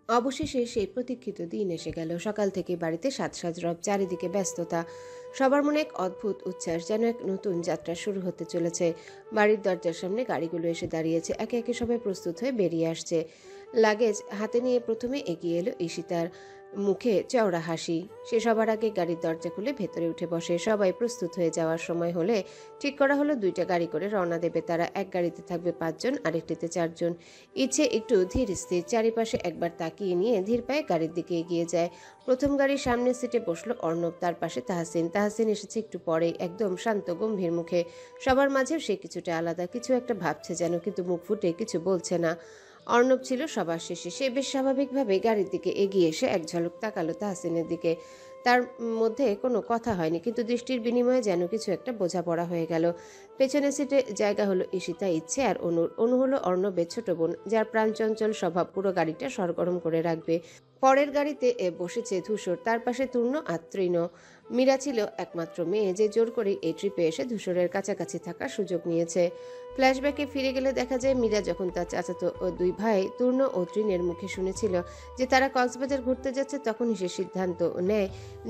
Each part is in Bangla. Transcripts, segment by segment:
অবশেষে সেই প্রতীক্ষিত দিন এসে গেল। সকাল থেকে বাড়িতে সাজ রব, চারিদিকে ব্যস্ততা, সবার মনে এক অদ্ভুত উচ্ছ্বাস, যেন এক নতুন যাত্রা শুরু হতে চলেছে। বাড়ির দরজার সামনে গাড়িগুলো এসে দাঁড়িয়েছে, একে একে সবাই প্রস্তুত হয়ে বেরিয়ে আসছে। লাগেজ হাতে নিয়ে প্রথমে এগিয়ে এলো ঈশিতার, মুখে চওড়া হাসি। সে সবার আগে গাড়ির দরজা খুলে ভেতরে উঠে বসে। সবাই প্রস্তুত হয়ে যাওয়ার সময় হলে ঠিক করা হলো দুইটা গাড়ি করে রওনা দেবে তারা। এক গাড়িতে থাকবে 5 জন, আরেকটিতে 4 জন। ইচ্ছে একটু ধীর স্থির, চারিপাশে একবার তাকিয়ে নিয়ে ধীর পায়ে গাড়ির দিকে এগিয়ে যায়। প্রথম গাড়ির সামনের সিটে বসলো অর্ণব, তার পাশে তাহসিন। তাহসিন এসেছে একটু পরে, একদম শান্ত গম্ভীর মুখে। সবার মাঝেও সে কিছুটা আলাদা, কিছু একটা ভাবছে যেন, কিন্তু মুখ ফুটে কিছু বলছে না। অর্ণব ছিল সবার শেষে। সে বেশ স্বাভাবিকভাবে গাড়ির দিকে এগিয়ে এসে এক ঝলক তাকালো তাহসিনের দিকে। তার মধ্যে কোনো কথা হয়নি, কিন্তু দৃষ্টির বিনিময়ে যেন কিছু একটা বোঝাপড়া হয়ে গেল। পেছনের সিটে জায়গা হলো ঈশিতা, ইচ্ছে আর অনুর। অনু হলো অর্ণবের ছোট বোন, যার প্রাণচঞ্চল স্বভাব পুরো গাড়িটা সরগরম করে রাখবে। পরের গাড়িতে বসেছে ধূসর, তার পাশে তূর্ণ আর তৃণ। মীরা ছিল একমাত্র মেয়ে, যে জোর করে এই ট্রিপে এসে ধূসরের কাছাকাছি থাকার সুযোগ নিয়েছে। ফ্ল্যাশব্যাকে ফিরে গেলে দেখা যায় মীরা যখন তার চাচাতো দুই ভাই তূর্ণ ও তৃণের মুখে শুনেছিল যে তারা কক্সবাজার ঘুরতে যাচ্ছে, তখনই সে সিদ্ধান্ত নেয়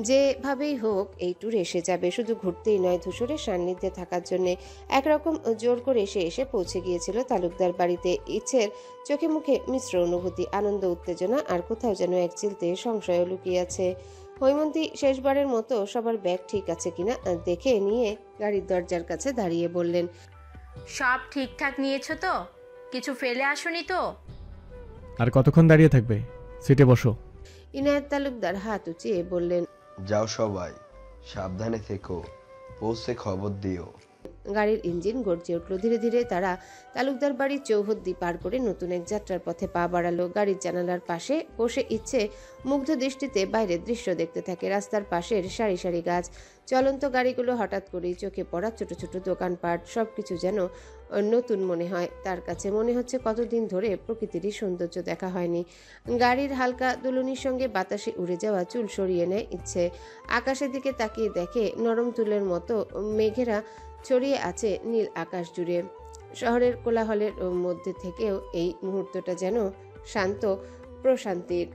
যেভাবেই হোক এই ট্যুরে এসে যাবে। শুধু ঘুরতেই নয়, ধূসরের সান্নিধ্যে থাকার জন্যে। একরকম জোর করে সে এসে পৌঁছে গিয়েছিল তালুকদার বাড়িতে। ইচ্ছের চোখে মুখে মিশ্র অনুভূতি, আনন্দ, উত্তেজনা, আর কোথাও যেন এক চিলতে সংশয় লুকিয়ে আছে। হৈমন্তী শেষবারের মতো সবার ব্যাগ ঠিক আছে কিনা দেখে নিয়ে গাড়ির দরজার কাছে দাঁড়িয়ে বললেন, সব ঠিকঠাক নিয়েছো তো? কিছু ফেলে আসোনি তো? আর কতক্ষণ দাঁড়িয়ে থাকবে? সিটে বসো। ইনায়েত তালুকদার হাত উঁচিয়ে বললেন, যাও সবাই, সাবধানে থেকো, পৌঁছে খবর দিও। গাড়ির ইঞ্জিন গর্জে উঠল। ধীরে ধীরে তারা তালুকদার বাড়ির চৌহদ্দি পার করে নতুন এক যাত্রার পথে পা বাড়ালো। গাড়ির জানালার পাশে বসে ইচ্ছে মুগ্ধ দৃষ্টিতে বাইরের দৃশ্য দেখতে থাকে। রাস্তার পাশের সারি সারি গাছ, চলন্ত গাড়িগুলো, হঠাৎ করেই চোখে পড়া ছোট ছোট দোকানপাট, সবকিছু যেন নতুন মনে হয় তার কাছে। মনে হচ্ছে কতদিন ধরে প্রকৃতিরই সৌন্দর্য দেখা হয়নি। গাড়ির হালকা দুলুনির সঙ্গে বাতাসে উড়ে যাওয়া চুল সরিয়ে নেয় ইচ্ছে। আকাশের দিকে তাকিয়ে দেখে নরম তুলের মতো মেঘেরা ছড়িয়ে আছে নীল আকাশ জুড়ে। শহরের কোলাহলের মধ্যে থেকেও এই মুহূর্তটা যেন শান্ত প্রশান্তির।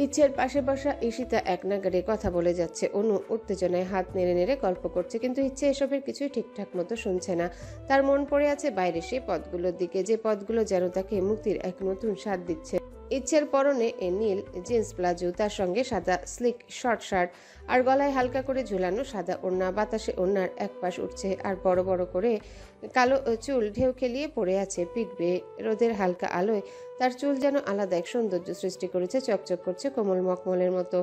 ইচ্ছের পাশে বসা ঈশিতা এক নাগাড়ে কথা বলে যাচ্ছে। অনু উত্তেজনায় হাত নেড়ে নেড়ে গল্প করছে, কিন্তু ইচ্ছে এসবের কিছুই ঠিকঠাক মতো শুনছে না। তার মন পড়ে আছে বাইরে সেই পথগুলোর দিকে, যে পথগুলো যেন তাকে মুক্তির এক নতুন স্বাদ দিচ্ছে। ইচ্ছের পরনে নীল জিন্স প্লাজো, তার সঙ্গে সাদা স্লিক শর্ট শার্ট, আর গলায় হালকা করে ঝুলানো সাদা ওড়না। বাতাসে ওড়নার এক পাশ উঠছে, আর বড় বড় করে কালো চুল ঢেউ খেলিয়ে পড়ে আছে পিঠ বেয়ে। রোদের হালকা আলোয় তার চুল যেন আলাদা এক সৌন্দর্য সৃষ্টি করেছে, চকচক করছে কোমল মখমলের মতো।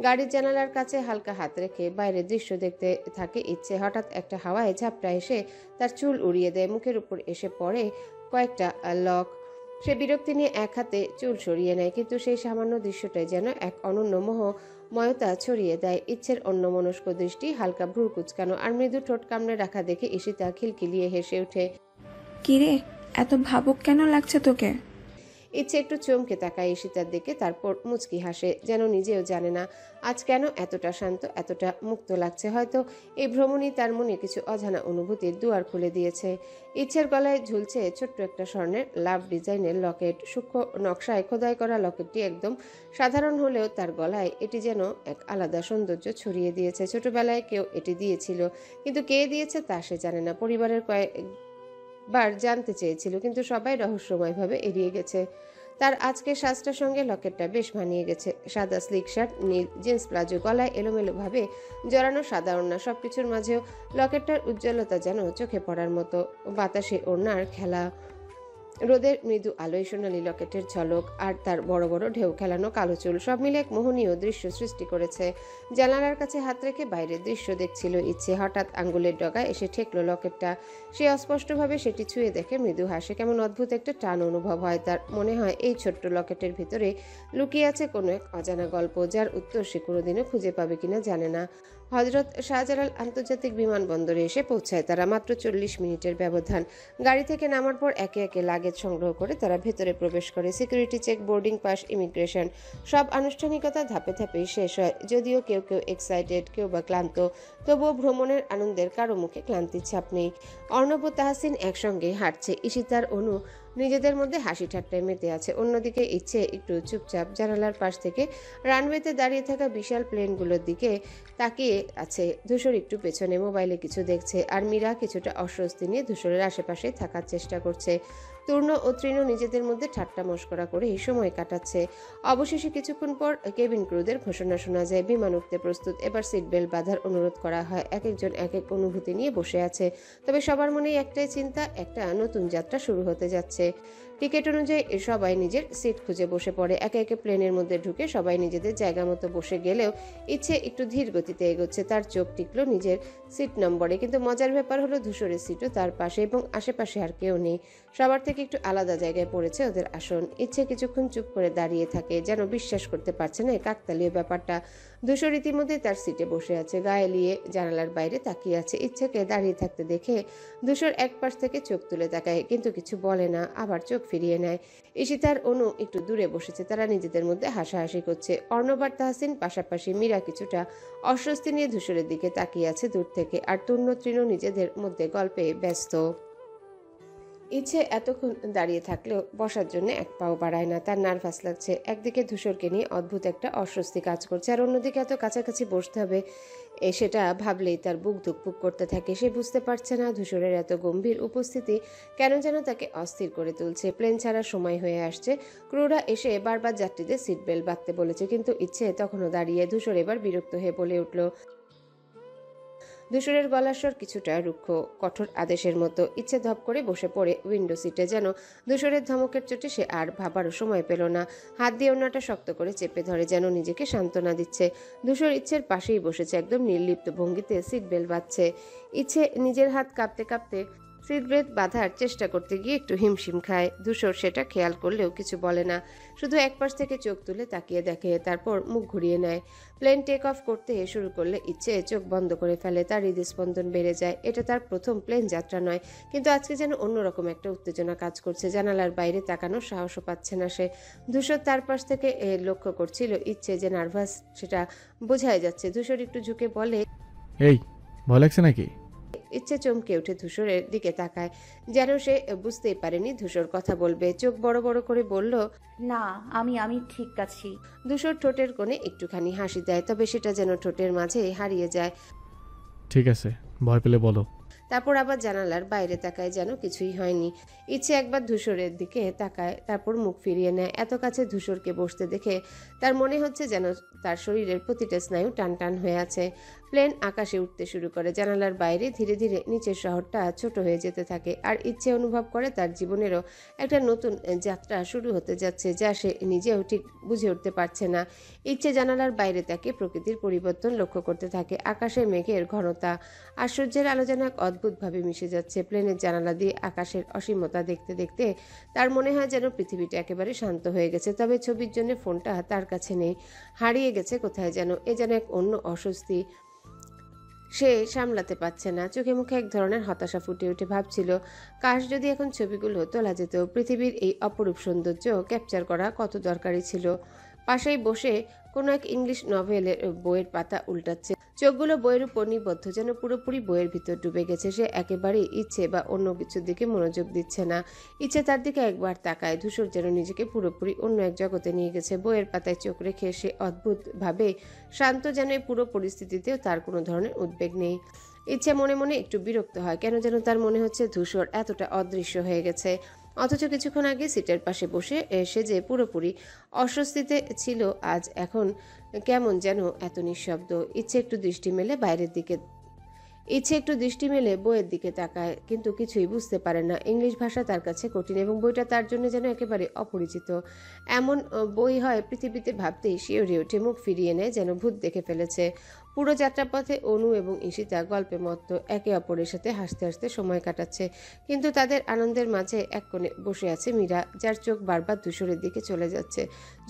গাড়ির জানালার কাছে হালকা হাত রেখে বাইরের দৃশ্য দেখতে থাকে ইচ্ছে। হঠাৎ একটা হাওয়ায় ঝাপটা এসে তার চুল উড়িয়ে দেয়, মুখের উপর এসে পড়ে কয়েকটা লক। সে বিরক্তি নিয়ে এক হাতে চুল সরিয়ে নেয়, কিন্তু সেই সামান্য দৃশ্যটাই যেন এক অনন্য মোহময়তা ছড়িয়ে দেয়। ইচ্ছের অন্যমনস্ক দৃষ্টি, হালকা ভ্রু কুচকানো আর মৃদু ঠোঁট কামড়ে রাখা দেখে ঈশিতা খিলখিলিয়ে হেসে ওঠে। কিরে, এত ভাবুক কেন লাগছে তোকে? ইচ্ছে একটু চমকে তাকায় ঈশিতার দিকে, তারপর মুচকি হাসে, যেন নিজেও জানে না আজ কেন এতটা শান্ত, এতটা মুক্ত লাগছে। হয়তো এই ভ্রমণই তার মনে কিছু অজানা অনুভূতির দুয়ার খুলে দিয়েছে। ইচ্ছের গলায় ঝুলছে ছোট্ট একটা স্বর্ণের লাভ ডিজাইনের লকেট। সূক্ষ্ম নকশায় খোদাই করা লকেটটি একদম সাধারণ হলেও তার গলায় এটি যেন এক আলাদা সৌন্দর্য ছড়িয়ে দিয়েছে। ছোটবেলায় কেউ এটি দিয়েছিল, কিন্তু কে দিয়েছে তা সে জানে না। পরিবারের কয়েকবার জানতে চেয়েছিল, কিন্তু সবাই রহস্যময়ভাবে এড়িয়ে গেছে। তার আজকের সাজটার সঙ্গে লকেটটা বেশ মানিয়ে গেছে। সাদা স্লিক শার্ট, নীল জিন্স প্লাজো, গলায় এলোমেলোভাবে জড়ানো সাদা ওড়না, সবকিছুর মাঝেও লকেটটার উজ্জ্বলতা যেন চোখে পড়ার মতো। বাতাসে ওড়নার খেলা, রোদের মৃদু আলোয় সোনালি লকেটের ঝলক, আর তার বড় বড় ঢেউ খেলানো কালো চুল, সব মিলে এক মোহনীয় দৃশ্য সৃষ্টি করেছে। জানালার কাছে হাত রেখে বাইরের দৃশ্য দেখছিল ইচ্ছে। হঠাৎ আঙ্গুলের ডগায় এসে ঠেকলো লকেটটা। সে অস্পষ্টভাবে সেটি ছুঁয়ে দেখে মৃদু হাসে। কেমন অদ্ভুত একটা টান অনুভব হয় তার। মনে হয় এই ছোট্ট লকেটের ভিতরে লুকিয়ে আছে কোনো এক অজানা গল্প, যার উত্তর সে কোনোদিনও খুঁজে পাবে কিনা জানে না। হজরত শাহজালাল আন্তর্জাতিক বিমানবন্দরে এসে পৌঁছায় তারা। মাত্র 40 মিনিটের ব্যবধান। গাড়ি থেকে নামার পর একে একে লাগেজ সংগ্রহ করে তারা ভেতরে প্রবেশ করে। Security check, boarding pass, immigration সব আনুষ্ঠানিকতা ধাপে ধাপেই শেষ হয়। যদিও কেউ কেউ এক্সাইটেড, কেউ বা ক্লান্ত, তবুও ভ্রমণের আনন্দের কারো মুখে ক্লান্তির ছাপ নেই। অর্ণব ও তাহসিন একসঙ্গে হাঁটছে। ঈশিতার অনু নিজেদের মধ্যে হাসি ঠাট্টায় মেতে আছে। অন্যদিকে ইচ্ছে একটু চুপচাপ জানালার পাশ থেকে রানওয়েতে দাঁড়িয়ে থাকা বিশাল প্লেনগুলোর দিকে তাকিয়ে আছে। ধূসর একটু পেছনে মোবাইলে কিছু দেখছে, আর মীরা কিছুটা অস্বস্তি নিয়ে ধূসরের আশেপাশে থাকার চেষ্টা করছে। তূর্ণ ও তৃণ নিজেদের মধ্যে ঠাট্টা মশকরা করে এই সময় কাটাচ্ছে। অবশেষে কিছুক্ষণ পর কেবিন ক্রুদের ঘোষণা শোনা যায়, বিমান উঠতে প্রস্তুত। এবার সিট বেল্ট বাঁধার অনুরোধ করা হয়। এক একজন এক এক অনুভূতি নিয়ে বসে আছে, তবে সবার মনেই একটাই চিন্তা, একটা নতুন যাত্রা শুরু হতে যাচ্ছে। টিকিট অনুযায়ী সবাই নিজের সিট খুঁজে বসে পড়ে। একে একে প্লেনের মধ্যে ঢুকে সবাই নিজেদের জায়গা মতো বসে গেলেও ইচ্ছে একটু ধীর গতিতে এগোচ্ছে। তার চোখ টিকলো নিজের সিট নম্বরে, কিন্তু মজার ব্যাপার হলো ধূসরের সিটও তার পাশে, এবং আশেপাশে আর কেউ নেই। সবার থেকে একটু আলাদা জায়গায় পড়েছে ওদের আসন। ইচ্ছে কিছুক্ষণ চুপ করে দাঁড়িয়ে থাকে, যেন বিশ্বাস করতে পারছে না এই কাকতালীয় ব্যাপারটা। ধূসর ইতিমধ্যে তার সিটে বসে আছে, গায়ে লিয়ে জানালার বাইরে তাকিয়ে আছে। ইচ্ছেকে দাঁড়িয়ে থাকতে দেখে ধূসর এক পাশ থেকে চোখ তুলে তাকায়, কিন্তু কিছু বলে না, আবার চোখ ফিরিয়ে নেয়। ঈশিতার অনু একটু দূরে বসেছে, তারা নিজেদের মধ্যে হাসাহাসি করছে। অর্ণব আর তাহসিন পাশাপাশি। মীরা কিছুটা অস্বস্তি নিয়ে ধূসরের দিকে তাকিয়ে আছে দূর থেকে, আর তূর্ণ তৃণ নিজেদের মধ্যে গল্পে ব্যস্ত। ইচ্ছে এতক্ষণ দাঁড়িয়ে থাকলেও বসার জন্য এক পাও বাড়ায় না। তার নার্ভাস লাগছে। একদিকে ধূসরকে নিয়ে অদ্ভুত একটা অস্বস্তি কাজ করছে, আর অন্যদিকে এত কাছাকাছি বসতে হবে সেটা ভাবলেই তার বুক ধুকপুক করতে থাকে। সে বুঝতে পারছে না ধূসরের এত গম্ভীর উপস্থিতি কেন যেন তাকে অস্থির করে তুলছে। প্লেন ছাড়ার সময় হয়ে আসছে। ক্রুরা এসে বারবার যাত্রীদের সিট বেল্ট বাঁধতে বলেছে, কিন্তু ইচ্ছে তখনও দাঁড়িয়ে। ধূসর এবার বিরক্ত হয়ে বলে উঠল। ধূসরের গলার স্বর কিছুটা রুক্ষ, কঠোর আদেশের মতো। ইচ্ছে ধপ করে বসে পড়ে উইন্ডো সিটে। যেন ধূসরের ধমকের চোটে সে আর ভাবারও সময় পেল না। হাত দিয়ে ওড়নাটা শক্ত করে চেপে ধরে, যেন নিজেকে সান্ত্বনা দিচ্ছে। ধূসর ইচ্ছের পাশেই বসেছে, একদম নির্লিপ্ত ভঙ্গিতে সিট বেল্ট বাঁধছে। ইচ্ছে নিজের হাত কাঁপতে কাঁপতে সিট বেল্ট বাঁধার চেষ্টা করতে গিয়ে একটু হিমশিম খায়। ধূসর সেটা খেয়াল করলেও কিছু বলে না, শুধু একপাশ থেকে চোখ তুলে তাকিয়ে দেখে, তারপর মুখ ঘুরিয়ে নেয়। প্লেন টেক অফ করতে শুরু করলে ইচ্ছে চোখ বন্ধ করে ফেলে। তার হৃদস্পন্দন বেড়ে যায়। এটা তার প্রথম প্লেন যাত্রা নয়, কিন্তু আজকে যেন অন্যরকম একটা উত্তেজনা কাজ করছে। জানালার বাইরে তাকানোর সাহসও পাচ্ছে না সে। ধূসর তার পাশ থেকে লক্ষ্য করছিল। ইচ্ছে যে নার্ভাস সেটা বোঝাই যাচ্ছে। ধূসর একটু ঝুঁকে বলে, এই ভয় লাগছে নাকি? ইচ্ছে চমকে উঠে ধূসরের দিকে তাকায়, যেন সে বুঝতেই পারেনি ধূসর কথা বলবে। চোখ বড় বড় করে বলল, না, আমি ঠিক আছি। ধূসর ঠোঁটের কোণে একটুখানি হাসি দেয়, তবে সেটা যেন ঠোঁটের মাঝে হারিয়ে যায়। ঠিক আছে, ভয় পেলে বলো। তারপর আবার জানালার বাইরে তাকায়, যেন কিছুই হয়নি। ইচ্ছে একবার ধূসরের দিকে তাকায়, তারপর মুখ ফিরিয়ে নেয়। এত কাছে ধূসরকে বসতে দেখে তার মনে হচ্ছে যেন তার শরীরের প্রতিটা স্নায়ু টান টান হয়ে আছে। প্লেন আকাশে উঠতে শুরু করে। জানালার বাইরে ধীরে ধীরে নিচের শহরটা ছোট হয়ে যেতে থাকে, আর ইচ্ছে অনুভব করে তার জীবনেরও একটা নতুন যাত্রা শুরু হতে যাচ্ছে, যা সে নিজেও ঠিক বুঝে উঠতে পারছে না। ইচ্ছে জানালার বাইরে তাকে প্রকৃতির পরিবর্তন লক্ষ্য করতে থাকে। আকাশে মেঘের ঘনতা আর সূর্যের আলো যেন এক অদ্ভুতভাবে মিশে যাচ্ছে। প্লেনের জানালা দিয়ে আকাশের অসীমতা দেখতে দেখতে তার মনে হয় যেন পৃথিবীটা একেবারে শান্ত হয়ে গেছে। তবে ছবির জন্য ফোনটা তার কাছে নেই, হারিয়ে গেছে কোথায় যেন। এ যেন এক অন্য অস্বস্তি সে সামলাতে পারছে না। চোখে মুখে এক ধরনের হতাশা ফুটে উঠে। ভাবছিল, কাশ যদি এখন ছবিগুলো তোলা যেত। পৃথিবীর এই অপরূপ সৌন্দর্য ক্যাপচার করা কত দরকারি ছিল। পাশেই বসে কোনো এক ইংলিশ নভেলের বইয়ের পাতা উল্টাচ্ছে। চোখগুলো বইয়ের উপর নিবদ্ধ, যেন পুরোপুরি বইয়ের ভিতর ডুবে গেছে। সে একেবারেই ইচ্ছে বা অন্য কিছুর দিকে মনোযোগ দিচ্ছে না। ইচ্ছে তার দিকে একবার তাকায়। ধূসর যেন নিজেকে পুরোপুরি অন্য এক জগতে নিয়ে গেছে। বইয়ের পাতায় চোখ রেখে সে অদ্ভুতভাবে শান্ত, যেন এই পুরো পরিস্থিতিতেও তার কোনো ধরনের উদ্বেগ নেই। ইচ্ছে মনে মনে একটু বিরক্ত হয়। কেন যেন তার মনে হচ্ছে ধূসর এতটা অদৃশ্য হয়ে গেছে, অথচ কিছুক্ষণ আগে সিটের পাশে বসে সে যে পুরোপুরি অস্বস্তিতে ছিল, আজ এখন কেমন যেন এত নিঃশব্দ। ইচ্ছে একটু দৃষ্টি মেলে বইয়ের দিকে তাকায়, কিন্তু কিছুই বুঝতে পারে না। ইংলিশ ভাষা তার কাছে কঠিন, এবং বইটা তার জন্য যেন একেবারে অপরিচিত। এমন বই হয় পৃথিবীতে ভাবতেই শিউরে ওঠে, মুখ ফিরিয়ে নেয়, যেন ভূত দেখে ফেলেছে। পুরো যাত্রাপথে অনু এবং ঈশিতা গল্পে মত্ত একে অপরের সাথে হাসতে হাসতে সময় কাটাচ্ছে, কিন্তু তাদের আনন্দের মাঝে এক কোণে বসে আছে মীরা, যার চোখ বারবার ধূসরের দিকে চলে যাচ্ছে।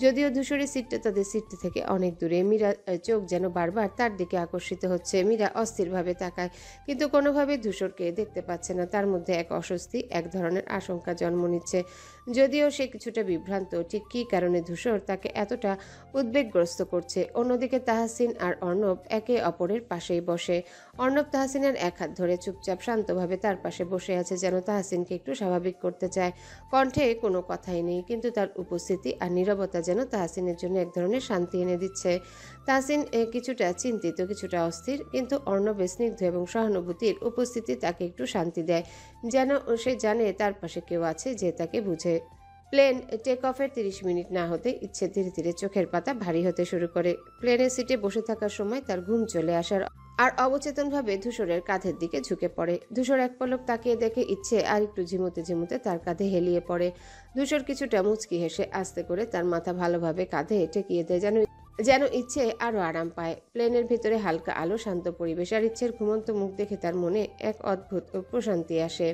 যদিও ধূসরের সিটটা তাদের সিট থেকে অনেক দূরে, মীরা চোখ যেন বারবার তার দিকে আকর্ষিত হচ্ছে। মীরা অস্থিরভাবে তাকায়, কিন্তু কোনোভাবে ধূসরকে দেখতে পাচ্ছে না। তার মধ্যে এক অস্বস্তি, এক ধরনের আশঙ্কা জন্ম নিচ্ছে। যদিও সে কিছুটা বিভ্রান্ত, ঠিক কী কারণে ধূসর তাকে এতটা উদ্বেগগ্রস্ত করছে। অন্যদিকে তাহসিন আর অর্ণব একে অপরের পাশেই বসে। অর্ণব তাহসিনের এক হাত ধরে চুপচাপ শান্তভাবে তার পাশে বসে আছে, যেন তাহসিনকে একটু স্বাভাবিক করতে চায়। কণ্ঠে কোনো কথাই নেই, কিন্তু তার উপস্থিতি আর নীরবতা যেন তাহসিনের জন্য এক ধরনের শান্তি এনে দিচ্ছে। তাহসিন কিছুটা চিন্তিত, কিছুটা অস্থির, কিন্তু অর্ণবের স্নিগ্ধ এবং সহানুভূতির উপস্থিতি তাকে একটু শান্তি দেয়, যেন সে জানে তার পাশে কেউ আছে যে তাকে বুঝে। প্লেন টেক অফের 30 মিনিট না হতে ইচ্ছে ধীরে ধীরে চোখের পাতা ভারী হতে শুরু করে। প্লেনের সিটে বসে থাকার সময় তার ঘুম চলে আসার আর অবচেতনভাবে ধূসরের কাঁধের দিকে ঝুঁকে পড়ে। ধূসর এক পলক তাকিয়ে দেখে ইচ্ছে আর একটু ঝিমুতে ঝিমুতে তার কাঁধে হেলিয়ে পড়ে। ধূসর কিছুটা মুচকি হেসে আস্তে করে তার মাথা ভালোভাবে কাঁধে ঠেকিয়ে দেয়, যেন ইচ্ছে আরো আরাম পায়। প্লেনের ভিতরে হালকা আলো, শান্ত পরিবেশ আর ইচ্ছের ঘুমন্ত মুখ দেখে তার মনে এক অদ্ভুত প্রশান্তি আসে।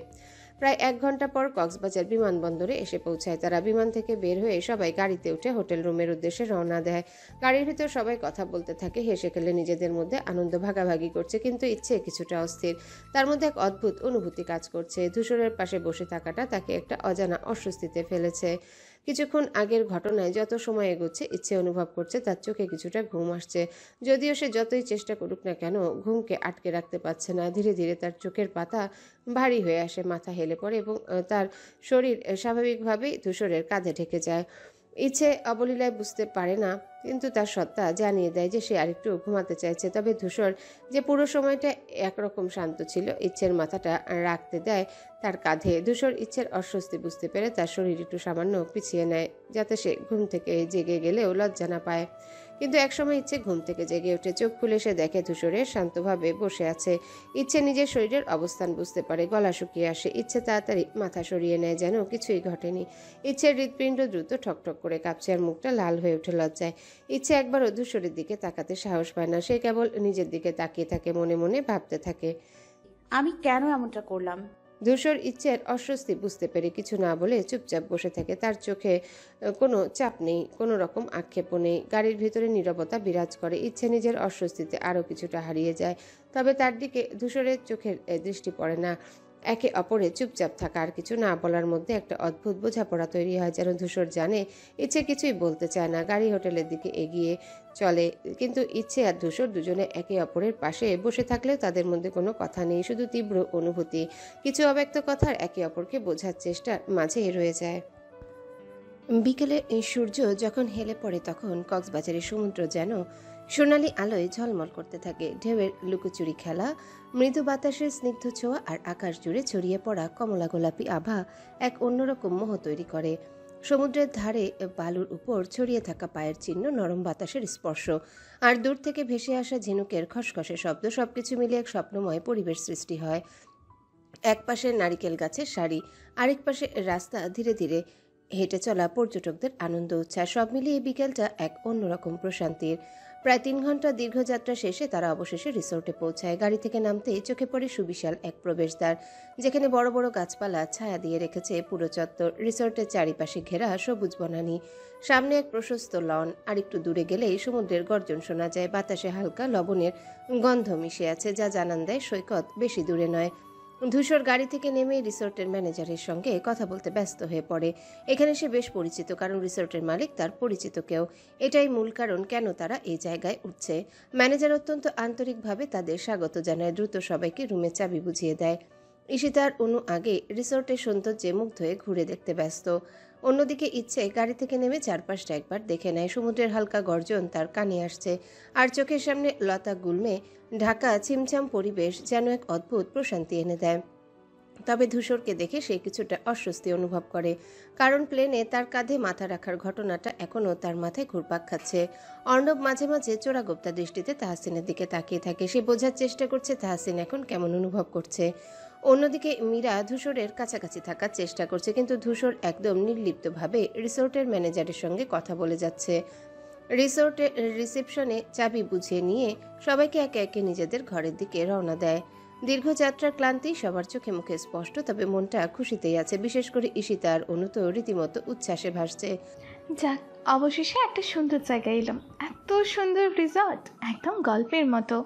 প্রায় 1 ঘন্টা পর কক্সবাজার বিমানবন্দরে এসে পৌঁছায় তারা। বিমান থেকে বের হয়ে সবাই গাড়িতে উঠে হোটেল রুমের উদ্দেশ্যে রওনা দেয়। গাড়ির ভিতর সবাই কথা বলতে থাকে, হেসে খেলে নিজেদের মধ্যে আনন্দ ভাগাভাগি করছে, কিন্তু ইচ্ছে কিছুটা অস্থির। তার মধ্যে এক অদ্ভুত অনুভূতি কাজ করছে। ধূসরের পাশে বসে থাকাটা তাকে একটা অজানা অস্বস্তিতে ফেলেছে। কিছুক্ষণ আগের ঘটনায় যত সময় এগোচ্ছে ইচ্ছে অনুভব করছে তার চোখে কিছুটা ঘুম আসছে। যদিও সে যতই চেষ্টা করুক না কেন ঘুমকে আটকে রাখতে পারছে না। ধীরে ধীরে তার চোখের পাতা ভারী হয়ে আসে, মাথা হেলে পড়ে এবং তার শরীর স্বাভাবিকভাবেই ধূসরের কাঁধে ঢেকে যায়। ইচ্ছে অবলীলায় বুঝতে পারে না, কিন্তু তার সত্তা জানিয়ে দেয় যে সে আরেকটু ঘুমাতে চাইছে। তবে ধূসর যে পুরো সময়টা একরকম শান্ত ছিল, ইচ্ছের মাথাটা রাখতে দেয় তার কাঁধে। ধূসর ইচ্ছের অস্বস্তি বুঝতে পেরে তার শরীর একটু সামান্য পিছিয়ে নেয়, যাতে সে ঘুম থেকে জেগে গেলেও লজ্জা না পায়। কিন্তু একসময় ইচ্ছে ঘুম থেকে জেগে ওঠে। চোখ খুলে সে দেখে ধূসরের শান্তভাবে বসে আছে। ইচ্ছে নিজের শরীরের অবস্থান বুঝতে পারে, গলা শুকিয়ে আসে। ইচ্ছে তাড়াতাড়ি মাথা সরিয়ে নেয়, যেন কিছুই ঘটেনি। ইচ্ছের হৃৎপিণ্ড দ্রুত ঠকঠক করে কাঁপছে আর মুখটা লাল হয়ে ওঠে লজ্জায়। ইচ্ছে একবারও ধূসরের দিকে তাকাতে সাহস পায় না। সে কেবল নিজের দিকে তাকিয়ে থাকে, মনে মনে ভাবতে থাকে। আমি কেন এমনটা করলাম? ধূসর ইচ্ছের অস্বস্তি বুঝতে পেরে কিছু না বলে চুপচাপ বসে থাকে। তার চোখে কোনো চাপ নেই, কোনো রকম আক্ষেপও নেই। গাড়ির ভিতরে নীরবতা বিরাজ করে। ইচ্ছে নিজের অস্বস্তিতে আরও কিছুটা হারিয়ে যায়, তবে তার দিকে ধূসরের চোখের দৃষ্টি পড়ে না। একে অপরে চুপচাপ থাকা আর কিছু না বলার মধ্যে একটা অদ্ভুত বোঝাপড়া তৈরি হয়, যেন ধূসর জানে ইচ্ছে কিছুই বলতে চায় না। গাড়ি হোটেলের দিকে এগিয়ে চলে, কিন্তু ইচ্ছে আর ধূসর দুজনে একে অপরের পাশে বসে থাকলেও তাদের মধ্যে কোনো কথা নেই, শুধু তীব্র অনুভূতি। কিছু অব্যক্ত কথার একে অপরকে বোঝার চেষ্টা মাঝে রয়ে যায়। বিকেলে সূর্য যখন হেলে পড়ে, তখন কক্সবাজারের সমুদ্র যেন সোনালি আলোয় ঝলমল করতে থাকে। ঢেউয়ের লুকোচুরি খেলা, মৃদু বাতাসের স্নিগ্ধ ছোঁয়া আর আকাশ জুড়ে ছড়িয়ে পড়া কমলা গোলাপি আভা এক অন্যরকম মোহ তৈরি করে। সমুদ্রের ধারে বালুর উপর ছড়িয়ে থাকা পায়ের চিহ্ন, নরম বাতাসের স্পর্শ আর দূর থেকে ভেসে আসা ঝিনুকের খসখসে শব্দ, সবকিছু মিলে এক স্বপ্নময় পরিবেশ সৃষ্টি হয়। এক পাশে নারিকেল গাছের সারি, আরেক পাশে রাস্তা, ধীরে ধীরে হেঁটে চলা পর্যটকদের আনন্দ উচ্ছ্বাস, সব মিলিয়ে বিকেলটা এক অন্যরকম প্রশান্তির। প্রায় 3 ঘন্টা দীর্ঘ যাত্রা শেষে তারা অবশেষে রিসোর্টে পৌঁছায়। গাড়ি থেকে নামতেই চোখে পড়ে সুবিশাল এক প্রবেশদ্বার, যেখানে বড় বড় গাছপালা ছায়া দিয়ে রেখেছে পুরো চত্বর। রিসোর্টের চারিপাশে ঘেরা সবুজ বনানী, সামনে এক প্রশস্ত লন, আর একটু দূরে গেলেই সমুদ্রের গর্জন শোনা যায়। বাতাসে হালকা লবণের গন্ধ মিশে আছে, যা জানান দেয় সৈকত বেশি দূরে নয়। ধূসর গাড়ি থেকে নেমে রিসোর্টের ম্যানেজারের সঙ্গে কথা বলতে ব্যস্ত হয়ে পড়ে। এখানে সে বেশ পরিচিত, কারণ রিসোর্টের মালিক তার পরিচিত কেউ। এটাই মূল কারণ কেন তারা এই জায়গায় উঠছে। ম্যানেজার অত্যন্ত আন্তরিকভাবে তাদের স্বাগত জানায়, দ্রুত সবাইকে রুমে চাবি বুঝিয়ে দেয়। ঈশিতার অনু আগে রিসোর্টের সৌন্দর্যে মুগ্ধ হয়ে ঘুরে দেখতে ব্যস্ত। অন্যদিকে ইচ্ছে গাড়ি থেকে নেমে চারপাশটা একবার দেখে নেয়। সমুদ্রের হালকা গর্জন তার কানে আসছে, আর চোখের সামনে লতা গুল্মে ঢাকা ছিমছাম পরিবেশ যেন এক অদ্ভুত প্রশান্তি এনে দেয়। তবে ধূসরকে দেখে সে কিছুটা অস্বস্তি অনুভব করে, কারণ প্লেনে তার কাঁধে মাথা রাখার ঘটনাটা এখনও তার মাথায় ঘুরপাক খাচ্ছে। অর্ণব মাঝে মাঝে চোরাগোপ্তা দৃষ্টিতে তাহসিনের দিকে তাকিয়ে থাকে। সে বোঝার চেষ্টা করছে তাহসিন এখন কেমন অনুভব করছে। অন্যদিকে মীরা ধূসরের কাছাকাছি থাকার চেষ্টা করছে, কিন্তু ধূসর একদম নির্লিপ্তভাবে রিসোর্টের ম্যানেজারের সঙ্গে কথা বলে যাচ্ছে। রিসোর্টে রিসেপশনে চাবি বুঝিয়ে নিয়ে সবাইকে একে একে নিজেদের ঘরের দিকে রওনা দেয়। দীর্ঘ যাত্রার ক্লান্তি সবার চোখে মুখে স্পষ্ট, তবে মনটা খুশিতেই আছে। বিশেষ করে ঈশিতা আর অনু তো রীতিমতো উচ্ছ্বাসে ভাসছে। যাক, অবশেষে একটা সুন্দর জায়গায় এলাম। এত সুন্দর রিসর্ট, একদম গল্পের মতো।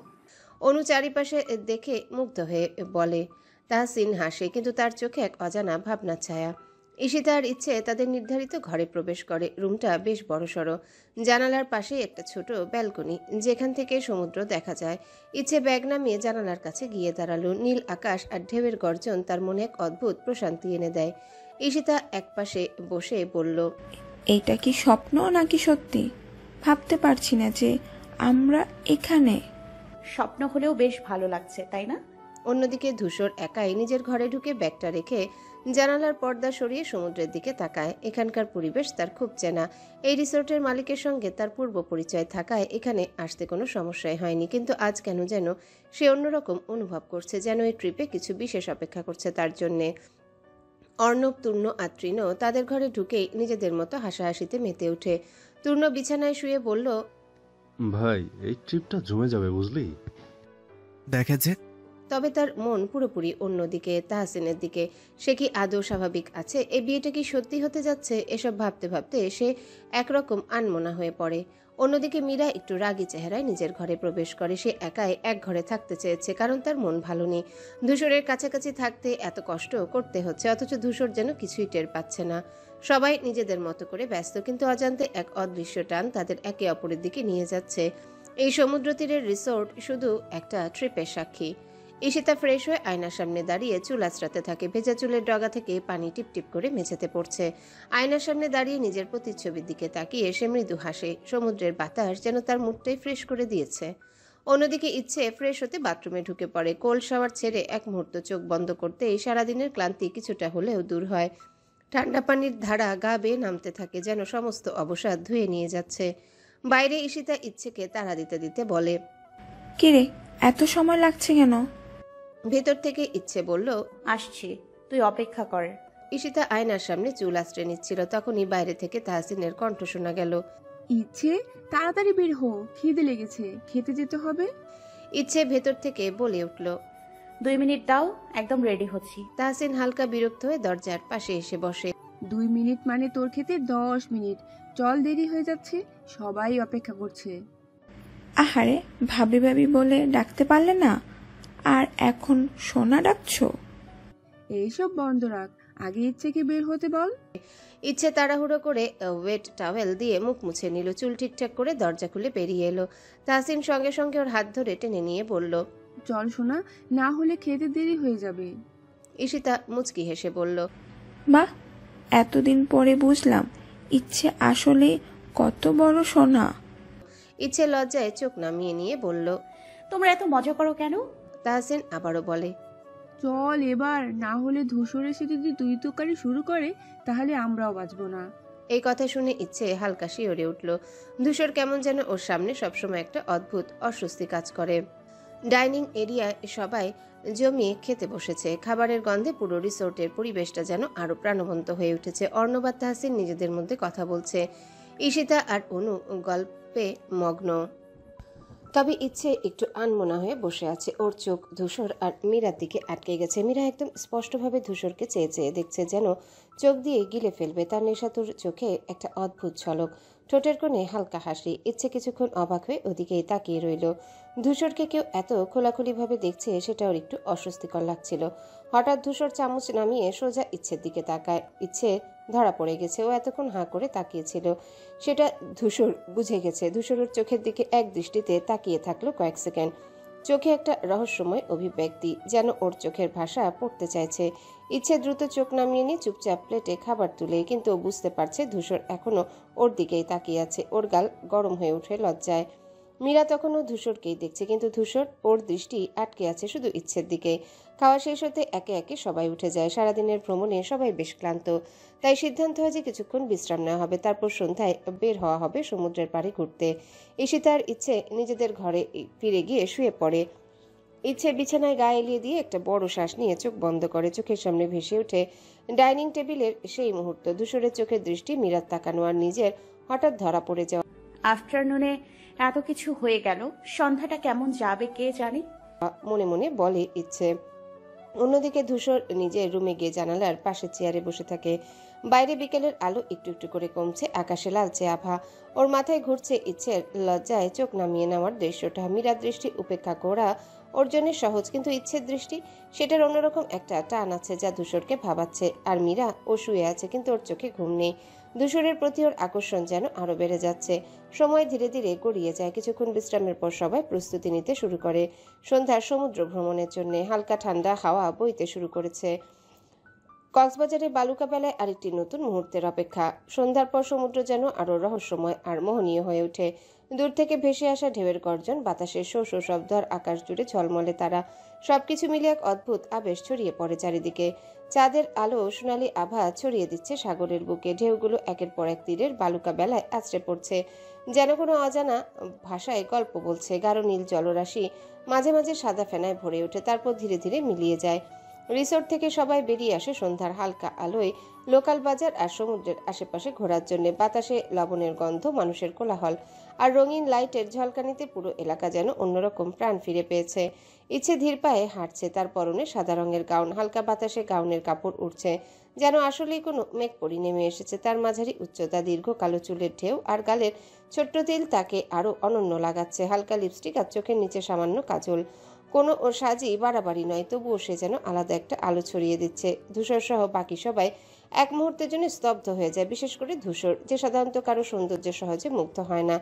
অনু চারিপাশে দেখে মুগ্ধ হয়ে বলে। তাহসিন হাসে, কিন্তু তার চোখে এক অজানা ভাবনার ছায়া। ঈশিতার ইচ্ছে তাদের নির্ধারিত ঘরে প্রবেশ করে। রুমটা বেশ বড়সড়, জানালার পাশেই একটা ছোট ব্যালকনি, যেখান থেকে সমুদ্র দেখা যায়। ইচ্ছে ব্যাগ নামিয়ে জানালার কাছে গিয়ে দাঁড়ালো। নীল আকাশ আর ঢেউয়ের গর্জন তার মনে এক অদ্ভুত প্রশান্তি এনে দেয়। ঈশিতা একপাশে বসে বলল, এইটা কি স্বপ্ন নাকি সত্যি? ভাবতে পারছি না যে আমরা এখানে। স্বপ্ন হলেও বেশ ভালো লাগছে, তাই না? অন্যদিকে ধূসর একাই নিজের ঘরে ঢুকে ব্যাগটা রেখে জানালার পর্দা সরিয়ে সমুদ্রের দিকে তাকায়। এখানকার পরিবেশ তার খুব চেনা। এই রিসোর্টের মালিকের সঙ্গে তার পূর্ব পরিচয় থাকায় এখানে আসতে কোনো সমস্যাই হয়নি, কিন্তু আজ কেন যেন সে অন্যরকম অনুভব করছে, যেন এই ট্রিপে কিছু বিশেষ অপেক্ষা করছে তার জন্যে। অর্ণব, তূর্ণ আর তৃণ তাদের ঘরে ঢুকেই নিজেদের মতো হাসাহাসিতে মেতে ওঠে। তূর্ণ বিছানায় শুয়ে বলল, ভাই, এই ট্রিপটা জমে যাবে বুঝলি। দেখা যাক। তবে তার মন পুরোপুরি অন্যদিকে, তাহসিনের দিকে। সে কি আদৌ স্বাভাবিক আছে? এই বিয়েটা কি সত্যি হতে যাচ্ছে? এসব ভাবতে ভাবতে সে একরকম আনমনা হয়ে পড়ে। অন্যদিকে মীরা একটু রাগী চেহারায় নিজের ঘরে প্রবেশ করে। সে একাই এক ঘরে থাকতে চেয়েছে, কারণ তার মন ভালো নেই। ধূসরের কাছাকাছি থাকতে এত কষ্ট করতে হচ্ছে, অথচ ধূসর যেন কিছুই টের পাচ্ছে না। সবাই নিজেদের মতো করে ব্যস্ত, কিন্তু অজান্তে এক অদৃশ্য টান তাদের একে অপরের দিকে নিয়ে যাচ্ছে। এই সমুদ্র তীরের রিসোর্ট শুধু একটা ট্রিপের সাক্ষী। ঈশিতা ফ্রেশ হয়ে আয়নার সামনে দাঁড়িয়ে চুল আঁচড়াতে থাকে। ভেজা চুলের ডগা থেকে পানি টিপ টিপ করে মেঝেতে পড়ছে। আয়নার সামনে দাঁড়িয়ে নিজের প্রতিচ্ছবির দিকে তাকিয়ে সে মৃদু হাসে। সমুদ্রের বাতাস যেন তার মুডটাই ফ্রেশ করে দিয়েছে। অন্যদিকে ইচ্ছে ফ্রেশ হতে বাথরুমে ঢুকে পড়ে। কোল্ড শাওয়ার ছেড়ে এক মুহূর্ত চোখ বন্ধ করতেই সারাদিনের ক্লান্তি কিছুটা হলেও দূর হয়। ঠান্ডা পানির ধারা গা বেয়ে নামতে থাকে, যেন সমস্ত অবসাদ ধুয়ে নিয়ে যাচ্ছে। বাইরে ঈশিতা ইচ্ছেকে তাড়া দিতে দিতে বলে, কিরে, এত সময় লাগছে কেন? ভেতর থেকে ইচ্ছে বলল, আসছি, তুই অপেক্ষা কর। ঈশিতা আয়নার সামনে চুল আঁচড়ে নিচ্ছিল, তখনই বাইরে থেকে তাহসিনের কণ্ঠ শোনা গেল। ইচ্ছে, তাড়াতাড়ি বের হো, খিদে লেগেছে, খেতে যেতে হবে। ইচ্ছে ভেতর থেকে বলে উঠল। 2 মিনিট দাও, একদম রেডি হচ্ছি। তাহসিন হালকা বিরক্ত হয়ে দরজার পাশে এসে বসে। 2 মিনিট মানে তোর খেতে 10 মিনিট। চল, দেরি হয়ে যাচ্ছে, সবাই অপেক্ষা করছে। আহারে, ভাবি ভাবি বলে ডাকতে পারলে না, আর এখন সোনা ডাকছো? এইসব বন্ধ রাখ, আগে ইচ্ছেকে বের হতে বল। ইচ্ছে তাড়াহুড়ো করে ওয়েট টাওয়েল দিয়ে মুখ মুছে নিল। চুল ঠিকঠাক করে দরজা খুলে বেরিয়ে এলো। তাহসিন সঙ্গে সঙ্গে ওর হাত ধরে টেনে নিয়ে বলল, চল সোনা, না হলে খেতে দেরি হয়ে যাবে। ঈশিতা মুচকি হেসে বলল, বাহ, এতদিন পরে বুঝলাম ইচ্ছে আসলে কত বড় সোনা। ইচ্ছে লজ্জায় চোখ নামিয়ে নিয়ে বলল, তোমরা এত মজা করো কেন? তাহসিন আবারও বলে, চল এবার, না হলে ধূসর এসে যদি তুই তোকারি শুরু করে তাহলে আমরাও বাঁচবো না। এই কথা শুনে ইচ্ছে হালকা শিওরে উঠল। ধূসর কেমন যেন ওর সামনে সবসময় একটা অদ্ভুত অস্বস্তি কাজ করে। ডাইনিং এরিয়ায় সবাই জমিয়ে খেতে বসেছে। খাবারের গন্ধে পুরো রিসোর্টের পরিবেশটা যেন আরো প্রাণবন্ত হয়ে উঠেছে। অর্ণব আর তাহসিন নিজেদের মধ্যে কথা বলছে। ঈশিতা আর অনু গল্পে মগ্ন। তবে ইচ্ছে একটু আনমনা হয়ে বসে আছে। ওর চোখ ধূসর আর মীরার দিকে আটকে গেছে। মীরা একদম স্পষ্টভাবে ধূসরকে চেয়ে চেয়ে দেখছে, যেন চোখ দিয়ে গিলে ফেলবে। তার নেশাতুর চোখে একটা অদ্ভুত ঝলক, ঠোঁটের কোণে হালকা হাসি। ইচ্ছে কিছুক্ষণ অবাক হয়ে ওদিকেই তাকিয়ে রইল। ধূসরকে কেউ এত খোলাখুলিভাবে দেখছে, সেটা ওর একটু অস্বস্তিকর লাগছিল। হঠাৎ ধূসর চামচ নামিয়ে সোজা ইচ্ছের দিকে তাকায়। ইচ্ছে ধরা পড়ে গেছে। ও এতক্ষণ হাঁ করে তাকিয়েছিল, সেটা ধূসর বুঝে গেছে। ধূসরের চোখের দিকে এক দৃষ্টিতে তাকিয়ে থাকলো কয়েক সেকেন্ড। চোখে একটা রহস্যময় অভিব্যক্তি, যেন ওর চোখের ভাষা পড়তে চাইছে। ইচ্ছে দ্রুত চোখ নামিয়ে নিয়ে চুপচাপ প্লেটে খাবার তুলে, কিন্তু ও বুঝতে পারছে ধূসর এখনো ওর দিকেই তাকিয়ে আছে। ওর গাল গরম হয়ে ওঠে লজ্জায়। মীরা তখনও ধূসরকেই দেখছে, কিন্তু ধূসর ওর দৃষ্টি আটকে আছে শুধু ইচ্ছের দিকে। খাওয়া শেষ হতে একে একে সবাই উঠে যায়। সারাদিনের ভ্রমণে সবাই বেশ ক্লান্ত, তাই সিদ্ধান্ত হয় যে কিছুক্ষণ বিশ্রাম নেওয়া হবে, তারপর সন্ধ্যায় বের হওয়া হবে সমুদ্রের পাড়ে ঘুরতে। ঈশিতার ইচ্ছে নিজেদের ঘরে ফিরে গিয়ে শুয়ে পড়ে। ইচ্ছে বিছানায় গা এলিয়ে দিয়ে একটা বড় শ্বাস নিয়ে চোখ বন্ধ করে। চোখের সামনে ভেসে ওঠে ডাইনিং টেবিলের সেই মুহূর্ত। ধূসরের চোখের দৃষ্টি মীরার তাকানো আর নিজের হঠাৎ ধরা পড়ে যাওয়া। আফটারনুনে এত কিছু হয়ে গেল, সন্ধ্যাটা কেমন যাবে কে জানে। মনে মনে বলে ইচ্ছে। অন্যদিকে ধূসর নিজের রুমে গিয়ে জানালার পাশে চেয়ারে বসে থাকে। বাইরে বিকেলের আলো একটু একটু করে কমছে, আকাশে লালচে আভা। ওর মাথায় ঘুরছে ইচ্ছের লজ্জায় চোখ নামিয়ে নেওয়ার দৃশ্যটা। মীরার দৃষ্টি উপেক্ষা করা ওর জন্য সহজ, কিন্তু ইচ্ছের দৃষ্টি, সেটার অন্যরকম একটা টান আছে যা ধূসরকে ভাবাচ্ছে। আর মীরা ও শুয়ে আছে, কিন্তু ওর চোখে ঘুম নেই। ধূসরের প্রতি ওর আকর্ষণ যেন আরো বেড়ে যাচ্ছে। সময় ধীরে ধীরে গড়িয়ে যায়। কিছুক্ষণ বিশ্রামের পর সবাই প্রস্তুতি নিতে শুরু করে সন্ধ্যার সমুদ্র ভ্রমণের জন্য। হালকা ঠান্ডা হাওয়া বইতে শুরু করেছে। কক্সবাজারের বালুকা বেলায় আরেকটি নতুন মুহূর্তের অপেক্ষা। সন্ধ্যার পর সমুদ্র যেন আরো রহস্যময় আর মোহনীয় হয়ে ওঠে। দূর থেকে ভেসে আসা ঢেউয়ের গর্জন, বাতাসের শো শো শব্দ আর আকাশ জুড়ে ঝলমলে তারা, সবকিছু মিলিয়ে এক অদ্ভুত আবেশ ছড়িয়ে পড়ে চারিদিকে। চাঁদের আলো সোনালি আভা ছড়িয়ে দিচ্ছে সাগরের বুকে। ঢেউগুলো একের পর এক তীরের বালুকা বেলায় আছড়ে পড়ছে, যেন কোনো অজানা ভাষায় গল্প বলছে। গাঢ় নীল জলরাশি মাঝে মাঝে সাদা ফেনায় ভরে ওঠে, তারপর ধীরে ধীরে মিলিয়ে যায়। রিসোর্ট থেকে সবাই বেরিয়ে আসে সন্ধ্যার হালকা আলোয় লোকাল বাজার আর সমুদ্রের আশেপাশে ঘোরার জন্য। বাতাসে লবণের গন্ধ, মানুষের কোলাহল আর রঙিন লাইটের ঝলকানিতে পুরো এলাকা যেন অন্যরকম প্রাণ ফিরে পেয়েছে। ইচ্ছে ধীর পায়ে হাঁটছে, তার পরনে সাদা রঙের গাউন। হালকা বাতাসে গাউনের কাপড় উঠছে, যেন আসলেই কোনো মেঘপরি নেমে এসেছে। তার মাঝারি উচ্চতা, দীর্ঘ কালো চুলের ঢেউ আর গালের ছোট্ট তিল তাকে আরো অনন্য লাগাচ্ছে। হালকা লিপস্টিক আর চোখের নিচে সামান্য কাজল, কোনো ওর সাজই বাড়াবাড়ি নয়, তবুও সে যেন আলাদা একটা আলো ছড়িয়ে দিচ্ছে। ধূসর সহ বাকি সবাই এক মুহূর্তের জন্য স্তব্ধ হয়ে যায়, বিশেষ করে ধূসর, যে সাধারণত কারো সৌন্দর্যে সহজে মুগ্ধ হয় না,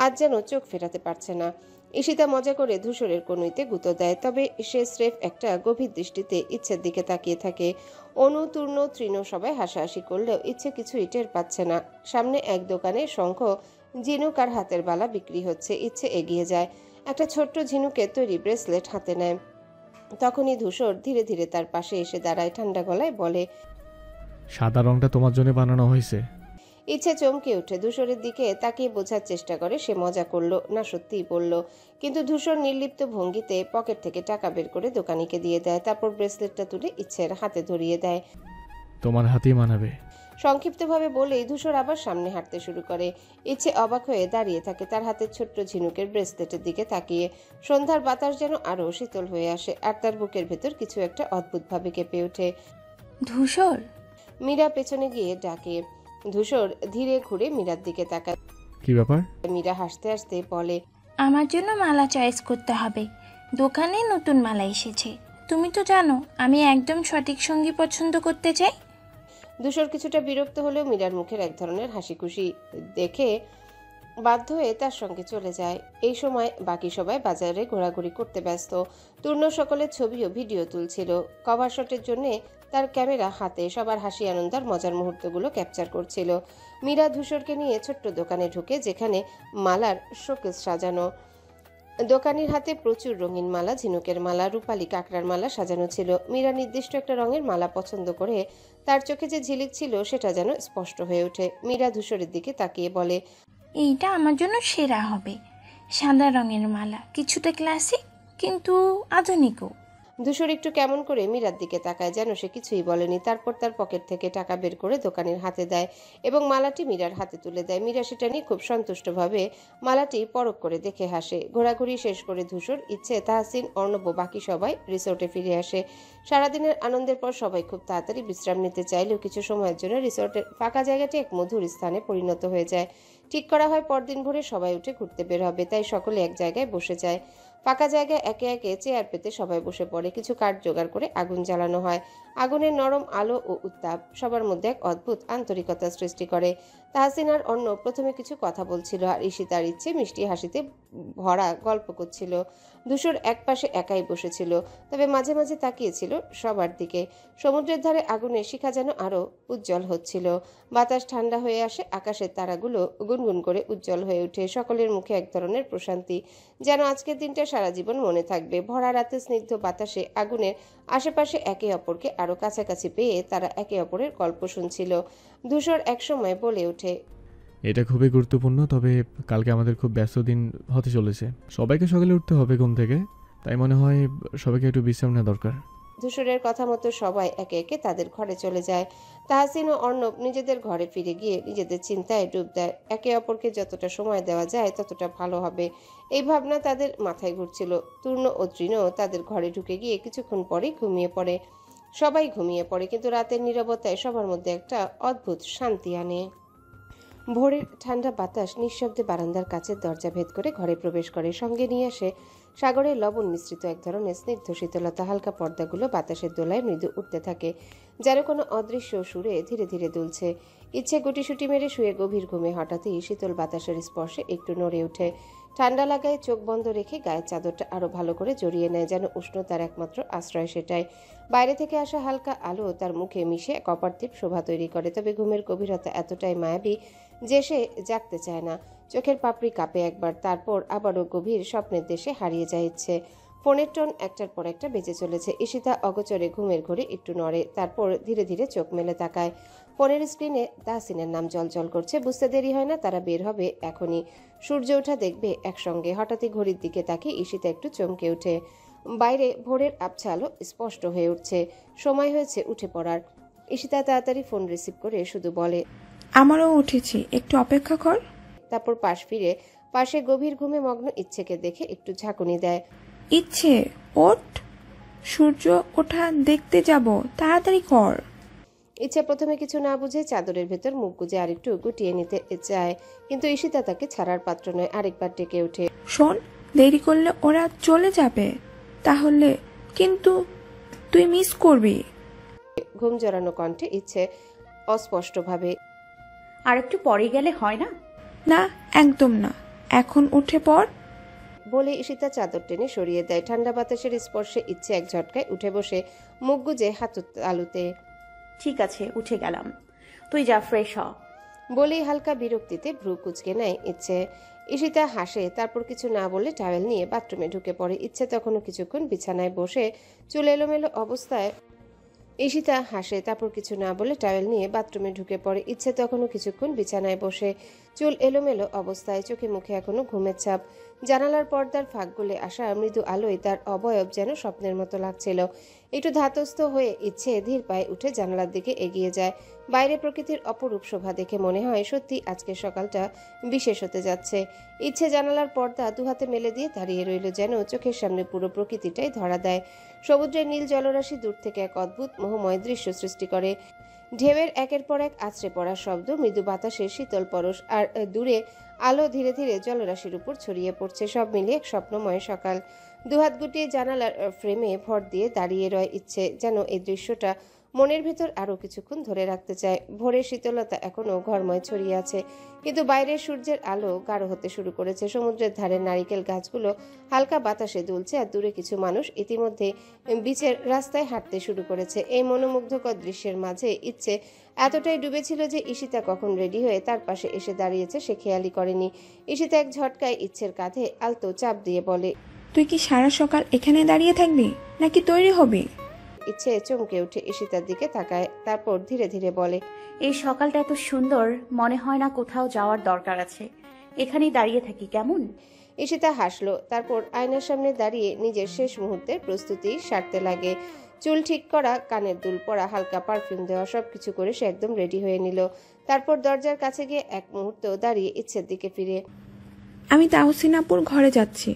আজ যেন চোখ ফেরাতে পারছে না। ঈশিতা মজা করে ধূসরের কনুইতে গুঁতো দেয়, তবে সে স্রেফ একটা গভীর দৃষ্টিতে ইচ্ছের দিকে তাকিয়ে থাকে। অনু, তূর্ণ, তৃণ সবাই হাসাহাসি করলেও ইচ্ছে কিছুই টের পাচ্ছে না। সামনে এক দোকানে শঙ্খ, ঝিনুক আর হাতের বালা বিক্রি হচ্ছে। ইচ্ছে এগিয়ে যায়, একটা ছোট্ট ঝিনুকের তৈরি ব্রেসলেট হাতে নেয়। তখনই ধূসর ধীরে ধীরে তার পাশে এসে দাঁড়ায়, ঠান্ডা গলায় বলে, সাদা রংটা তোমার জন্য বানানো হয়েছে। ইচ্ছে চমকে ওঠে, ধূসরের দিকে তাকিয়ে বোঝার চেষ্টা করে সে মজা করলো না সত্যিই বলল। কিন্তু ধূসর নির্লিপ্ত ভঙ্গিতে পকেট থেকে টাকা বের করে দোকানিকে দিয়ে দেয়, তারপর ব্রেসলেটটা তুলে ইচ্ছের হাতে ধরিয়ে দেয়। তোমার হাতেই মানাবে। সংক্ষিপ্তভাবে বলেই ধূসর আবার সামনে হাঁটতে শুরু করে। ইচ্ছে অবাক হয়ে দাঁড়িয়ে থাকে, তার হাতের ছোট্ট ঝিনুকের ব্রেসলেটের দিকে তাকিয়ে। সন্ধ্যার বাতাস যেন আরো শীতল হয়ে আসে, আর তার বুকের ভেতর কিছু একটা অদ্ভুতভাবে কেঁপে ওঠে। ধূসর, মীরা পেছনে গিয়ে ডাকে। ধূসর ধীরে ঘুরে মীরার দিকে তাকায়। কি ব্যাপার? মীরা হাসতে হাসতে বলে, আমার জন্য মালা চয়েস করতে হবে। দোকানে নতুন মালা এসেছে, তুমি তো জানো আমি একদম সঠিক সঙ্গী পছন্দ করতে চাই। ধূসর কিছুটা বিরক্ত হলেও মীরার মুখের এক ধরনের হাসি খুশি দেখে বাধ্য হয়ে তার সঙ্গে চলে যায়। এই সময় বাকি সবাই বাজারে ঘোরাঘুরি করতে ব্যস্ত। তূর্ণ সকলের ছবি ও ভিডিও তুলছিল। কভার শটের জন্যে তার ক্যামেরা হাতে, সবার হাসি আনন্দ আর মজার মুহূর্তগুলো ক্যাপচার করছিল। মীরা ধূসরকে নিয়ে ছোট্ট দোকানে ঢুকে, যেখানে মালার শোকেস সাজানো। দোকানির হাতে প্রচুর রঙিন মালা, ঝিনুকের মালা, রূপালী কাঁকড়ার মালা সাজানো ছিল। মীরা নির্দিষ্ট একটা রঙের মালা পছন্দ করে তার চোখে যে ঝিলিক ছিল সেটা যেন স্পষ্ট হয়ে ওঠে। মীরা ধূসরের দিকে তাকিয়ে বলে, এইটা আমার জন্য সেরা হবে। সাদা রঙের মালা, কিছুটা ক্লাসিক কিন্তু আধুনিকও। ধূসর একটু কেমন করে মীরার দিকে তাকায়, যেন সে কিছুই বলেনি। তারপর তার পকেট থেকে টাকা বের করে দোকানের হাতে দেয় এবং মালাটি মীরার হাতে তুলে দেয়। মীরা সেটা নিয়ে খুব সন্তুষ্টভাবে মালাটি পরখ করে দেখে হাসে। ঘোরাঘুরি শেষ করে ধূসর, ইচ্ছে, তাহসিন, অর্ণব বাকি সবাই রিসোর্টে ফিরে আসে। সারাদিনের আনন্দের পর সবাই খুব তাড়াতাড়ি বিশ্রাম নিতে চাইলেও কিছু সময়ের জন্য রিসোর্টের ফাঁকা জায়গাটি এক মধুর স্থানে পরিণত হয়ে যায়। ঠিক করা হয় পরদিন ভোরে সবাই উঠে ঘুরতে বের হবে, তাই সকলে এক জায়গায় বসে যায়। ফাঁকা জায়গায় একে একে চেয়ার পেতে সবাই বসে পড়ে। কিছু কাঠ জোগাড় করে আগুন জ্বালানো হয়। আগুনের নরম আলো ও উত্তাপ সবার মধ্যে এক অদ্ভুত আন্তরিকতা সৃষ্টি করে। তাহসিন আর অন্য প্রথমে কিছু কথা বলছিল, আর ঈশিতার ইচ্ছে মিষ্টি হাসিতে ভরা গল্প করছিল। ধূসর একপাশে একাই বসেছিল, তবে মাঝে মাঝে তাকিয়েছিল সবার দিকে। সমুদ্রের ধারে আগুনের শিখা যেন আরো উজ্জ্বল হচ্ছিল। বাতাস ঠান্ডা হয়ে আসে, আকাশের তারাগুলো গুনগুন করে উজ্জ্বল হয়ে ওঠে। সকলের মুখে এক ধরনের প্রশান্তি, যেন আজকের দিনটা সারা জীবন মনে থাকবে। ভরা রাতে স্নিগ্ধ বাতাসে আগুনের আশেপাশে একে অপরকে আরো কাছাকাছি পেয়ে তারা একে অপরের গল্প শুনছিল। ধূসর একসময় বলে ওঠে, এটা খুবই গুরুত্বপূর্ণ, তবে কালকে আমাদের খুব ব্যস্ত দিন হতে চলেছে। সবাইকে সকালে উঠতে হবে ঘুম থেকে, তাই মনে হয় সবাইকে একটু বিশ্রাম নেওয়া দরকার। ধূসরের কথা মতো সবাই একে একে তাদের ঘরে চলে যায়। তাহসিন ও অর্ণব নিজেদের ঘরে ফিরে গিয়ে নিজেদের চিন্তায় ডুব দেয়। একে অপরকে যতটা সময় দেওয়া যায় ততটা ভালো হবে, এই ভাবনা তাদের মাথায় ঘুরছিল। তূর্ণ ও তৃণও তাদের ঘরে ঢুকে গিয়ে কিছুক্ষণ পরে ঘুমিয়ে পড়ে। সবাই ঘুমিয়ে পড়ে, কিন্তু রাতের নীরবতায় সবার মধ্যে একটা অদ্ভুত শান্তি আনে। ভোরের ঠান্ডা বাতাস নিঃশব্দে বারান্দার কাচের দরজা ভেদ করে ঘরে প্রবেশ করে। সঙ্গে নিয়ে আসে সাগরের লবণ মিশ্রিত এক ধরনের স্নিগ্ধ শীতলতা। হালকা পর্দাগুলো বাতাসের দোলায় মৃদু উঠতে থাকে, যেন কোনো অদৃশ্য সুরে ধীরে ধীরে দুলছে। ইচ্ছে গুটিসুটি মেরে শুয়ে গভীর ঘুমে হঠাৎই শীতল বাতাসের স্পর্শে একটু নড়ে ওঠে। ঠান্ডা লাগায় চোখ বন্ধ রেখে গায়ের চাদরটা আরো ভালো করে জড়িয়ে নেয়, যেন উষ্ণতার একমাত্র আশ্রয় সেটাই। বাইরে থেকে আসা হালকা আলো তার মুখে মিশে এক অপার্থিব শোভা তৈরি করে। তবে ঘুমের গভীরতা এতটাই মায়াবী যে সে জাগতে চায় না। চোখের পাপড়ি কাঁপে একবার, তারপর আবারও গভীর স্বপ্নের দেশে হারিয়ে যায় ইচ্ছে। ফোনের টোন একটার পর একটা বেজে চলেছে। ঈশিতা অগোচরে ঘুমের ঘোরে একটু নড়ে, তারপর ধীরে ধীরে চোখ মেলে তাকায়। ফোনের স্ক্রিনে তাহসিনের নাম জলজল করছে। বুঝতে দেরি হয় না, তারা বের হবে এখনই। সূর্য ওঠা দেখবে একসঙ্গে। হঠাৎই ঘড়ির দিকে তাকিয়ে ঈশিতা একটু চমকে ওঠে। বাইরে ভোরের আবছা আলো স্পষ্ট হয়ে উঠছে। সময় হয়েছে উঠে পড়ার। ঈশিতা তাড়াতাড়ি ফোন রিসিভ করে শুধু বলে, আমারও উঠেছি, একটু অপেক্ষা কর। তারপর পাশ ফিরে পাশে গভীর ঘুমে মগ্ন ইচ্ছেকে দেখে একটু ঝাঁকুনি দেয়। ইচ্ছে, ওঠ, সূর্য ওঠা দেখতে যাব, তাড়াতাড়ি কর। ইচ্ছে প্রথমে কিছু না বুঝে চাদরের ভেতর মুখ গুজে আরেকটু গুটিয়ে নিতে চায়, কিন্তু ঈশিতা তাকে ছাড়ার পাত্র নয়। আরেকবার ডেকে ওঠে, শোন, দেরি করলে ওরা চলে যাবে, তাহলে কিন্তু তুই মিস করবি। ঘুম জড়ানো কণ্ঠে ইচ্ছে অস্পষ্টভাবে, আর একটু পরে গেলে হয় না? না, একদম না, এখন উঠে পড়। বলে ঈশিতা চাদর টেনে সরিয়ে দেয়। ঠান্ডা বাতাসের স্পর্শে ইচ্ছে এক ঝটকায় উঠে বসে মুখ গুজে হাত তালুতে। ঠিক আছে, উঠে গেলাম, তুই যা, ফ্রেশ হ। বলেই হালকা বিরক্তিতে ভ্রু কুচকে নেয় ইচ্ছে। ঈশিতা হাসে, তারপর কিছু না বলে টাওয়েল নিয়ে বাথরুমে ঢুকে পড়ে। ইচ্ছে তখনও কিছুক্ষণ বিছানায় বসে চুল এলোমেলো অবস্থায়। ঈশিতা হাসে, তারপর কিছু না বলে টাওয়েল নিয়ে বাথরুমে ঢুকে পড়ে। ইচ্ছে তখনও কিছুক্ষণ বিছানায় বসে চুল এলোমেলো অবস্থায়, চোখে মুখে এখনো ঘুমের ছাপ। জানালার পর্দার ফাঁক গলে আসা মৃদু আলোয় তার অবয়ব যেন স্বপ্নের মতো লাগছিল। একটু ধাতস্থ হয়ে ইচ্ছে ধীর পায়ে উঠে জানালার দিকে এগিয়ে যায়। বাইরে প্রকৃতির অপরূপ শোভা দেখে মনে হয় সত্যি আজকের সকালটা বিশেষ হতে যাচ্ছে। ইচ্ছে জানালার পর্দা দুহাতে মেলে দিয়ে দাঁড়িয়ে রইল, যেন চোখের সামনে পুরো প্রকৃতিটাই ধরা দেয়। সমুদ্রের নীল জলরাশি দূর থেকে এক অদ্ভুত মোহময় দৃশ্য সৃষ্টি করে। ঢেউয়ের একের পর এক আছড়ে পড়ার শব্দ, মৃদু বাতাসের শীতল পরশ, আর দূরে আলো ধীরে ধীরে জলরাশির উপর ছড়িয়ে পড়ছে। সব মিলিয়ে এক স্বপ্নময় সকাল। দুহাত গুটিয়ে জানালার ফ্রেমে ভর দিয়ে দাঁড়িয়ে রয় ইচ্ছে, যেন এই দৃশ্যটা মনের ভেতর আরো কিছুক্ষণ ধরে রাখতে চায়। ভোরের শীতলতা এখনো ঘরময় ছড়িয়ে আছে, কিন্তু বাইরের সূর্যের আলো গাঢ় হতে শুরু করেছে। সমুদ্রের ধারে নারিকেল গাছগুলো হালকা বাতাসে দুলছে, আর দূরে কিছু মানুষ ইতিমধ্যে বিচের রাস্তায় হাঁটতে শুরু করেছে। এই মনোমুগ্ধকর দৃশ্যের মাঝে ইচ্ছে এতটাই ডুবেছিল যে ঈশিতা কখন রেডি হয়ে তার পাশে এসে দাঁড়িয়েছে সে খেয়ালই করেনি। ঈশিতা এক ঝটকায় ইচ্ছের কাঁধে আলতো চাপ দিয়ে বলে, তুই কি সারা সকাল এখানে দাঁড়িয়ে থাকবি নাকি তৈরি হবি? ইচ্ছে চমকে উঠে ঈশিতার দিকে তাকায়, তারপর ধীরে ধীরে বলে, এই সকালটা এত সুন্দর, মনে হয় না কোথাও যাওয়ার দরকার আছে, এখানেই দাঁড়িয়ে থাকি, কেমন? ঈশিতা হাসলো, তারপর আয়নার সামনে দাঁড়িয়ে নিজের শেষ মুহূর্তের প্রস্তুতি সারতে লাগে। চুল ঠিক করা, কানের দুল পরা, হালকা পারফিউম দেওয়া, সবকিছু করে সে একদম রেডি হয়ে নিল। তারপর দরজার কাছে গিয়ে এক মুহূর্ত দাঁড়িয়ে ইচ্ছের দিকে ফিরে, আমি তাহসিনাপুর ঘরে যাচ্ছি,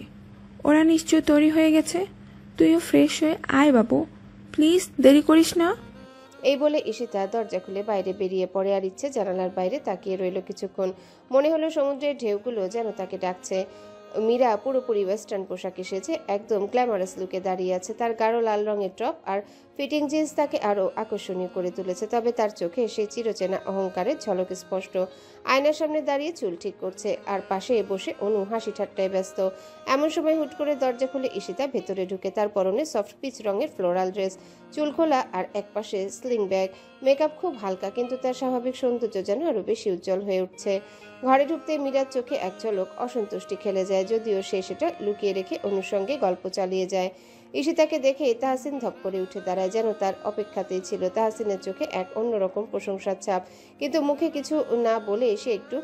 ওরা নিশ্চয় তৈরি হয়ে গেছে, তুইও ফ্রেশ হয়ে আয় বাবু, প্লিজ দেরি করিস না। এই বলে ঈশিতা দরজা খুলে বাইরে বেরিয়ে পড়ে, আর ইচ্ছে জানালার বাইরে তাকিয়ে রইল কিছুক্ষণ। মনে হলো সমুদ্রের ঢেউগুলো যেন তাকে ডাকছে। মীরা পুরোপুরি ওয়েস্টার্ন পোশাক এসেছে, একদম গ্ল্যামারাস লুকে দাঁড়িয়ে আছে। তার গাঢ় লাল রঙের টপ আর ফিটিং জিন্স তাকে আরো আকর্ষণীয় করে তুলেছে, তবে তার চোখে সেই চিরচেনা অহংকারের ঝলক স্পষ্ট। আয়নার সামনে দাঁড়িয়ে চুল ঠিক করছে, আর পাশে বসে অনু হাসি ঠাট্টায় ব্যস্ত। এমন সময় হুট করে দরজা খুলে ঈশিতা ভেতরে ঢুকে। তার পরনে সফট পিচ রঙের ফ্লোরাল ড্রেস, চুল খোলা আর একপাশে স্লিং ব্যাগ। মেকআপ খুব হালকা, কিন্তু তার স্বাভাবিক সৌন্দর্য যেন আরো বেশি উজ্জ্বল হয়ে উঠছে। ঘরে ঢুকতে মীরার চোখে এক ঝলক অসন্তুষ্টি খেলে যায়, যদিও সে সেটা লুকিয়ে রেখে অনুর সঙ্গে গল্প চালিয়ে যায়। ঈশিতাকে দেখে তাহসিন ধপ করে উঠে দাঁড়ায়, যেন তার অপেক্ষাতেই ছিল। তাহসিনের চোখে এক অন্যরকম প্রশংসার ছাপ, কিন্তু মুখে কিছু না বলে সে একটু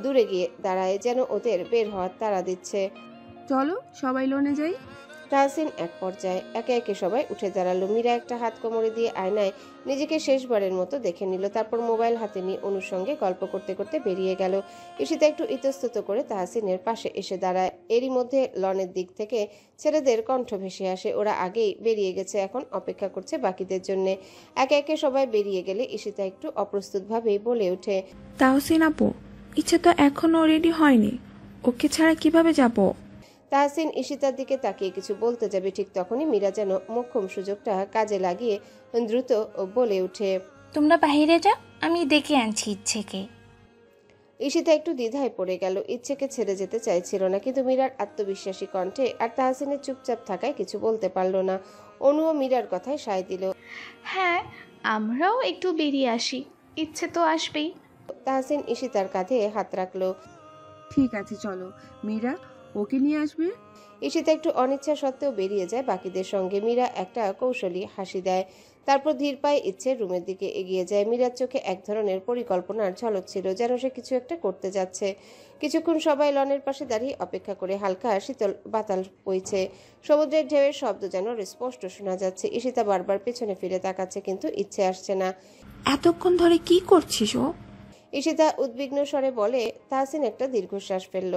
দূরে গিয়ে দাঁড়ায়, যেন ওদের বের হওয়ার তাড়া দিচ্ছে। চলো সবাই লোনে যাই। তাহসিন এক পর্যায়ে একে একে সবাই উঠে দাঁড়ালো। মীরা একটা হাত কোমরে দিয়ে আয়নায় নিজেকে শেষবারের মতো দেখে নিল, তারপর মোবাইল হাতে নিয়ে অনুর সঙ্গে গল্প করতে করতে বেরিয়ে গেল। ঈশিতা একটু ইতস্তত করে তাহসিনের পাশে এসে দাঁড়ায়। এরই মধ্যে লনের দিক থেকে ছেলেদের কণ্ঠ ভেসে আসে। ওরা আগেই বেরিয়ে গেছে, এখন অপেক্ষা করছে বাকিদের জন্য। একে একে সবাই বেরিয়ে গেলে ঈশিতা একটু অপ্রস্তুতভাবেই বলে ওঠে, তাহসিন আপু, ইচ্ছে তো এখনো রেডি হয়নি, ওকে ছাড়া কিভাবে যাব? তাহসিন ঈশিতার দিকে তাকিয়ে কিছু বলতে যাবে, ঠিক তখনই মীরা যেন মোক্ষম সুযোগটা কাজে লাগিয়ে দ্রুত বলে ওঠে, তোমরা বাইরে যাও, আমি ডেকে আনছি ইচ্ছেকে। ঈশিতা একটু দ্বিধায় পড়ে গেল। ইচ্ছেকে ছেড়ে যেতে চাইছিল না, কিন্তু মীরার আত্মবিশ্বাসী কণ্ঠে আর তাহসিনের চুপচাপ থাকায় কিছু বলতে পারল না। অনুও মীরার কথায় সায় দিল। হ্যাঁ, আমরাও একটু বেরিয়ে আসি, ইচ্ছে তো আসবেই। তাহসিন ঈশিতার কাঁধে হাত রাখলো। ঠিক আছে চলো, মীরা ওকে নিয়ে আসবে। ঈশিতা একটু অনিচ্ছা সত্ত্বেও বেরিয়ে যায় বাকিদের সঙ্গে। মীরা একটা কৌশলী হাসি দেয়, তারপর ধীর পায়ে ইচ্ছের রুমের দিকে এগিয়ে যায়। মীরার চোখে এক ধরনের পরিকল্পনার ঝলক ছিল, যেন সে কিছু একটা করতে যাচ্ছে। কিছুক্ষণ সবাই লনের পাশে দাঁড়িয়ে অপেক্ষা করে। হালকা শীতল বাতাস বইছে, সমুদ্রের ঢেউয়ের শব্দ যেন স্পষ্ট শোনা যাচ্ছে। ঈশিতা বারবার পেছনে ফিরে তাকাচ্ছে, কিন্তু ইচ্ছে আসছে না। এতক্ষণ ধরে কি করছিস ও? ঈশিতা উদ্বিগ্ন স্বরে বলে। তাহসিন একটা দীর্ঘশ্বাস ফেলল।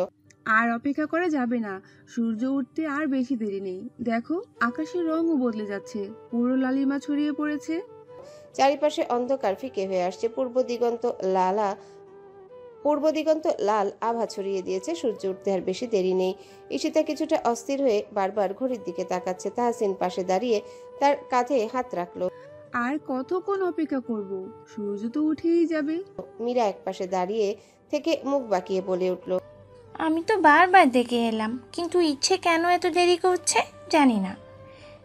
আর অপেক্ষা করা যাবে না, সূর্য উঠতে আর বেশি দেরি নেই। দেখো আকাশের রঙও বদলে যাচ্ছে, পুরো লালিমা ছড়িয়ে পড়েছে। চারিপাশে অন্ধকার ফিকে হয়ে আসছে। পূর্ব দিগন্ত লাল আভা ছড়িয়ে দিয়েছে। সূর্য উঠতে আর বেশি দেরি নেই। ঈশিতা কিছুটা অস্থির হয়ে বারবার ঘড়ির দিকে তাকাচ্ছে। তাহসিন পাশে দাঁড়িয়ে তার কাঁধে হাত রাখলো। আর কতক্ষণ অপেক্ষা করব, সূর্য তো উঠেই যাবে। মীরা এক পাশে দাঁড়িয়ে থেকে মুখ বাঁকিয়ে বলে উঠল, আমি তো বারবার ডেকে এলাম, কিন্তু ইচ্ছে কেন এত দেরি করছে জানি না।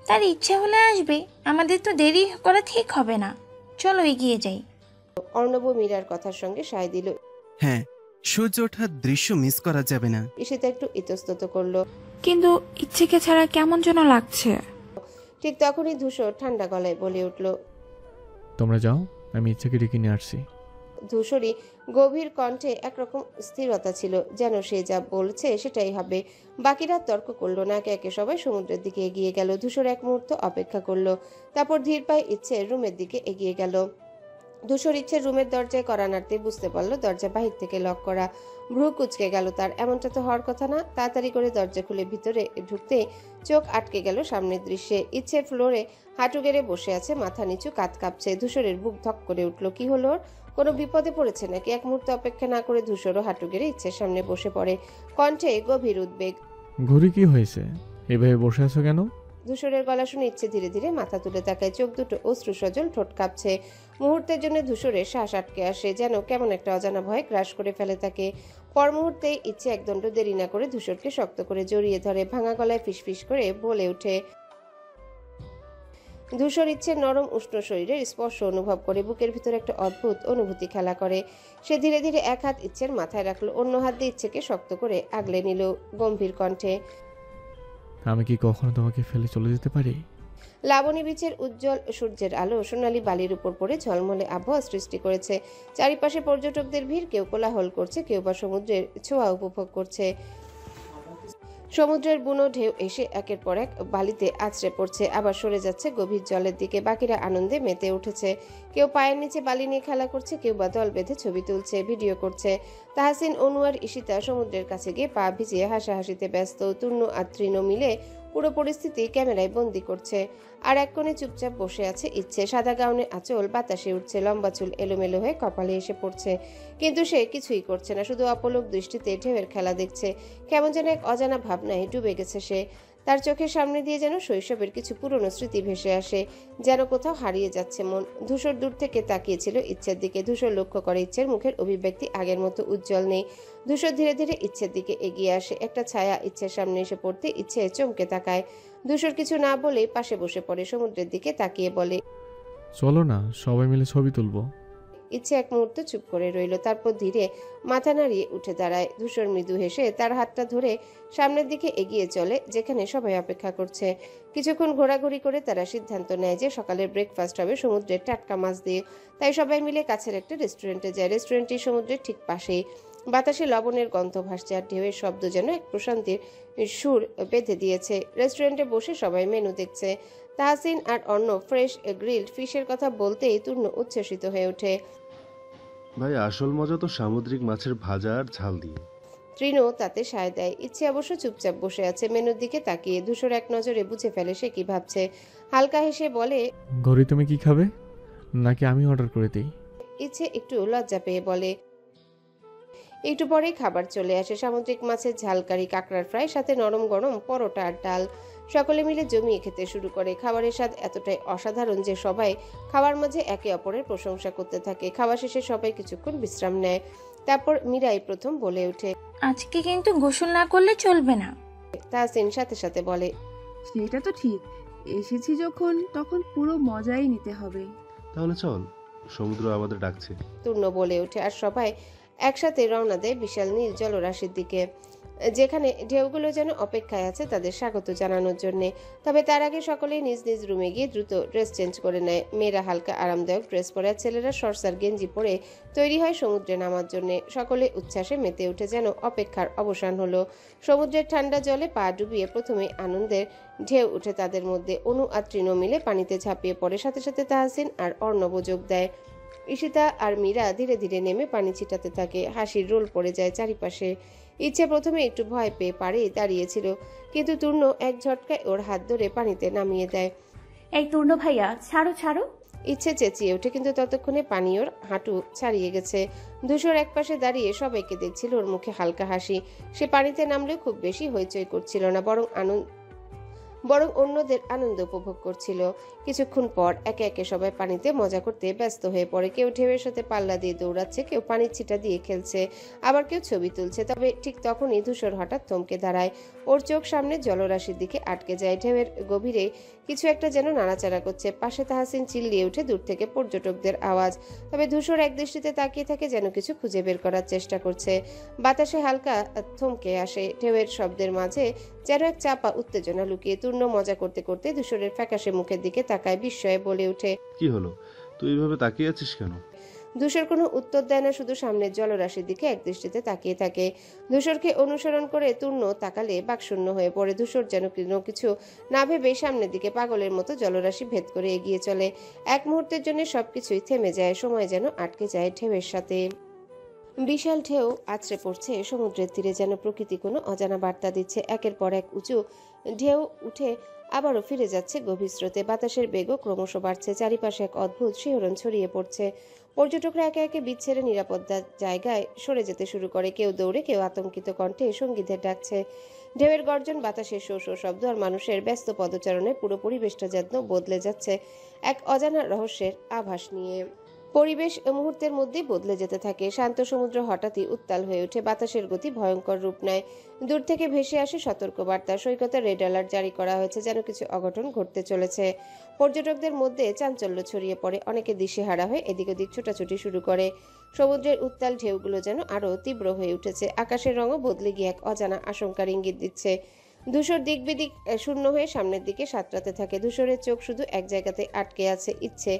তার ইচ্ছে হলে আসবে, আমাদের তো দেরি করা ঠিক হবে না। চলো এগিয়ে যাই। অর্ণব মীরার কথার সঙ্গে সায় দিল। হ্যাঁ, সূর্য ওঠার দৃশ্য মিস করা যাবে না। ঈশিতা একটু ইতস্তত করলো। কিন্তু ইচ্ছেকে ছাড়া কেমন যেন লাগছে। ঠিক তখনই ধূসর ঠান্ডা গলায় বলে উঠল। তোমরা যাও, আমি ইচ্ছাকে ডেকে নিয়ে আসছি। ধূসরী গভীর কণ্ঠে একরকম স্থিরতা ছিল, যেন সে যা বলছে সেটাই হবে। বাকিরা তর্ক করলো না, একে একে সবাই সমুদ্রের দিকে এগিয়ে গেল। ধূসর এক মুহূর্ত অপেক্ষা করলো, তারপর ধীর পায়ে ইচ্ছের রুমের দিকে এগিয়ে গেল। ধূসর ইচ্ছের রুমের দরজায় কড়া নাড়তে বুঝতে পারলো দরজা বাহির থেকে লক করা। ভ্রু কুচকে গেল তার। এমনটা তো হওয়ার কথা না। তাড়াতাড়ি করে দরজা খুলে ভিতরে ঢুকতে চোখ আটকে গেল সামনের দৃশ্যে। ইচ্ছে ফ্লোরে হাঁটু গেড়ে বসে আছে, মাথা নিচু, কাঁধ কাঁপছে। ধূসরের বুক ধক করে উঠল। কি হলো? কোনো বিপদে পড়েছে নাকি? এক মুহূর্ত অপেক্ষা না করে ধূসরও হাঁটু গেড়ে ইচ্ছের সামনে বসে পড়ে, কণ্ঠে গভীর উদ্বেগ। ঘড়ি কি হয়েছে? এভাবে বসে আছো কেন? ধূসরের গলা শুনে ইচ্ছে ধীরে ধীরে মাথা তুলে তাকায়। চোখ দুটো অশ্রু সজল, ঠোঁট কাঁপছে। মুহূর্তের জন্য ধূসরের শ্বাস আটকে আসে, যেন কেমন একটা অজানা ভয় গ্রাস করে ফেলে তাকে। পর মুহূর্তে ইচ্ছে একদণ্ড দেরি না করে ধূসরকে শক্ত করে জড়িয়ে ধরে। ভাঙা গলায় ফিসফিস করে বলে ওঠে। ধূসর ইচ্ছের নরম উষ্ণ শরীরের স্পর্শ অনুভব করে বুকের ভিতরে একটা অদ্ভুত অনুভূতি খেলা করে। সে ধীরে ধীরে এক হাত ইচ্ছের মাথায় রাখলো, অন্য হাত দিয়ে ইচ্ছেকে শক্ত করে আগলে নিল গম্ভীর কণ্ঠে। আমি কি কখনো তোমাকে ফেলে চলে যেতে পারি? লাবণী বীচের উজ্জ্বল সূর্যের আলো সোনালী বালির উপর পড়ে ঝলমলে আবহাওয়া সৃষ্টি করেছে। চারিপাশে পর্যটকদের ভিড়, কেউ কোলাহল করছে, কেউ বা সমুদ্রের ছোঁয়া উপভোগ করছে। সমুদ্রের বুনো ঢেউ এসে একের পর এক বালিতে আছড়ে পড়ছে, আবার সরে যাচ্ছে গভীর জলের দিকে। বাকিরা আনন্দে মেতে উঠেছে। কেউ পায়ের নিচে বালি নিয়ে খেলা করছে, কেউ বা দল বেঁধে ছবি তুলছে, ভিডিও করছে। তাহসিন, অনু আর ঈশিতা সমুদ্রের কাছে গিয়ে পা ভিজিয়ে হাসাহাসিতে ব্যস্ত। তূর্ণ আর তৃণ মিলে পুরো পরিস্থিতি ক্যামেরায় বন্দি করছে। আর এক কোণে চুপচাপ বসে আছে ইচ্ছে। সাদা গাউনে আঁচল বাতাসে উঠছে, লম্বা চুল এলোমেলো হয়ে কপালে এসে পড়ছে, কিন্তু সে কিছুই করছে না, শুধু অপলক দৃষ্টিতে ঢেউয়ের খেলা দেখছে। কেমন যেন এক অজানা ভাবনায় ডুবে গেছে সে। তার চোখের সামনে দিয়ে যেন শৈশবের কিছু পুরনো স্মৃতি ভেসে আসে, যেন কোথাও হারিয়ে যাচ্ছে মন। ধূসর দূর থেকে তাকিয়েছিল ইচ্ছের দিকে। ধূসর লক্ষ্য করে ইচ্ছের মুখের অভিব্যক্তি আগের মতো উজ্জ্বল নেই। ধূসর ধীরে ধীরে ইচ্ছের দিকে এগিয়ে আসে। একটা ছায়া ইচ্ছের সামনে এসে পড়তে ইচ্ছে চমকে তাকায়। ধূসর কিছু না বলেই পাশে বসে পড়ে, সমুদ্রের দিকে তাকিয়ে বলে, চলো না, সবাই মিলে ছবি তুলবো। ইচ্ছে এক মুহূর্ত চুপ করে রইল, তারপর ধীরে মাথা নাড়িয়ে উঠে দাঁড়ায়। ধূসর মৃদু হেসে তার হাতটা ধরে সামনের দিকে এগিয়ে চলে, যেখানে সবাই অপেক্ষা করছে। কিছুক্ষণ ঘোরাঘুরি করে তারা সিদ্ধান্ত নেয় যে সকালের ব্রেকফাস্ট হবে সমুদ্রের টাটকা মাছ দিয়ে। তাই সবাই মিলে কাছের একটা রেস্টুরেন্টে যায়। রেস্টুরেন্টটি সমুদ্রের ঠিক পাশেই। বাতাসে লবণের গন্ধ ভাসছে আর ঢেউয়ের শব্দ যেন এক প্রশান্তির সুর বেঁধে দিয়েছে। রেস্টুরেন্টে বসে সবাই মেনু দেখছে। তাহসিন আর অন্য ফ্রেশ গ্রিলড ফিশের কথা বলতেই তূর্ণ উচ্ছ্বসিত হয়ে ওঠে। ভাই আসল মজা তো সামুদ্রিক মাছের ভাজা আর ঝাল দিয়ে। তৃণও তাতে সায় দেয়। ইচ্ছে অবশ্য চুপচাপ বসে আছে, মেনুর দিকে তাকিয়ে। ধূসর এক নজরে বুঝে ফেলে সে কি ভাবছে। হালকা হেসে বলে, গৌরী তুমি কি খাবে, নাকি আমি অর্ডার করে দিই? ইচ্ছে একটু লজ্জা পেয়ে বলে। একটু পরেই খাবার চলে আসে। সামুদ্রিক মাছের ঝালকারি, কাঁকড়ার ফ্রাই, সাথে নরম গরম পরোটা আর ডাল। সকলে মিলে জমিয়ে খেতে শুরু করে। খাবারের স্বাদ এতটাই অসাধারণ যে সবাই খাওয়ার মাঝে একে অপরের প্রশংসা করতে থাকে। খাওয়া শেষে সবাই কিছুক্ষণ বিশ্রাম নেয়। তারপর মীরাই প্রথম বলে ওঠে, আজকে কিন্তু গোসল না করলে চলবে না। তাহসিন সাথে সাথে বলে, সেটা তো ঠিক, এসেছি যখন তখন পুরো মজাই নিতে হবে। তাহলে চল, সমুদ্র আমাদের ডাকছে। তূর্ণ বলে ওঠে আর সবাই একসাথে রওনা দেয় বিশাল নীল জলরাশির দিকে, যেখানে ঢেউগুলো যেন অপেক্ষায় আছে তাদের স্বাগত জানানোর জন্যে। তবে তার আগে সকলেই নিজ নিজ রুমে গিয়ে দ্রুত ড্রেস চেঞ্জ করে নেয়। মেয়েরা হালকা আরামদায়ক ড্রেস পরে আর ছেলেরা শর্টস আর গেঞ্জি পরে তৈরি হয় সমুদ্রে নামার জন্যে। সকলে উচ্ছ্বাসে মেতে উঠে, যেন অপেক্ষার অবসান হলো। সমুদ্রের ঠান্ডা জলে পা ডুবিয়ে প্রথমে আনন্দের ঢেউ উঠে তাদের মধ্যে। অনু আর তৃণ মিলে পানিতে ঝাঁপিয়ে পড়ে, সাথে সাথে তাহসিন আর অর্ণব যোগ দেয়। ঈশিতা আর মীরা ধীরে ধীরে নেমে পানি ছিটাতে থাকে। হাসির রোল পড়ে যায় চারিপাশে। ইচ্ছে প্রথমে একটু ভয় পেয়ে পাড়েই দাঁড়িয়েছিল, কিন্তু তূর্ণ এক ঝটকায় ওর হাত ধরে পানিতে নামিয়ে দেয়। এই তূর্ণ ভাইয়া, ছাড়ো ছাড়ো। ইচ্ছে চেঁচিয়ে ওঠে, কিন্তু ততক্ষণে পানি ওর হাঁটু ছাড়িয়ে গেছে। ধূসর একপাশে দাঁড়িয়ে সবাইকে দেখছিল, ওর মুখে হালকা হাসি। সে পানিতে নামলেও খুব বেশি হইচই করছিল না, বরং অন্যদের আনন্দ উপভোগ করছিল। কিছুক্ষণ পর একে একে সবাই পানিতে মজা করতে ব্যস্ত হয়ে পড়ে। কেউ ঢেউয়ের সাথে পাল্লা দিয়ে দৌড়াচ্ছে, কেউ পানির ছিটা দিয়ে খেলছে, আবার কেউ ছবি তুলছে। তবে ঠিক তখনই ধূসর হঠাৎ থমকে দাঁড়ায়। ওর চোখ সামনে জলরাশির দিকে আটকে যায়। ঢেউয়ের গভীরে কিছু একটা যেন নাড়াচাড়া করছে। পাশে তাহসিন চিল্লিয়ে উঠে, দূর থেকে পর্যটকদের আওয়াজ। তবে ধূসর এক দৃষ্টিতে তাকিয়ে থাকে, যেন কিছু খুঁজে বের করার চেষ্টা করছে। বাতাসে হালকা থমকে আসে। ঢেউয়ের শব্দের মাঝে যেন এক চাপা উত্তেজনা লুকিয়ে। তূর্ণ মজা করতে করতে ধূসরের ফ্যাকাশে মুখের দিকে তাকায়, বিস্ময়ে বলে ওঠে, কি হলো, তুই এইভাবে তাকিয়ে আছিস কেন? ধূসর কোনো উত্তর দেয় না, শুধু সামনের জলরাশির দিকে এক দৃষ্টিতে তাকিয়ে থাকে। ধূসরকে অনুসরণ করে তূর্ণ তাকালে বাকশূন্য হয়ে পড়ে। ধূসর যেন কিছু না ভেবে সামনের দিকে পাগলের মতো জলরাশি ভেদ করে এগিয়ে চলে। এক মুহূর্তের জন্য সবকিছুই থেমে যায়, সময় যেন আটকে যায় ঢেউয়ের সাথে। বিশাল ঢেউ আছড়ে পড়ছে সমুদ্রের তীরে, যেন প্রকৃতি কোনো অজানা বার্তা দিচ্ছে। একের পর এক উঁচু ঢেউ উঠে আবারও ফিরে যাচ্ছে গভীর স্রোতে। বাতাসের বেগও ক্রমশ বাড়ছে। চারিপাশে এক অদ্ভুত শিহরণ ছড়িয়ে পড়ছে। পর্যটকরা একে একে বিচ্ছেরে নিরাপদ জায়গায় সরে যেতে শুরু করে। কেউ দৌড়ে, কেউ আতঙ্কিত কণ্ঠে সঙ্গীদের ডাকছে। ঢেউয়ের গর্জন, বাতাসের শো শো শব্দ আর মানুষের ব্যস্ত পদচারণে পুরো পরিবেশটা যেন বদলে যাচ্ছে এক অজানা রহস্যের আভাস নিয়ে। পরিবেশ মুহূর্তের মধ্যে বদলে যেতে থাকে। শান্ত সমুদ্র হঠাৎই উত্তাল হয়ে ওঠে। বাতাসের গতি ভয়ঙ্কর রূপ নেয়। দূর থেকে ভেসে আসে সতর্কবার্তা। সৈকতে রেড অ্যালার্ট জারি করা হয়েছে, যেন কিছু অঘটন ঘটতে চলেছে। পর্যটকদের মধ্যে চাঞ্চল্য ছড়িয়ে পড়ে। অনেকে দিশেহারা হয়ে এদিক ওদিক ছোটাছুটি শুরু করে। সমুদ্রের উত্তাল ঢেউগুলো যেন আরও তীব্র হয়ে উঠেছে। আকাশের রঙও বদলে গিয়ে এক অজানা আশঙ্কার ইঙ্গিত দিচ্ছে। ধূসর দিক বিদিক শূন্য হয়ে সামনের দিকে সাঁতরাতে থাকে। ধূসরের চোখ শুধু এক জায়গাতে আটকে আছে। ইচ্ছে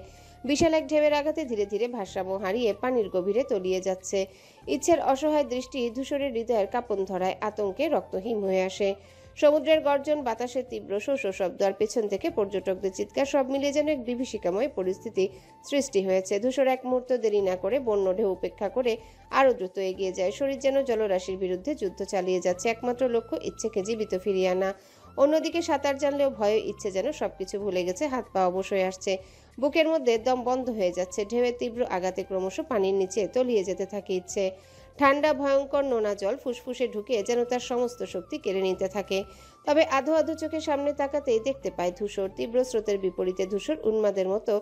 বিশাল এক ঢেউয়ের আঘাতে ধীরে ধীরে ভারসাম্য হারিয়ে পানির গভীরে তলিয়ে যাচ্ছে। ইচ্ছের অসহায় দৃষ্টি ধূসরের হৃদয়ের কাঁপন ধরায়, আতঙ্কে রক্তহীন হয়ে আসে। সমুদ্রের গর্জন, বাতাসের তীব্র শো শো শব্দ আর পেছন থেকে পর্যটকদের চিৎকার, সব মিলিয়ে যেন এক বিভীষিকাময় পরিস্থিতি সৃষ্টি হয়েছে। ধূসর এক মুহূর্ত দেরি না করে বন্য ঢেউ উপেক্ষা করে আরও দ্রুত এগিয়ে যায়। শরীর যেন জলরাশির বিরুদ্ধে যুদ্ধ চালিয়ে যাচ্ছে। একমাত্র লক্ষ্য ইচ্ছেকে জীবিত ফিরিয়ে আনা। অন্যদিকে সাঁতার জানলেও ভয়ে ইচ্ছে যেন সবকিছু ভুলে গেছে। হাত পা অবশ হয়ে আসছে, বুকের মধ্যে দম বন্ধ হয়ে যাচ্ছে। ঢেউয়ের তীব্র আঘাতে ক্রমশ পানির নিচে তলিয়ে যেতে থাকে ইচ্ছে। ঠান্ডা ভয়ঙ্কর নোনা জল ফুসফুসে ঢুকে যেন তার সমস্ত শক্তি কেড়ে নিতে থাকে। তবে আধো আধো চোখে সামনে তাকাতেই দেখতে পায় ধূসর। তীব্র স্রোতের বিপরীতে ধূসর উন্মাদের মতো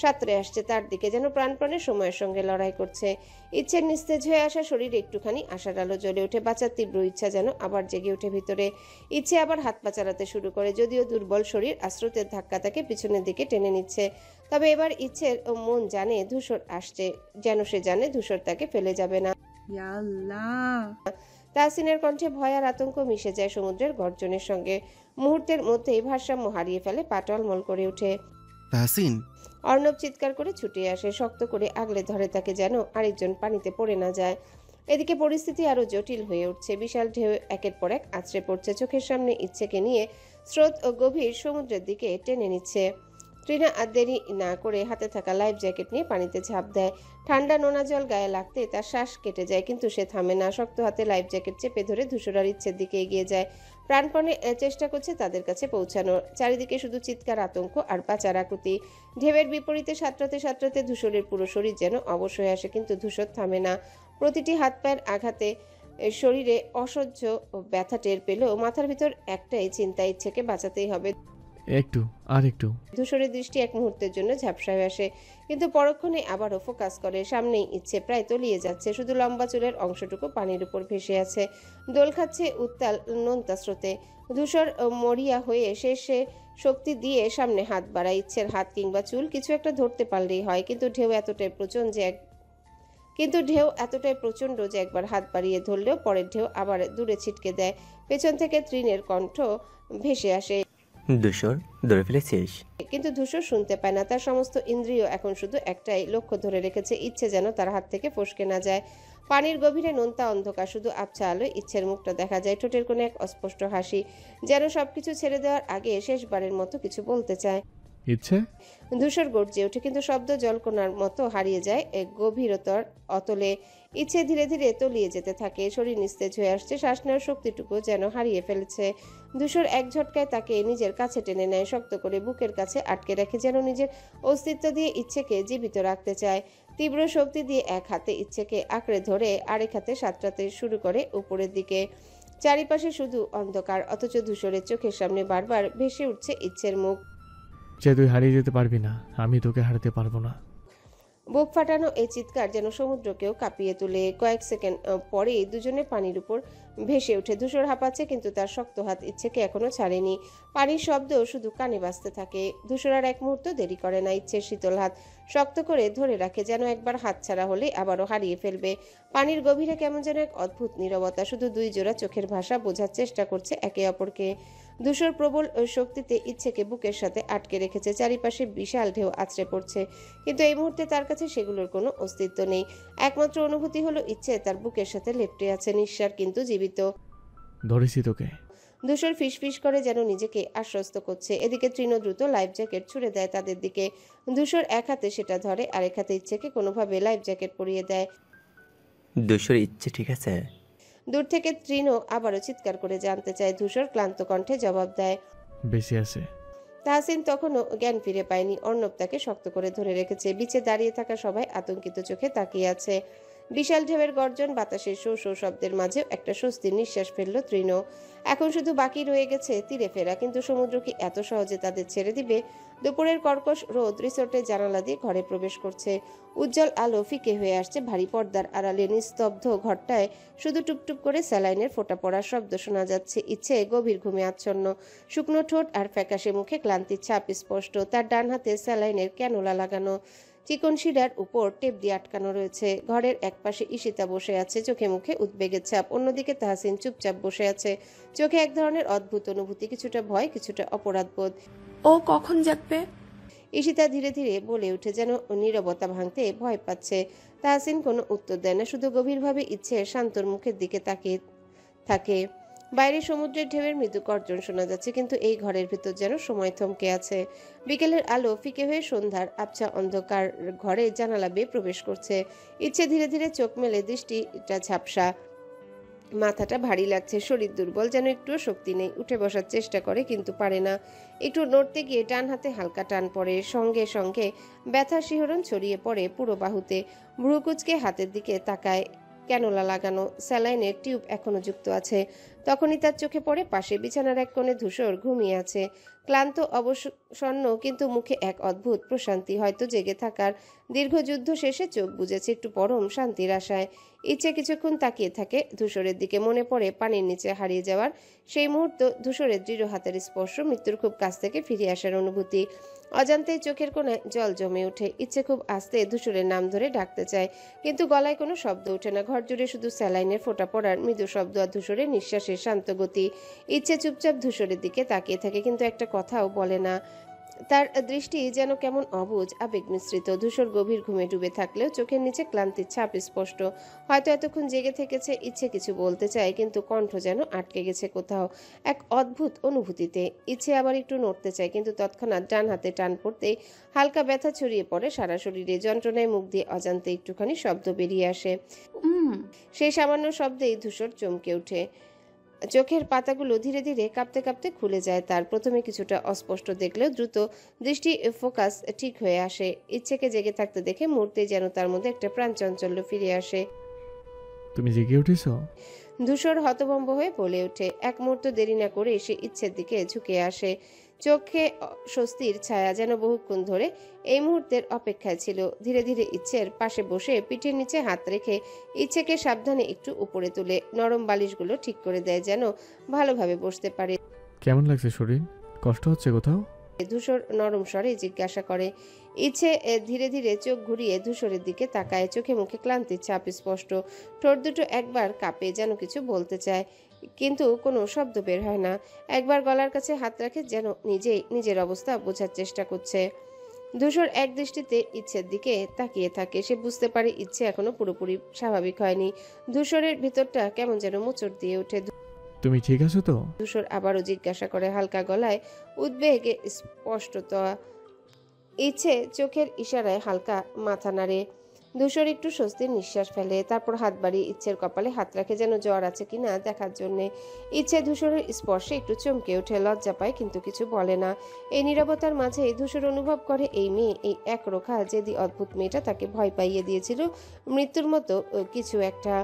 সাঁতরে আসছে তার দিকে, যেন প্রাণপণে সময়ের সঙ্গে লড়াই করছে। ইচ্ছের নিস্তেজ হয়ে আসা শরীরে একটুখানি আশার আলো জ্বলে ওঠে। বাঁচার তীব্র ইচ্ছা যেন আবার জেগে ওঠে ভিতরে। ইচ্ছে আবার হাত পা চালাতে শুরু করে, যদিও দুর্বল শরীর আর স্রোতের ধাক্কা তাকে পিছনের দিকে টেনে নিচ্ছে। তবে এবার ইচ্ছের মন জানে ধূসর আসছে, যেন সে জানে ধূসর তাকে ফেলে যাবে না। তাহসিনের কণ্ঠে ভয় আর আতঙ্ক মিশে যায় সমুদ্রের গর্জনের সঙ্গে। মুহূর্তের মধ্যেই ভারসাম্য হারিয়ে ফেলে, পা টলমল করে ওঠে। তাহসিন! অর্ণব চিৎকার করে ছুটে আসে, শক্ত করে আগলে ধরে তাকে, যেন আরেকজন পানিতে পড়ে না যায়। এদিকে পরিস্থিতি আরো জটিল হয়ে উঠছে। বিশাল ঢেউ একের পর এক আছড়ে পড়ছে চোখের সামনে। ইচ্ছেকে নিয়ে স্রোত ও গভীর সমুদ্রের দিকে টেনে নিচ্ছে। ট্রিনা আর দেরি না করে হাতে থাকা লাইফ জ্যাকেট নিয়ে পানিতে ঝাঁপ দেয়। ঠান্ডা নোনা জল গায়ে লাগতে তার শ্বাস কেটে যায়, কিন্তু সে থামে না। শক্ত হাতে লাইফ জ্যাকেট চেপে ধরে ধূসর আর ইচ্ছের দিকে এগিয়ে যায়। প্রাণপণে চেষ্টা করছে তাদের কাছে পৌঁছানোর। চারিদিকে শুধু চিৎকার, আতঙ্ক আর বাঁচার আকুতি। ঢেউয়ের বিপরীতে সাঁতরাতে সাঁতরাতে ধূসরের পুরো শরীর যেন অবশ হয়ে আসে, কিন্তু ধূসর থামে না। প্রতিটি হাত পায়ের আঘাতে শরীরে অসহ্য ব্যথা টের পেলেও মাথার ভিতর একটাই চিন্তা, ইচ্ছেকে বাঁচাতেই হবে। একটু আর একটু। ধূসরের দৃষ্টি এক মুহূর্তের জন্য ঝাপসা হয়ে আসে, কিন্তু পরক্ষণে আবারও ফোকাস করে। সামনেই ইচ্ছে প্রায় তলিয়ে যাচ্ছে, শুধু লম্বা চুলের অংশটুকু পানির উপর ভেসে আছে। দোল খাচ্ছে উত্তাল নোনতা স্রোতে। ধূসর মরিয়া হয়ে শেষে শক্তি দিয়ে সামনে হাত বাড়ায়। ইচ্ছের হাত কিংবা চুল কিছু একটা ধরতে পারলেই হয়, কিন্তু ঢেউ এতটাই প্রচণ্ড যে একবার হাত বাড়িয়ে ধরলেও পরের ঢেউ আবার দূরে ছিটকে দেয়। পেছন থেকে তৃণের কণ্ঠ ভেসে আসে, ধূসর ধরে ফেলেছিস। কিন্তু ধূসর শুনতে পায় না। তার সমস্ত ইন্দ্রিয় এখন শুধু একটাই লক্ষ্য ধরে রেখেছে, ইচ্ছে যেন তার হাত থেকে ফসকে না যায়। পানির গভীরে নোনতা অন্ধকার, শুধু আবছা আলোয় ইচ্ছের মুখটা দেখা যায়। ঠোঁটের কোণে এক অস্পষ্ট হাসি, যেন সবকিছু ছেড়ে দেওয়ার আগে শেষবারের মতো কিছু বলতে চায়। ইচ্ছে ধূসর গর্জে ওঠে, কিন্তু শব্দ জলকণার মতো হারিয়ে যায় এক গভীরতার অতলে। ইচ্ছে ধীরে ধীরে তলিয়ে যেতে থাকে, শরীর নিস্তেজ হয়ে আসছে, শ্বাস নেওয়ার শক্তিটুকু যেন হারিয়ে ফেলেছে। ধূসর এক ঝটকায় তাকে নিজের কাছে টেনে নেয়, শক্ত করে বুকের কাছে আটকে রাখে, যেন নিজের অস্তিত্ব দিয়ে ইচ্ছেকে জীবিত রাখতে চায়। তীব্র শক্তি দিয়ে এক হাতে ইচ্ছেকে আঁকড়ে ধরে আরেক হাতে সাঁতরাতে শুরু করে উপরের দিকে। চারিপাশে শুধু অন্ধকার, অথচ ধূসরের চোখের সামনে বারবার ভেসে উঠছে ইচ্ছের মুখ। যে তুই হারিয়ে যেতে পারবি না, আমি তোকে হারাতে পারবো না। বুক ফাটানো এই চিৎকার যেন সমুদ্রকেও কাঁপিয়ে তোলে। কয়েক সেকেন্ড পরেই দুজনে পানির উপর ভেসে ওঠে। ধূসর হাঁপাচ্ছে, কিন্তু তার শক্ত হাত ইচ্ছেকে এখনো ছাড়েনি। পানির শব্দ শুধু কানে বাজতে থাকে। ধূসর আর এক মুহূর্ত দেরি করে না, ইচ্ছের শীতল হাত শক্ত করে ধরে রাখে, যেন একবার হাত ছাড়া হলে আবারও হারিয়ে ফেলবে। পানির গভীরে কেমন যেন এক অদ্ভুত নীরবতা, শুধু দুই জোড়া চোখের ভাষা বোঝার চেষ্টা করছে একে অপরকে। ধূসর প্রবল শক্তিতে ইচ্ছেকে বুকের সাথে আটকে রেখেছে। চারিপাশে বিশাল ঢেউ আছড়ে পড়ছে, কিন্তু এই মুহূর্তে তার কাছে সেগুলোর কোনো অস্তিত্ব নেই। একমাত্র অনুভূতি হলো ইচ্ছে তার বুকের সাথে লেপ্টে আছে, নিঃশ্বাস কিন্তু জীবিত। ধরেছি তোকে। ধূসর ফিসফিস করে যেন নিজেকে আশ্বস্ত করছে। এদিকে তৃণ দ্রুত লাইফ জ্যাকেট ছুড়ে দেয় তাদের দিকে। ধূসর এক হাতে সেটা ধরে, আরেক হাতে ইচ্ছেকে কোনোভাবে লাইফ জ্যাকেট পরিয়ে দেয়। ধূসর ইচ্ছে ঠিক আছে? দূর থেকে তৃণ আবারও চিৎকার করে জানতে চায়। ধূসর ক্লান্ত কণ্ঠে জবাব দেয়, বেশি আছে। তাহসিন তখনও জ্ঞান ফিরে পায়নি। অর্ণব তাকে শক্ত করে ধরে রেখেছে। বিচে দাঁড়িয়ে থাকা সবাই আতঙ্কিত চোখে তাকিয়ে আছে। বিশাল ঢেউয়ের গর্জন, বাতাসের শো শো শব্দের মাঝেও একটা স্বস্তির নিঃশ্বাস ফেলল তৃণ। এখন শুধু বাকি রয়ে গেছে তীরে ফেরা, কিন্তু সমুদ্র কি এত সহজে তাদের ছেড়ে দিবে? দুপুরের কর্কশ রোদ রিসোর্টের জানালা দিয়ে ঘরে প্রবেশ করছে। উজ্জ্বল আলো ফিকে হয়ে আসছে ভারী পর্দার আড়ালে। নিস্তব্ধ ঘরটায় শুধু টুপটুপ করে স্যালাইনের ফোঁটা পড়ার শব্দ শোনা যাচ্ছে। ইচ্ছে গভীর ঘুমে আচ্ছন্ন, শুকনো ঠোঁট আর ফ্যাকাশে মুখে ক্লান্তির ছাপ স্পষ্ট। তার ডান হাতে স্যালাইনের ক্যানোলা লাগানো, চিকন শিরার উপর টেপ দিয়ে আটকানো রয়েছে। ঘরের একপাশে ঈশিতা বসে আছে, চোখে মুখে উদ্বেগের ছাপ। অন্যদিকে তাহসিন চুপচাপ বসে আছে, চোখে এক ধরনের অদ্ভুত অনুভূতি, কিছুটা ভয়, কিছুটা অপরাধবোধ। ও কখন জাগবে? ঈশিতা ধীরে ধীরে বলে উঠে, যেন নীরবতা ভাঙতে ভয় পাচ্ছে। তাহসিন কোনো উত্তর দেয় না, শুধু গভীরভাবে ইচ্ছে শান্তর মুখের দিকে তাকিয়ে থাকে। বাইরে সমুদ্রের ঢেউয়ের মৃদু গর্জন শোনা যাচ্ছে, কিন্তু এই ঘরের ভিতর যেন সময় থমকে আছে। বিকেলের আলো ফিকে হয়ে সন্ধ্যার আবছা অন্ধকার ঘরে জানালা বেয়ে প্রবেশ করছে। ইচ্ছে ধীরে ধীরে চোখ মেলে, দৃষ্টিটা ঝাপসা, মাথাটা ভারী লাগছে, শরীর দুর্বল, যেন একটুও শক্তি নেই। উঠে বসার চেষ্টা করে, কিন্তু পারে না। একটু নড়তে গিয়ে ডান হাতে হালকা টান পড়ে, সঙ্গে সঙ্গে ব্যথা শিহরণ ছড়িয়ে পড়ে পুরো বাহুতে। ভ্রু কুঁচকে হাতের দিকে তাকায়। ক্যানোলা লাগানো স্যালাইনের টিউব এখনো যুক্ত আছে। তখনই তার চোখে পড়ে পাশে বিছানার এক কোণে ধূসর ঘুমিয়ে আছে, ক্লান্ত অবসন্ন, কিন্তু মুখে এক অদ্ভুত প্রশান্তি। হয়তো জেগে থাকার দীর্ঘ যুদ্ধ শেষে চোখ বুজেছে একটু পরম শান্তির আশায়। ইচ্ছে কিছুক্ষণ তাকিয়ে থাকে ধূসরের দিকে। মনে পড়ে পানির নিচে হারিয়ে যাওয়ার সেই মুহূর্ত, ধূসরের দৃঢ় হাতের স্পর্শ, মৃত্যুর খুব কাছ থেকে ফিরে আসার অনুভূতি। অজান্তেই চোখের কোণায় জল জমে ওঠে। ইচ্ছে খুব আস্তে ধূসরের নাম ধরে ডাকতে চায়, কিন্তু গলায় কোনো শব্দ ওঠে না। ঘর জুড়ে শুধু স্যালাইনের ফোঁটা পড়ার মৃদু শব্দ আর ধূসরের নিঃশ্বাসের শান্ত গতি। ইচ্ছে চুপচাপ ধূসরের দিকে তাকিয়ে থাকে, কিন্তু একটা কথাও বলে না। তার দৃষ্টি যেন কেমন অবুঝ আবেগ মিশ্রিত। ধূসর গভীর ঘুমে ডুবে থাকলেও চোখের নিচে ক্লান্তির ছাপ স্পষ্ট। হয়তো এতক্ষণ জেগে থেকেছে, ইচ্ছে কিছু বলতে চায় কিন্তু কণ্ঠ যেন আটকে গেছে কোথাও এক অদ্ভুত অনুভূতিতে। ইচ্ছে আবার একটু নড়তে চায় কিন্তু তৎক্ষণাৎ ডান হাতে টান পড়তেই হালকা ব্যথা ছড়িয়ে পড়ে সারা শরীরে। যন্ত্রণায় মুখ দিয়ে অজান্তে একটুখানি শব্দ বেরিয়ে আসে। সেই সামান্য শব্দেই ধূসর চমকে ওঠে। চোখের পাতাগুলো ধীরে ধীরে কাঁপতে কাঁপতে খুলে যায় তার। প্রথমে কিছুটা অস্পষ্ট দেখলেও দ্রুত দৃষ্টি ফোকাস ঠিক হয়ে আসে। ইচ্ছেকে জেগে থাকতে দেখে মুহূর্তে যেন তার মধ্যে একটা প্রাণচাঞ্চল্য ফিরে আসে। তুমি জেগে উঠেছো? ধূসর হতভম্ব হয়ে বলে ওঠে। এক মুহূর্ত দেরি না করে সে ইচ্ছের দিকে ঝুঁকে আসে। চোখে স্বস্তির ছায়া, যেন বহুক্ষণ ধরে এই মুহূর্তের অপেক্ষায় ছিল। ধীরে ধীরে ইচ্ছের পাশে বসে পিঠের নিচে হাত রেখে ইচ্ছেকে সাবধানে একটু উপরে তুলে নরম বালিশগুলো ঠিক করে দেয় যেন ভালোভাবে বসতে পারে। কেমন লাগছে শরীর? কষ্ট হচ্ছে কোথাও? ধূসর নরম স্বরে জিজ্ঞাসা করে। ইচ্ছে ধীরে ধীরে চোখ ঘুরিয়ে ধূসরের দিকে তাকায়। চোখে মুখে ক্লান্তির ছাপ স্পষ্ট। ঠোঁট দুটো একবার কাঁপে, যেন কিছু বলতে চায় কিন্তু কোনো শব্দ বের হয় না। একবার গলার কাছে হাত রাখে, যেন নিজেই নিজের অবস্থা বোঝার চেষ্টা করছে। ধূসর এক দৃষ্টিতে ইচ্ছের দিকে তাকিয়ে থাকে। সে বুঝতে পারে ইচ্ছে এখনো পুরোপুরি স্বাভাবিক হয়নি। ধূসরের ভিতরটা কেমন যেন মোচড় দিয়ে ওঠে। তুমি ঠিক আছো তো? ধূসর আবারও জিজ্ঞাসা করে হালকা গলায়, উদ্বেগে স্পষ্টতা। ইচ্ছে চোখের ইশারায় হালকা মাথা নাড়ে। ধূসর একটু স্বস্তির নিঃশ্বাস ফেলে, তারপর হাত বাড়িয়ে ইচ্ছের কপালে হাত রাখে যেন জ্বর আছে কিনা দেখার জন্যে। ইচ্ছে ধূসরের স্পর্শে একটু চমকে ওঠে, লজ্জা পায় কিন্তু কিছু বলে না। এই নীরবতার মাঝে ধূসর অনুভব করে এই মেয়ে, এই একরোখা জেদি অদ্ভুত মেয়েটা তাকে ভয় পাইয়ে দিয়েছিল মৃত্যুর মতো কিছু একটা।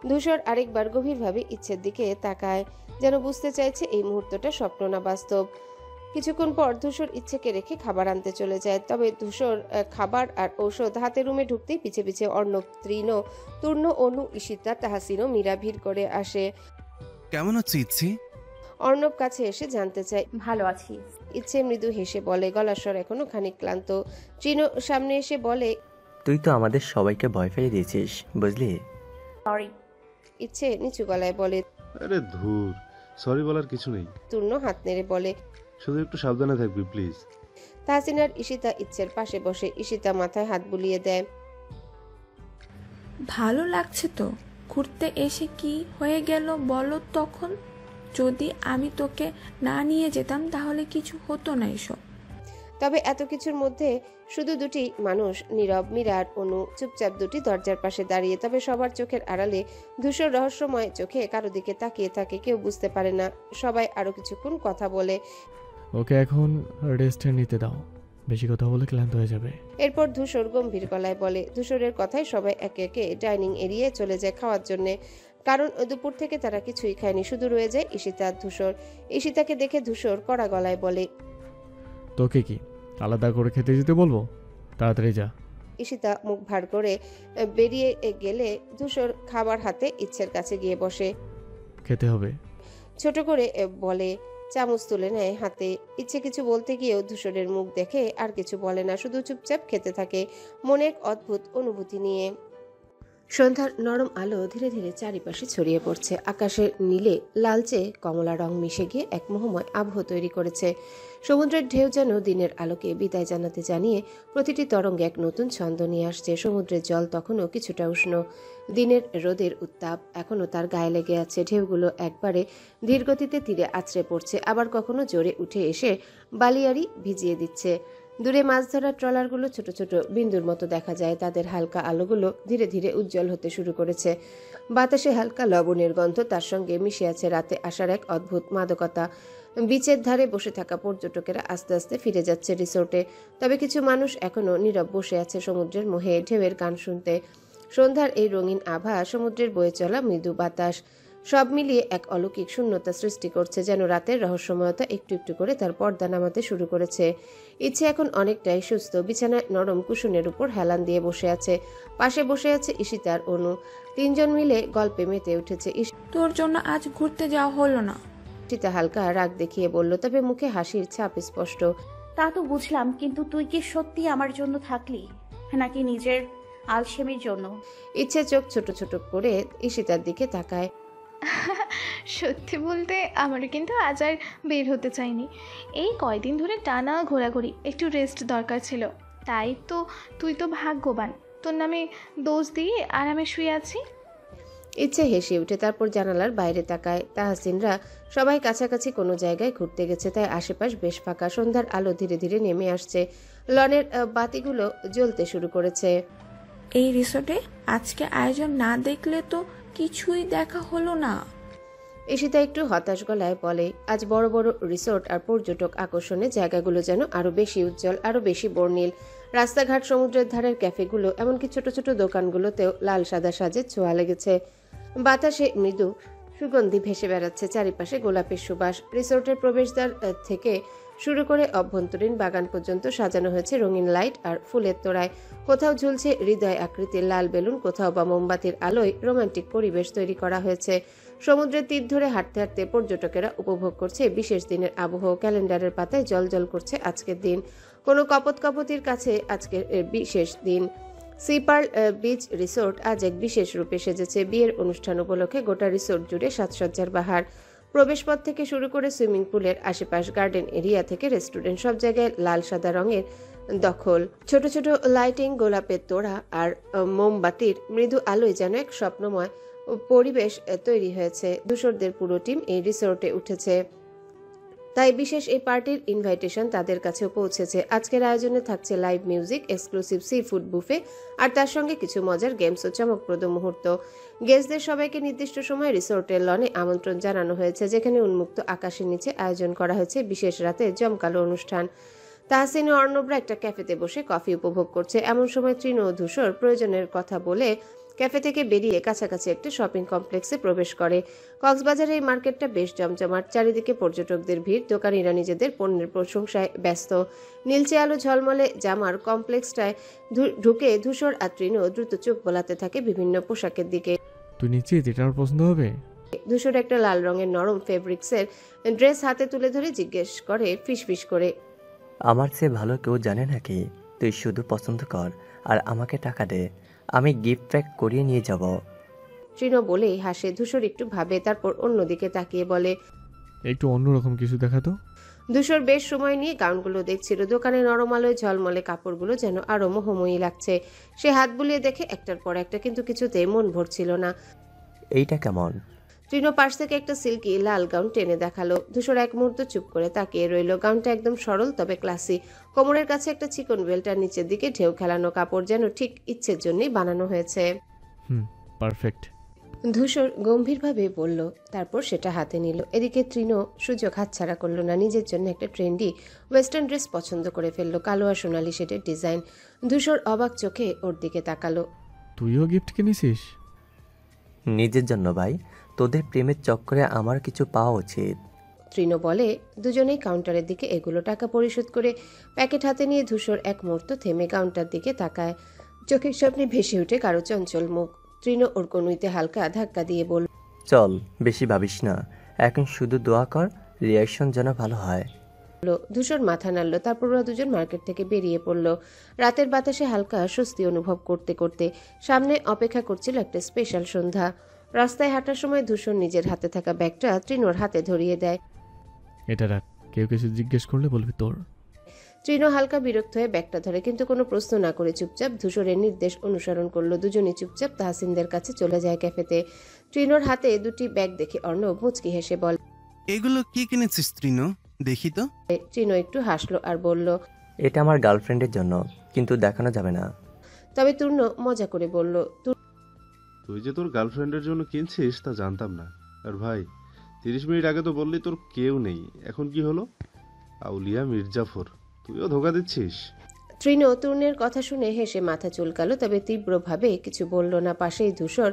ধূসর আরেকবার গভীরভাবে ইচ্ছের দিকে তাকায়, যেন বুঝতে চাইছে এই মুহূর্তটা স্বপ্ন না বাস্তব। কিছুক্ষণ পর ধূসর ইচ্ছেকে রেখে খাবার আনতে চলে যায়। তবে ধূসর খাবার আর ঔষধ হাতে রুমে ঢুকতেই পিছে পিছে অর্ণব, তৃণ, তূর্ণ, অনু, ঈশিতা, তাহাসিনও মীরা ভিড় করে আসে। কেমন হচ্ছে ইচ্ছে? অর্ণব কাছে এসে জানতে চায়। ভালো আছি। ইচ্ছে মৃদু হেসে বলে, গলার স্বর এখনো খানিক ক্লান্ত। তৃণ সামনে এসে বলে, তুই তো আমাদের সবাইকে ভয় ফেলে দিয়েছিস, বুঝলি? সরি। ইচ্ছে নিচু গলায় বলে। আরে ধুর, সরি বলার কিছু নেই। তূর্ণ হাত নেড়ে বলে, শুধু একটু সাবধানে থাকবি প্লিজ। তাহসিনার ঈশিতা ইচ্ছের পাশে বসে। ঈশিতা মাথায় হাত বুলিয়ে দেয়। ভালো লাগছে তো? ঘুরতে এসে কি হয়ে গেল বলো তখন? যদি আমি তোকে না নিয়ে যেতাম তাহলে কিছু হতো না এসব। তবে এত কিছুর মধ্যে শুধু দুটি মানুষ, নীরব, মীরা আর অনু, চুপচাপ দুটি দরজার পাশে দাঁড়িয়ে। তবে সবার চোখের আড়ালে ধূসর রহস্যময় চোখে কারো দিকে তাকিয়ে থাকে। কেউ বুঝতে পারে না। সবাই আরো কিছুক্ষণ কথা বলে। ওকে এখন রেস্ট নিতে দাও, বেশি কথা বলে ক্লান্ত হয়ে যাবে। এরপর ধূসর গম্ভীর গলায় বলে। ধূসরের কথায় সবাই একে একে ডাইনিং এরিয়ায় চলে যায় খাওয়ার জন্যে। কারণ দুপুর থেকে তারা কিছুই খায়নি, শুধু রয়ে যায় ঈশিতা আর ধূসর। ঈশিতাকে দেখে ধূসর কড়া গলায় বলে, তোকে কি আলাদা করে খেতে যেতে বলবো? তাড়াতাড়ি যা। ঈশিতা মুখ ভার করে বেরিয়ে গেলে ধূসর খাবার হাতে ইচ্ছের কাছে গিয়ে বসে। খেতে হবে। ছোট করে বলে, চামচ তুলে নেয় হাতে। ইচ্ছে কিছু বলতে গিয়েও ধূসরের মুখ দেখে আর কিছু বলে না, শুধু চুপচাপ খেতে থাকে মনে এক অদ্ভুত অনুভূতি নিয়ে। সন্ধ্যার নরম আলো ধীরে ধীরে চারিপাশে ছড়িয়ে পড়ছে। আকাশের নীলে লালচে কমলা রং মিশে গিয়ে এক মোহময় আবহ তৈরি করেছে। সমুদ্রের ঢেউ যেন দিনের আলোকে বিদায় জানাতে জানিয়ে প্রতিটি তরঙ্গে এক নতুন ছন্দ নিয়ে আসছে। সমুদ্রের জল তখনও কিছুটা উষ্ণ। দিনের রোদের উত্তাপ এখনও তার গায়ে লেগে আছে। ঢেউগুলো একবারে ধীরগতিতে তীরে আছড়ে পড়ছে, আবার কখনো জোরে উঠে এসে বালিয়াড়ি ভিজিয়ে দিচ্ছে। দূরে মাছ ধরার ট্রলারগুলো ছোট ছোট বিন্দুর মতো দেখা যায়। তাদের হালকা আলোগুলো ধীরে ধীরে উজ্জ্বল হতে শুরু করেছে। বাতাসে হালকা লবণের গন্ধ, তার সঙ্গে মিশে আছে রাতে আসার এক অদ্ভুত মাদকতা। বিচের ধারে বসে থাকা পর্যটকেরা আস্তে আস্তে ফিরে যাচ্ছে রিসোর্টে। তবে কিছু মানুষ এখনো নীরব বসে আছে সমুদ্রের মোহে, ঢেউয়ের গান শুনতে। সন্ধ্যার এই রঙিন আভা, সমুদ্রের বয়ে চলা মৃদু বাতাস, সব মিলিয়ে এক অলৌকিক শূন্যতা সৃষ্টি করছে, যেন রাতের রহস্যময়তা একটু একটু করে তার পর্দা নামাতে শুরু করেছে। ইচ্ছে এখন অনেকটাই সুস্থ। বিছানায় নরম কুশনের উপর হেলান দিয়ে বসে আছে। পাশে বসে আছে ঈশিতার অনু। তিনজন মিলে গল্পে মেতে উঠেছে। তোর জন্য আজ ঘুরতে যাওয়া হলো না, ঈশিতা হালকা রাগ দেখিয়ে বলল, তবে মুখে হাসির ছাপ স্পষ্ট। তা তো বুঝলাম, কিন্তু তুই কি সত্যি আমার জন্য থাকলি নাকি নিজের আলসেমির জন্য? ইচ্ছে চোখ ছোট ছোট করে ঈশিতার দিকে তাকায়। সত্যি বলতে আমারও কিন্তু আজ আর বের হতে চাইনি। এই কয়দিন ধরে টানা ঘোরাঘুরি, একটু রেস্ট দরকার ছিল। তাই তো তুই তো ভাগ্যবান, তোর নামে দোষ দিয়ে আরামে শুয়ে আছি। ইচ্ছে হেসে উঠে তারপর জানালার বাইরে তাকায়। তাহসিনরা সবাই কাছাকাছি কোনো জায়গায় ঘুরতে গেছে, তাই আশেপাশ বেশ ফাঁকা। সন্ধ্যার আলো ধীরে ধীরে নেমে আসছে, লনের বাতিগুলো জ্বলতে শুরু করেছে। এই রিসোর্টে আজকে আয়োজন না দেখলে তো কিছুই দেখা হলো না। ঈশিতা একটু হতাশ গলায় বলে, আজ বড় বড় রিসোর্ট আর পর্যটক আকর্ষণে জায়গাগুলো যেন আরো বেশি উজ্জ্বল, আরো বেশি বর্ণিল। রাস্তাঘাট, সমুদ্রের ধারের ক্যাফেগুলো, এমনকি ছোট ছোট দোকানগুলোতেও লাল সাদা সাজের ছোঁয়া লেগেছে। বাতাসে মৃদু সুগন্ধি ভেসে বেড়াচ্ছে, চারিপাশে গোলাপের সুবাস। রিসোর্টের প্রবেশদ্বার থেকে শুরু করে অভ্যন্তরীণ বাগান পর্যন্ত সাজানো হয়েছে রঙিন লাইট আর ফুলের তোড়ায়। কোথাও ঝুলছে হৃদয় আকৃতির লাল বেলুন, কোথাও বা মোমবাতির আলোয় রোমান্টিক পরিবেশ তৈরি করা হয়েছে। সমুদ্রের তীর ধরে হাঁটতে হাঁটতে পর্যটকেরা উপভোগ করছে বিশেষ দিনের আবহ। ক্যালেন্ডারের পাতায় জলজল করছে আজকের দিন, কোনো কপত কপতির কাছে আজকের বিশেষ দিন। সিপার্ল বিচ রিসোর্ট আজ এক বিশেষ রূপে সেজেছে। বিয়ের অনুষ্ঠান উপলক্ষে গোটা রিসোর্ট জুড়ে সাজসজ্জার বাহার। প্রবেশপথ থেকে শুরু করে সুইমিং পুলের আশেপাশ, গার্ডেন এরিয়া থেকে রেস্টুরেন্ট, সব জায়গায় লাল সাদা রঙের দখল। ছোট ছোট লাইটিং, গোলাপের তোড়া আর মোমবাতির মৃদু আলোয় যেন এক স্বপ্নময় পরিবেশ তৈরি হয়েছে। ধূসরদের পুরো টিম এই রিসোর্টে উঠেছে, তাই বিশেষ এই পার্টির ইনভাইটেশন তাদের কাছেও পৌঁছেছে। আজকের আয়োজনে থাকছে live music, exclusive seafood buffet আর তার সঙ্গে কিছু মজার গেমস ও চমকপ্রদ মুহূর্ত। গেস্টদের সবাইকে নির্দিষ্ট সময় রিসোর্টের লনে আমন্ত্রণ জানানো হয়েছে, যেখানে উন্মুক্ত আকাশের নিচে আয়োজন করা হয়েছে বিশেষ রাতে জমকালো অনুষ্ঠান। তাহসিন ও অর্ণবরা একটা ক্যাফেতে বসে কফি উপভোগ করছে। এমন সময় তৃণ ও ধূসর প্রয়োজনের কথা বলে ক্যাফে থেকে বেরিয়ে কাছাকাছি একটা শপিং কমপ্লেক্সে প্রবেশ করে। কক্সবাজারের এই মার্কেটটা বেশ জমজমাট, চারিদিকে পর্যটকদের ভিড়, দোকানিরা নিজেদের পণ্যের প্রশংসায় ব্যস্ত। নীলচে আলো ঝলমলে জামার কমপ্লেক্সটায় ঢুকে ধূসর আর তৃণ দ্রুত চোখ বোলাতে থাকে বিভিন্ন পোশাকের দিকে। তুই নিশ্চিত এটা আমার পছন্দ হবে? ধূসর একটা লাল রঙের নরম ফেব্রিক্সের ড্রেস হাতে তুলে ধরে জিজ্ঞেস করে ফিসফিস করে, আমার চেয়ে ভালো কেউ জানে নাকি? তুই শুধু পছন্দ কর আর আমাকে টাকা দে, আমি গিফট প্যাক করিয়ে নিয়ে যাব। তৃণ বলেই হাসে। ধূসর একটু ভাবে, তারপর অন্যদিকে তাকিয়ে বলে, একটু অন্যরকম কিছু দেখাতো। ধূসর বেশ সময় নিয়ে গাউনগুলো দেখছিল। দোকানে নরম আলোয় ঝলমলে কাপড়গুলো যেন আরো মোহময়ী লাগছে। সে হাত বুলিয়ে দেখে একটার পর একটা, কিন্তু কিছুতেই মন ভরছিল না। এইটা কেমন? তৃণ পাশ থেকে একটা সিল্কি লাল গাউন টেনে দেখালো। ধূসর এক মুহূর্ত চুপ করে তাকিয়ে রইল। গাউনটা একদম সরল তবে ক্লাসি। কোমরের কাছে একটা চিকন বেল্টার নিচের দিকে ঢেউ খেলানো কাপড়, যেন ঠিক ইচ্ছের জন্যই বানানো হয়েছে। পারফেক্ট, ধূসর গম্ভীরভাবে বলল, তারপর সেটা হাতে নিল। এদিকে তৃণ সুযোগ হাতছাড়া করলো না। নিজের জন্য একটা ট্রেন্ডি ওয়েস্টার্ন ড্রেস পছন্দ করে ফেললো, কালো আর সোনালি শেডের ডিজাইন। ধূসর অবাক চোখে ওর দিকে তাকালো। তুইও গিফট কিনেছিস? নিজের জন্য ভাই, তোদের প্রেমের চক্করে আমার কিছু পাওয়া উচিত। তৃণ বলে। দুজনেই কাউন্টারের দিকে এগুলো। টাকা পরিশোধ করে প্যাকেট হাতে নিয়ে ধূসর এক মুহূর্ত থেমে কাউন্টার দিকে তাকায়। চোখের সামনে ভেসে উঠে কারো চঞ্চল মুখ। তৃণ ওর কনুইতে হালকা ধাক্কা দিয়ে বলল, চল, বেশি ভাবিস না, এখন শুধু দোয়া কর রিয়াকশন যেন ভালো হয়। ধূসর মাথা নাড়ল। তারপর ওরা দুজন মার্কেট থেকে বেরিয়ে পড়ল, রাতের বাতাসে হালকা স্বস্তি অনুভব করতে করতে। সামনে অপেক্ষা করছিল একটা স্পেশাল সন্ধ্যা। রাস্তায় হাঁটার সময় ধূসর নিজের হাতে থাকা ব্যাগটা তৃণর হাতে ধরিয়ে দেয়। এটা রাখ, কেউ কিছু জিজ্ঞেস করলে বলবি তোর। তৃণ হালকা বিরক্ত হয়ে ব্যাগটা ধরে, কিন্তু কোনো প্রশ্ন না করে চুপচাপ ধূসরের নির্দেশ অনুসরণ করলো। দুজনই চুপচাপ তাহসিনদের কাছে চলে যায় ক্যাফেতে। তৃণর হাতে দুটি ব্যাগ দেখে অর্ণব মুচকি হেসে বলে, এগুলো কি কিনেছিস তৃণ? দেখি তো। তৃণ একটু হাসলো আর বলল, এটা আমার গার্লফ্রেন্ডের জন্য, কিন্তু দেখানো যাবে না। তবে তূর্ণ মজা করে বলল, তুই যে তোর গার্লফ্রেন্ডের জন্য কিনছিস তা জানতাম না। আর ভাই, 30 মিনিট আগে তো বললি তোর কেউ নেই, এখন কি হলো? আউলিয়া মির্জাফর, তুইও ধোকা দিচ্ছিস? তৃণ তূর্ণের কথা শুনে হেসে মাথা চুলকালো, তবে তীব্রভাবে কিছু বলল না। পাশেই ধূসর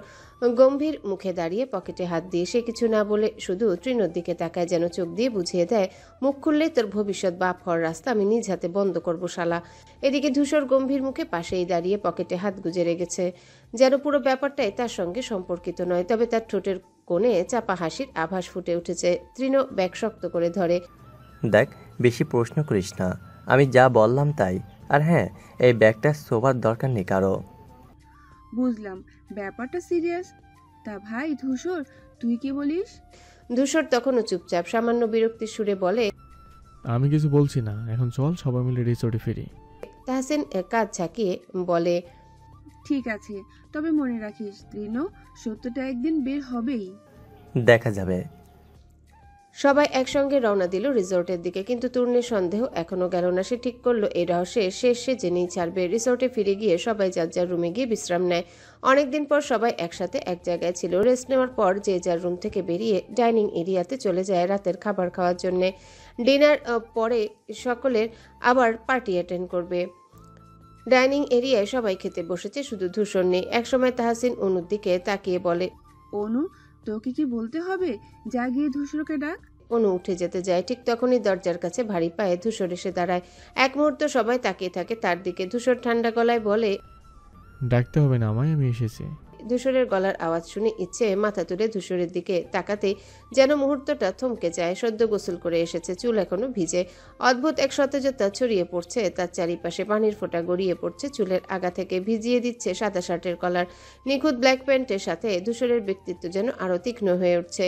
গম্ভীর মুখে দাঁড়িয়ে পকেটে হাত দিয়ে সে কিছু না বলে শুধু তৃণর দিকে তাকায়, যেন চোখ দিয়ে বুঝিয়ে দেয়, মুখ খুললেই তোর ভবিষ্যৎ বাপ হওয়ার রাস্তা আমি নিজ হাতে বন্ধ করবো শালা। এদিকে ধূসর গম্ভীর মুখে পাশেই দাঁড়িয়ে পকেটে হাত গুজে রেখেছে, যেন পুরো ব্যাপারটাই তার সঙ্গে সম্পর্কিত নয়। তবে তার ঠোঁটের কোণে চাপা হাসির আভাস ফুটে উঠেছে। তৃণ ব্যাগ শক্ত করে ধরে, দেখ, বেশি প্রশ্ন করিস না, আমি যা বললাম তাই। আর হ্যাঁ, এই ব্যাগটা শোবার দরকার নেই কারো। বুঝলাম ব্যাপারটা সিরিয়াস, তা ভাই ধূসর, তুই কি বলিস? ধূসর তখনও চুপচাপ, সামান্য বিরক্তির সুরে বলে, আমি কিছু বলছি না, এখন চল সবাই মিলে রিসোর্টে ফিরি। তাহসিন কাঁধ ঝাঁকিয়ে বলে, ঠিক আছে, তবে মনে রাখিস তৃণ, সত্যটা একদিন বের হবেই। দেখা যাবে। সবাই একসঙ্গে রওনা দিল রিসোর্টের দিকে, কিন্তু তরুণের সন্দেহ এখনো গেল না। সে ঠিক করলো এই রহস্যে শেষে জেনেই ছাড়বে। রিসোর্টে ফিরে গিয়ে সবাই যার যার রুমে গিয়ে বিশ্রাম নেয়। অনেকদিন পর সবাই একসাথে এক জায়গায় ছিল। রেস্ট নেওয়ার পর যে যার রুম থেকে বেরিয়ে ডাইনিং এরিয়াতে চলে যায় রাতের খাবার খাওয়ার জন্যে। ডিনার পরে সকলের আবার পার্টি অ্যাটেন্ড করবে। ডাইনিং এরিয়ায় সবাই খেতে বসেছে, শুধু ধূসর নেই। একসময় তাহসিন অনুর দিকে তাকিয়ে বলে, অনু, তোকে কি বলতে হবে? যা গিয়ে ধূসরকে ডাক। অনু উঠে যেতে যায়, ঠিক তখনই দরজার কাছে ভারী পায়ে ধূসর এসে দাঁড়ায়। এক মুহূর্ত সবাই তাকিয়ে থাকে তার দিকে। ধূসর ঠান্ডা গলায় বলে, ডাকতে হবে না আমায়, আমি এসেছি। ধূসরের গলার আওয়াজ শুনে ইচ্ছে মাথা তুলে ধূসরের দিকে তাকাতেই যেন মুহূর্তটা থমকে যায়। সদ্য গোসল করে এসেছে, চুল এখনো ভিজে। অদ্ভুত এক সতেজতা ছড়িয়ে পড়ছে তার চারিপাশে। পানির ফোঁটা গড়িয়ে পড়ছে চুলের আগা থেকে, ভিজিয়ে দিচ্ছে সাদা শার্টের কলার। নিখুঁত ব্ল্যাক প্যান্টের সাথে ধূসরের ব্যক্তিত্ব যেন আরো তীক্ষ্ণ হয়ে উঠছে।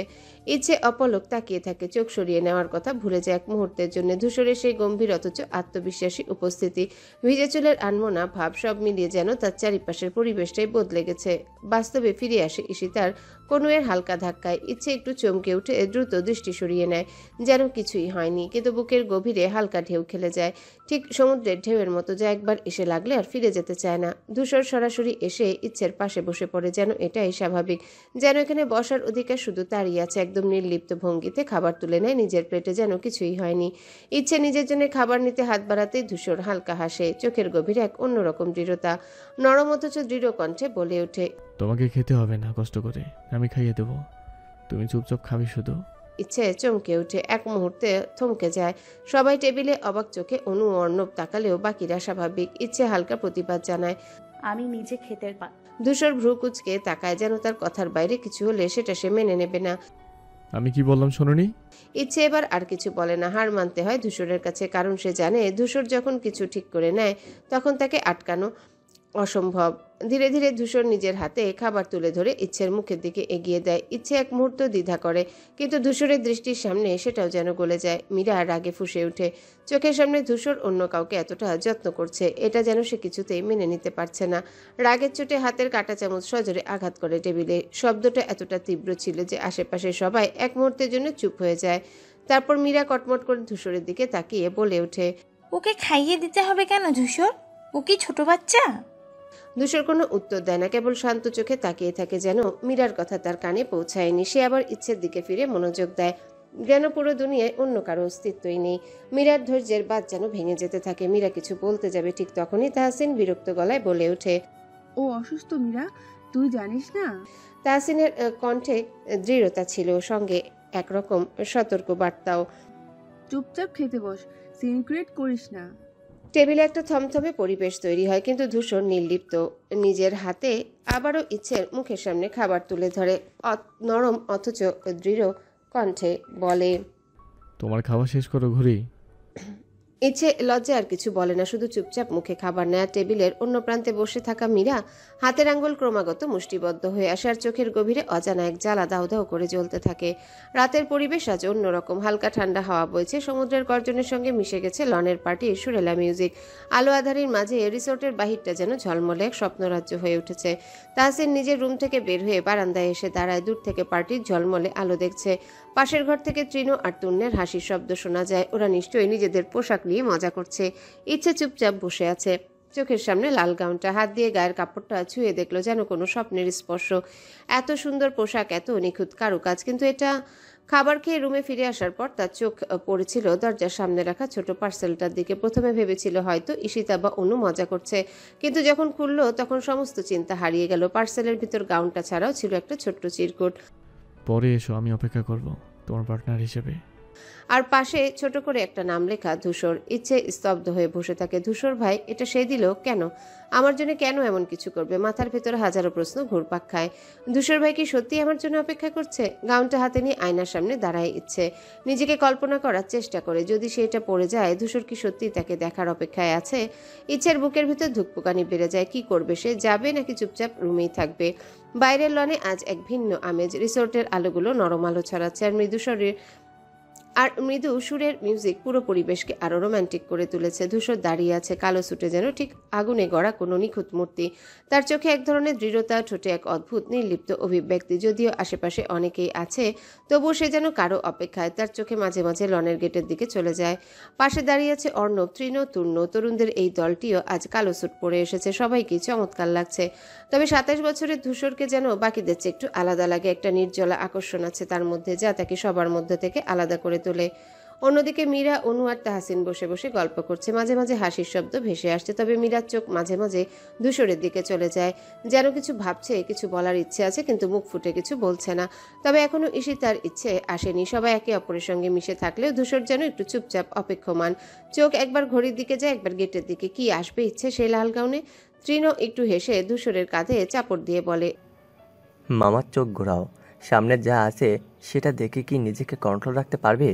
ইচ্ছে অপলক তাকিয়ে থাকে, চোখ সরিয়ে নেওয়ার কথা ভুলে যায় এক মুহূর্তের জন্য। ধূসরের সেই গম্ভীর অথচ আত্মবিশ্বাসী উপস্থিতি, ভিজে চুলের আনমনা ভাব, সব মিলিয়ে যেন তার চারিপাশের পরিবেশটাই বদলে গেছে। বাস্তবে ফিরে আসে ঈশিতার কনুয়ের হালকা ধাক্কায়। ইচ্ছে একটু চমকে উঠে দ্রুত দৃষ্টি সরিয়ে নেয়, যেন কিছুই হয়নি। কিন্তু বুকের গভীরে হালকা ঢেউ খেলে যায়, ঠিক সমুদ্রের ঢেউয়ের মতো, যা একবার এসে লাগলে আর ফিরে যেতে চায় না। ধূসর সরাসরি এসে ইচ্ছের পাশে বসে পড়ে, যেন এটাই স্বাভাবিক, যেন এখানে বসার অধিকার শুধু তারই আছে। একদম নির্লিপ্ত ভঙ্গিতে খাবার তুলে নেয় নিজের প্লেটে, যেন কিছুই হয়নি। ইচ্ছে নিজের জন্য খাবার নিতে হাত বাড়াতেই ধূসর হালকা হাসে, চোখের গভীরে এক অন্যরকম দৃঢ়তা। নরম অথচ দৃঢ় কণ্ঠে বলে ওঠে, তোমাকে খেতে হবে না কষ্ট করে, আমি খাইয়ে দেবো, তুমি চুপচাপ খাবি শুধু। ইচ্ছে চমকে উঠে, এক মুহূর্তে থমকে যায়। সবাই টেবিলে অবাক চোখে। অনু অর্ণব তাকালেও বাকিরা স্বাভাবিক। ইচ্ছে হালকা প্রতিবাদ জানায়, আমি নিজে খেতে ধূসর ভ্রু কুচকে তাকায়, যেন তার কথার বাইরে কিছু হলে সেটা সে মেনে নেবে না। আমি কি বললাম শোনোনি? ইচ্ছে এবার আর কিছু বলে না, হার মানতে হয় ধূসরের কাছে, কারণ সে জানে ধূসর যখন কিছু ঠিক করে নেয় তখন তাকে আটকানো অসম্ভব। ধীরে ধীরে ধূসর নিজের হাতে খাবার তুলে ধরে ইচ্ছের মুখের দিকে এগিয়ে দেয়। ইচ্ছে এক মুহূর্ত দ্বিধা করে, কিন্তু ধূসরের দৃষ্টির সামনে সেটাও যেন গলে যায়। মীরা রাগে ফুঁসে ওঠে, চোখের সামনে ধূসর অন্য কাউকে এতটা যত্ন করছে, এটা যেন সে কিছুতেই মেনে নিতে পারছে না। রাগের চোটে হাতের কাঁটা চামচ সজোরে আঘাত করে টেবিলে। শব্দটা এতটা তীব্র ছিল যে আশেপাশে সবাই এক মুহূর্তের জন্য চুপ হয়ে যায়। তারপর মীরা কটমট করে ধূসরের দিকে তাকিয়ে বলে ওঠে, ওকে খাইয়ে দিতে হবে কেন ধূসর? ও কি ছোট বাচ্চা? ধূসর কোনো উত্তর দেয় না, কেবল শান্ত চোখে তাকিয়ে থাকে, যেন মীরার কথা তার কানে পৌঁছায়নি। সে আবার ইচ্ছের দিকে ফিরে মনোযোগ দেয়, যেন পুরো দুনিয়ায় অন্য কারো অস্তিত্বই নেই। মীরার ধৈর্যের বাঁধ যেন ভেঙে যেতে থাকে। মীরা কিছু বলতে যাবে, ঠিক তখনই তাহসিন বিরক্ত গলায় বলে ওঠে, ও অসুস্থ মীরা, তুই জানিস না? তাহসিনের কণ্ঠে দৃঢ়তা ছিল, সঙ্গে একরকম সতর্ক বার্তাও। চুপচাপ খেতে বস, সিন ক্রিয়েট করিস না। টেবিলে একটা থমথমে পরিবেশ তৈরি হয়, কিন্তু ধূসর নির্লিপ্ত। নিজের হাতে আবারও ইচ্ছের মুখের সামনে খাবার তুলে ধরে, নরম অথচ দৃঢ় কণ্ঠে বলে, তোমার খাওয়া শেষ করো ঘুরি। ইচ্ছে লজ্জা আর কিছু বলে না, শুধু চুপচাপ মুখে খাবার নেয়। টেবিলের অন্য প্রান্তে বসে থাকা মীরা হাতের আঙ্গুল ক্রমাগত মুষ্টিবদ্ধ হয়ে আসে, আর চোখের গভীরে অজানা এক জ্বালা দাউ দাউ করে জ্বলতে থাকে। রাতের পরিবেশ আজ অন্যরকম, হালকা ঠান্ডা হাওয়া বইছে, সমুদ্রের গর্জনের সঙ্গে মিশে গেছে লনের পার্টির সুরেলা মিউজিক। আলো আধারির মাঝে রিসোর্টের বাহিরটা যেন ঝলমলে এক স্বপ্নরাজ্য হয়ে উঠেছে। তাহসিন নিজের রুম থেকে বের হয়ে বারান্দায় এসে দাঁড়ায়, দূর থেকে পার্টির ঝলমলে আলো দেখছে। পাশের ঘর থেকে তৃণ আর তূর্ণের হাসির শব্দ শোনা যায়, ওরা নিশ্চয়ই নিজেদের পোশাক নিয়ে মজা করছে। ইচ্ছে চুপচাপ বসে আছে, চোখের সামনে লাল গাউনটা, হাত দিয়ে গায়ের কাপড়টা ছুঁয়ে দেখলো, যেন কোনো স্বপ্নের স্পর্শ। এত সুন্দর পোশাক, এত নিখুঁত কারুকাজ, কিন্তু এটা। খাবার খেয়ে রুমে ফিরে আসার পর তার চোখ পড়েছিল দরজার সামনে রাখা ছোট পার্সেলটার দিকে। প্রথমে ভেবেছিল হয়তো ঈশিতা বা অনু মজা করছে, কিন্তু যখন খুললো তখন সমস্ত চিন্তা হারিয়ে গেল। পার্সেলের ভিতর গাউনটা ছাড়াও ছিল একটা ছোট্ট চিরকুট। পরে এসো, আমি অপেক্ষা করব তোমার পার্টনার হিসেবে। আর পাশে ছোট করে একটা নাম লেখা ধূসর। ইচ্ছে স্তব্ধ হয়ে বসে থাকে। ধূসর ভাই এটা সে দিল কেন? আমার জন্য কেন এমন কিছু করবে? মাথার ভেতরে হাজারো প্রশ্ন ঘুরপাক খায়। ধূসর ভাই কি সত্যি আমার জন্য অপেক্ষা করছে? গাউনটা হাতে নিয়ে আয়নার সামনে দাঁড়ায় ইচ্ছে। নিজেকে কল্পনা করার চেষ্টা করে যদি সে এটা পড়ে যায়, ধূসর কি সত্যি তাকে দেখার অপেক্ষায় আছে? ইচ্ছের বুকের ভিতর ধুকপুকানি বেড়ে যায়। কি করবে সে? যাবে নাকি চুপচাপ রুমেই থাকবে? বাইরের লনে আজ এক ভিন্ন আমেজ। রিসোর্টের আলোগুলো নরম আলো ছড়াচ্ছে আর মৃদু সুরের মিউজিক পুরো পরিবেশকে আরো রোমান্টিক করে তুলেছে। ধূসর দাঁড়িয়ে আছে কালো সুটে, যেন ঠিক আগুনে গড়া কোনো নিখুঁত মূর্তি। তার চোখে এক ধরনের দৃঢ়তা, ঠোঁটে এক অদ্ভুত নির্লিপ্ত অভিব্যক্তি। যদিও আশেপাশে অনেকেই আছে, তবুও সে যেন কারো অপেক্ষায়। তার চোখে মাঝে মাঝে লনের গেটের দিকে চলে যায়। পাশে দাঁড়িয়ে আছে অর্ণব, তৃণ, তূর্ণ। তরুণদের এই দলটিও আজ কালো স্যুট পরে এসেছে। সবাইকেই চমৎকার লাগছে। তবে 27 বছরের ধূসরকে যেন বাকিদের চেয়ে একটু আলাদা লাগে। একটা নির্জলা আকর্ষণ আছে তার মধ্যে, যা তাকে সবার মধ্যে থেকে আলাদা করে তোলে। অন্যদিকে মীরা, অনু আর তাহসিন বসে বসে গল্প করছে। মাঝে মাঝে হাসির শব্দ ভেসে আসছে। তবে মীরার চোখ মাঝে মাঝে ধূসরের দিকে চলে যায়, যেন কিছু ভাবছে, কিছু বলার ইচ্ছে আছে, কিন্তু মুখ ফুটে কিছু বলছে না। তবে এখনো ঈশিতার ইচ্ছে আসেনি। সবাই একে অপরের সঙ্গে মিশে থাকলেও ধূসর যেন একটু চুপচাপ অপেক্ষমান। চোখ একবার ঘড়ির দিকে যায়, একবার গেটের দিকে। কি আসবে ইচ্ছে সেই লাল গাউনে? তৃণ একটু হেসে ধূসরের কাঁধে চাপড় দিয়ে বলে, মামার চোখ ঘোরাও, সামনে যা আছে সেটা দেখে কি নিজেকে কন্ট্রোল রাখতে পারবে?